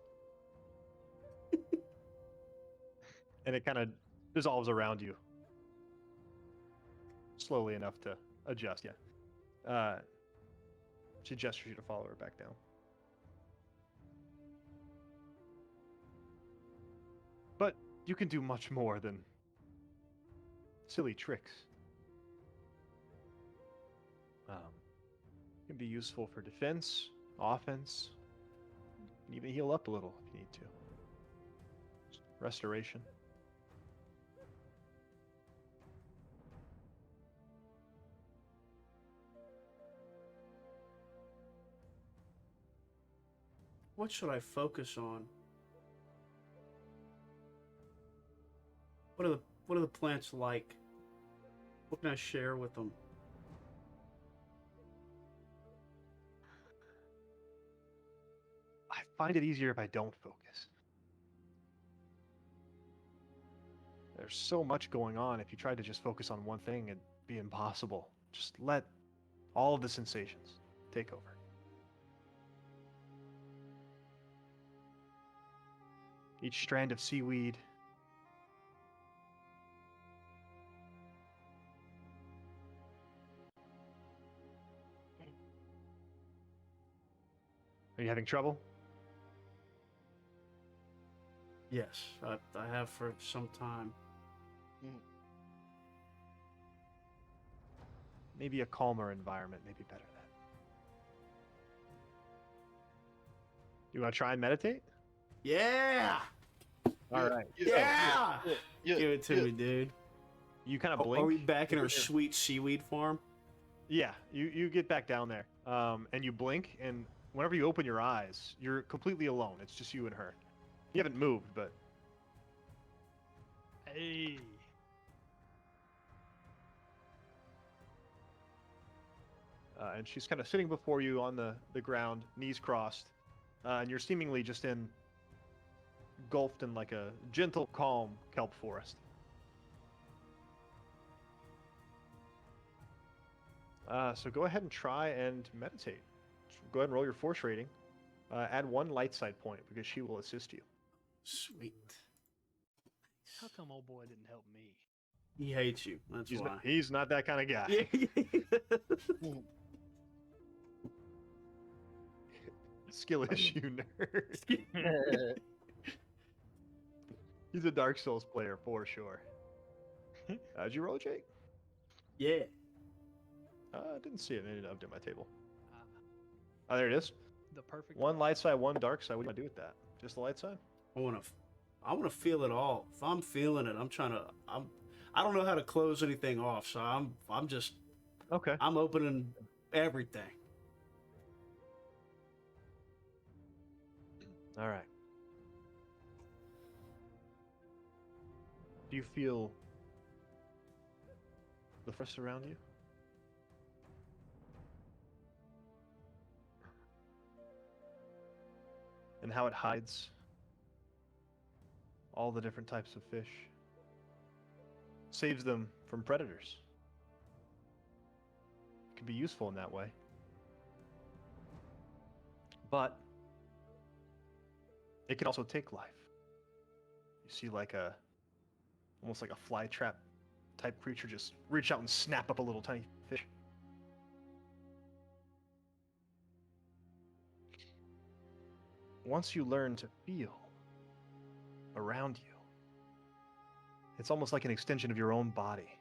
And it kind of dissolves around you. Slowly enough to adjust, yeah. She gestures you to follow her back down. But you can do much more than silly tricks. Can be useful for defense, offense, and even heal up a little if you need to. Restoration. What should I focus on? What are the plants like? What can I share with them? I find it easier if I don't focus. There's so much going on. If you tried to just focus on one thing, it'd be impossible. Just let all of the sensations take over. Each strand of seaweed, are you having trouble? Yes, I have for some time. Maybe a calmer environment may be better then. You want to try and meditate? Yeah! All right. Yeah! Give it to me, dude. You kind of blink. Are we back in our sweet seaweed farm? Yeah, you get back down there, and you blink, and whenever you open your eyes, you're completely alone. It's just you and her. You haven't moved, but Hey. and she's kind of sitting before you on the ground, knees crossed, and you're seemingly just engulfed in like a gentle, calm kelp forest. So go ahead and try and meditate. Go ahead and roll your force rating. Add 1 light side point because she will assist you. Sweet. How come old boy didn't help me? He hates you. That's why. He's not that kind of guy. Skill issue nerd. He's a Dark Souls player for sure. Did you roll, Jake? Yeah. I didn't see it. I didn't update my table. Ah, Oh, there it is. the perfect. 1 light side, 1 dark side. What do you want to do with that? Just the light side? I want to feel it all. If I'm feeling it, I don't know how to close anything off, so I'm just Okay. I'm opening everything. All right. Do you feel the forest around you? And how it hides all the different types of fish, saves them from predators. It can be useful in that way. But it can also take life. You see almost like a fly trap type creature just reach out and snap up a little tiny fish. Once you learn to feel around you, it's almost like an extension of your own body.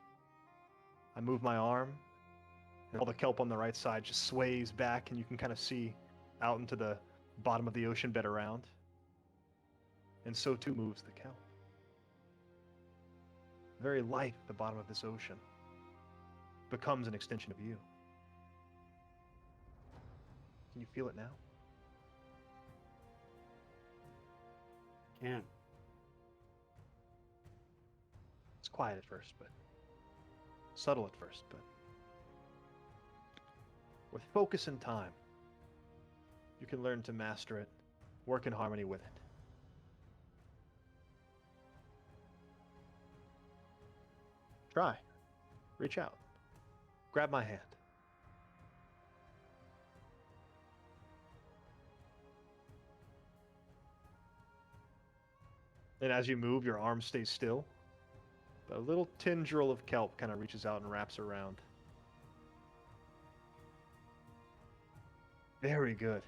I move my arm, and all the kelp on the right side just sways back, and you can kind of see out into the bottom of the ocean bed around. And so too moves the kelp. The very life at the bottom of this ocean becomes an extension of you. Can you feel it now? Can. It's quiet at first, but subtle at first, but with focus and time, you can learn to master it, work in harmony with it. Try. Reach out. Grab my hand. And as you move, your arm stays still. A little tendril of kelp kind of reaches out and wraps around. Very good.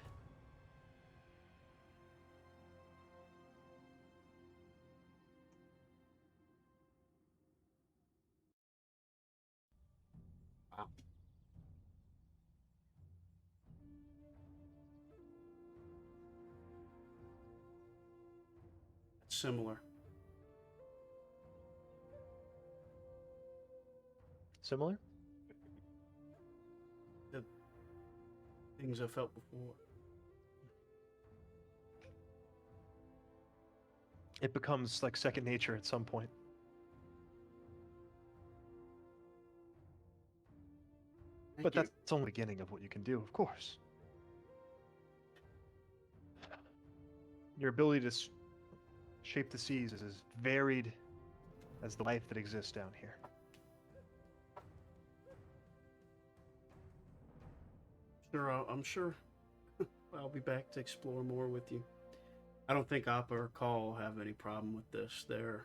Wow. It's similar. Similar? The things I felt before. it becomes like second nature at some point. But Thank you. that's only the beginning of what you can do, of course. Your ability to shape the seas is as varied as the life that exists down here. Sure, I'm sure I'll be back to explore more with you. I don't think Appa or Call have any problem with this. I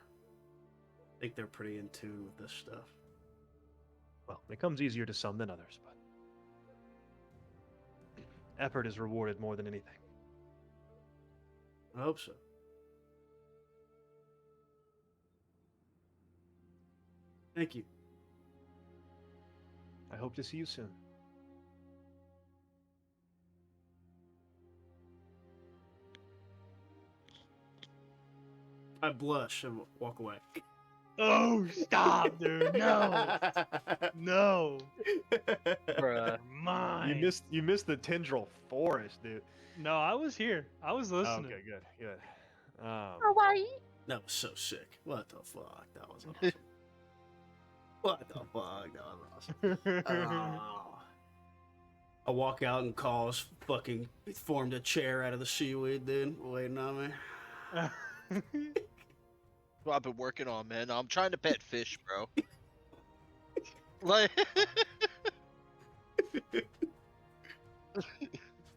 think they're pretty in tune with this stuff. Well, it comes easier to some than others, but effort is rewarded more than anything. I hope so. Thank you. I hope to see you soon. I blush and walk away. Oh, stop, dude. No. No. Bruh. Mine. You missed the tendril forest, dude. No, I was here. I was listening. Okay, good. That was so sick. What the fuck? That was awesome. What the fuck? That was awesome. Oh. I walk out and Call's fucking formed a chair out of the seaweed, dude, waiting on me. What I've been working on, man. I'm trying to pet fish, bro. Like,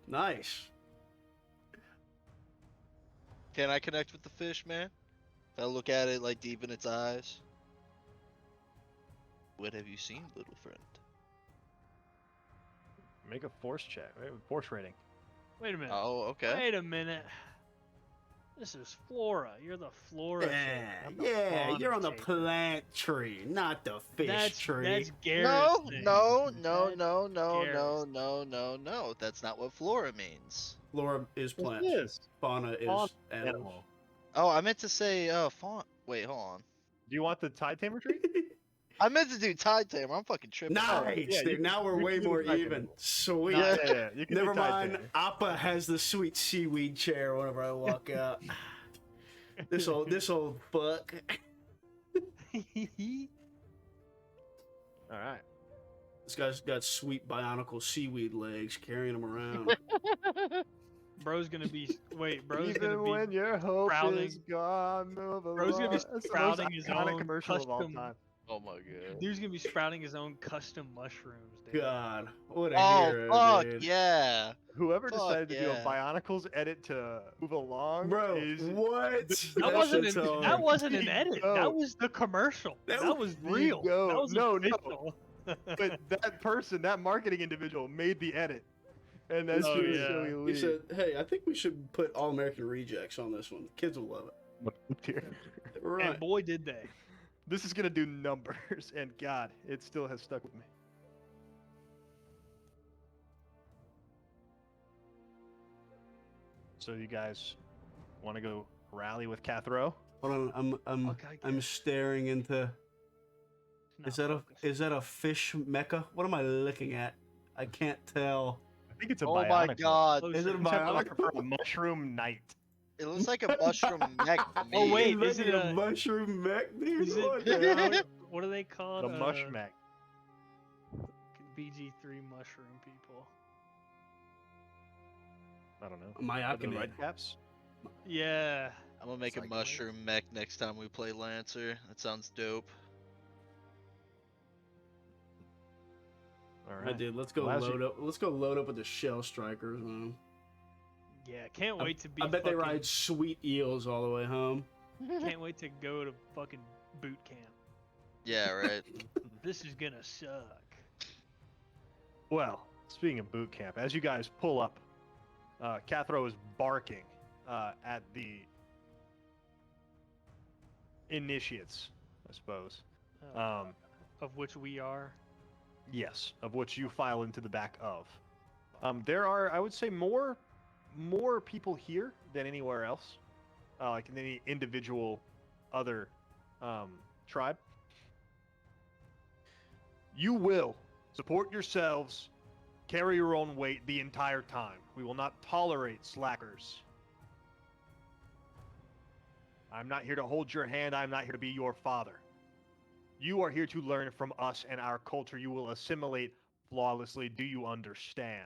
Nice. can I connect with the fish, man? If I look at it like deep in its eyes. What have you seen, little friend? Make a force check. Force rating. Wait a minute. Oh, okay. Wait a minute. This is flora. You're the flora. Yeah, shape. I'm the yeah, fauna you're on the shape. plant tree, not the fish tree. That's Garrett's No, thing. no, That's no. That's not what flora means. Flora is plant. is. Fauna is Fauna, animal. animal. Oh, I meant to say fawn. Wait, hold on. Do you want the tide tamer tree? I meant to do tide tamer. I'm fucking tripping. Nice, yeah, dude. you Now can- we're you way can do more the tide even. tamer. Sweet. Yeah. You can Never do tide mind. tamer. Appa has the sweet seaweed chair whenever I walk out. this old fuck. All right. This guy's got sweet bionicle seaweed legs, carrying him around. Bro's gonna be. Wait, bro's Even gonna be. when your hope sprouting- is gone, move Bro's gonna be along. That's the most sprouting his iconic own commercial of all custom- time. Oh my god. Dude's gonna be sprouting his own custom mushrooms, dude. God, what a Oh hero, fuck dude. yeah. Whoever Fuck decided to do a yeah. Bionicles edit to move along Bro, is what? That wasn't shit's an, hard. that wasn't an There you edit. go. That was the commercial. That That was- was there you real. go. That was No. official. but that person, that marketing individual, made the edit, and that's Oh, just yeah. so He elite. said, "Hey, I think we should put All American Rejects on this one. The kids will love it." Right. And boy, did they. This is gonna do numbers, and God, it still has stuck with me. So you guys want to go rally with Cathro? Hold on, Okay, I'm staring into. Not Is that focused. a fish mecha? What am I looking at? I can't tell. I think it's a Oh my Bionicle. god. Close Is it a your- I'm looking Bionicle? for a mushroom knight. It looks like a mushroom neck to me. Oh, wait, Is is it it a a- mushroom mech, dude? Is it- What the hell? What are they called? The mush mech. BG3 mushroom people. I don't know. My Are the Aquaman. red caps? Yeah. I'm gonna make a Psychoid. mushroom mech next time we play Lancer. That sounds dope. All Right, right. dude, let's go Well, as load you- up. Let's go load up with the shell strikers, man. Yeah. Can't wait to be. I bet they fucking- ride sweet eels all the way home. Can't wait to go to fucking boot camp. Yeah, right. This is gonna suck. Well, speaking of boot camp, as you guys pull up, Cathro is barking at the initiates, I suppose. Of which we are. Yes, of which you file into the back of. There are, I would say, more people here than anywhere else, like in any individual other tribe. You will support yourselves, carry your own weight the entire time. We will not tolerate slackers. I'm not here to hold your hand. I'm not here to be your father. You are here to learn from us and our culture. You will assimilate flawlessly. Do you understand?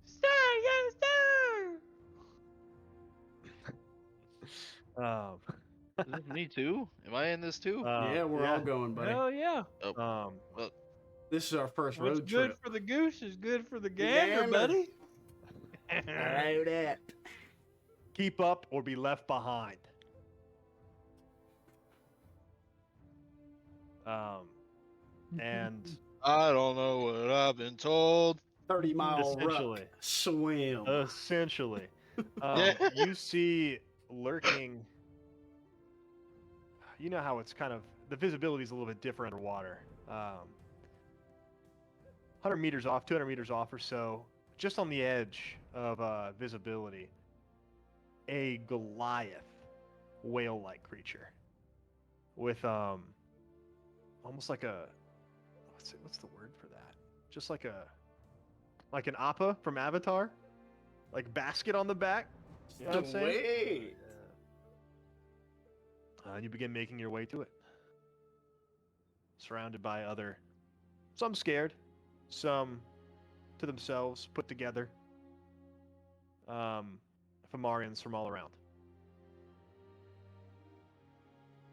Sir, yes, sir. Um, Is this me too? Am I in this too? Yeah, we're all going, buddy. Hell yeah. Um, This is our first What's road good trip. for the goose is good for the gander. gander, buddy. I know that. keep up or be left behind. And I don't know what I've been told. 30-mile Essentially. ruck swim. essentially, Yeah. you see lurking. You know how it's kind of the visibility is a little bit different underwater. 100 meters off, 200 meters off or so, just on the edge of visibility, a Goliath whale-like creature with almost like a what's the word for that? Just like an appa from Avatar, like basket on the back. You know what I'm saying? Wait. And you begin making your way to it, surrounded by some scared, some to themselves, put together, Phimarians from all around.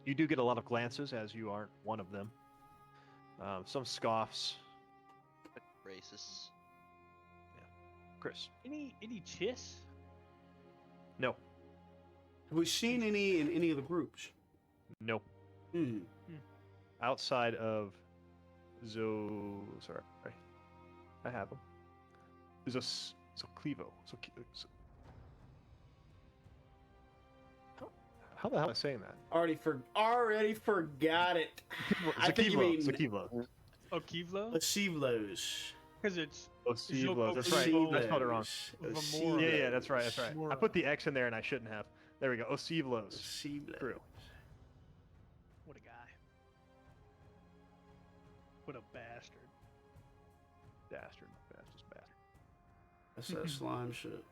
You do get a lot of glances, as you aren't one of them. Some scoffs. Racist. Chris. Any chiss? No. Have we seen any in any of the groups? No. Hmm. Outside of sorry. I have them. There's a Clevo. How the hell am I saying that? Already forgot it. I think you mean Zakivlo. Oh, Kivlo? Acevlos. Because it's Ocivlos. That's right. Acevlos. I spelled it wrong. Vamora. Yeah, that's right. That's right. I Vamora. put the X in there and I shouldn't have. There we go. Ocivlos. Acevlos. True. What a guy. What a bastard. Bastard. Fastest bastard. That's that slime shit.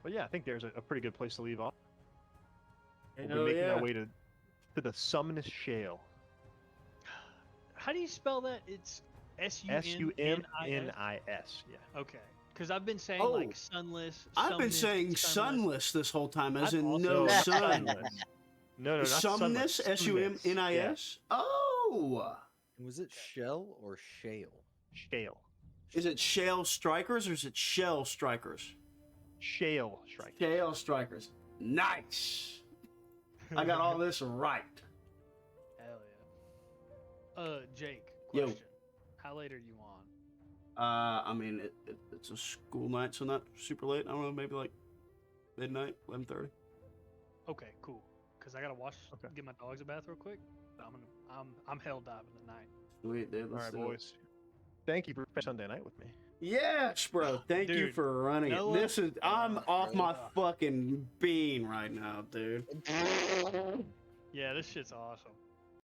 But yeah, I think there's a pretty good place to leave off. We'll Hell be making yeah. our way to the Summonous Shale. How do you spell that? It's Sumnis. Yeah. Okay. Because I've been saying Oh. like sunless. I've been sunless, saying sunless this whole time, as I've in also no been sun. No, not Sumnus, sunless. Sumnis. Oh, Was it shell or shale? Shale. is it Shale Strikers or is it Shell Strikers? Shale strike. Shale Strikers. Nice. I got all this right. Hell yeah. Jake, Yo. question. How late are you on? I mean, it's a school night, so not super late. I don't know, maybe like midnight, 11:30. Okay, cool. Because I gotta Okay. get my dogs a bath real quick. I'm hell diving tonight. Sweet, dude. All Let's right, do it. boys. Thank you for Sunday night with me. Yes, bro. Thank you Dude, for running it. Noah- This is I'm off my Noah. fucking bean right now, dude. Yeah, this shit's awesome.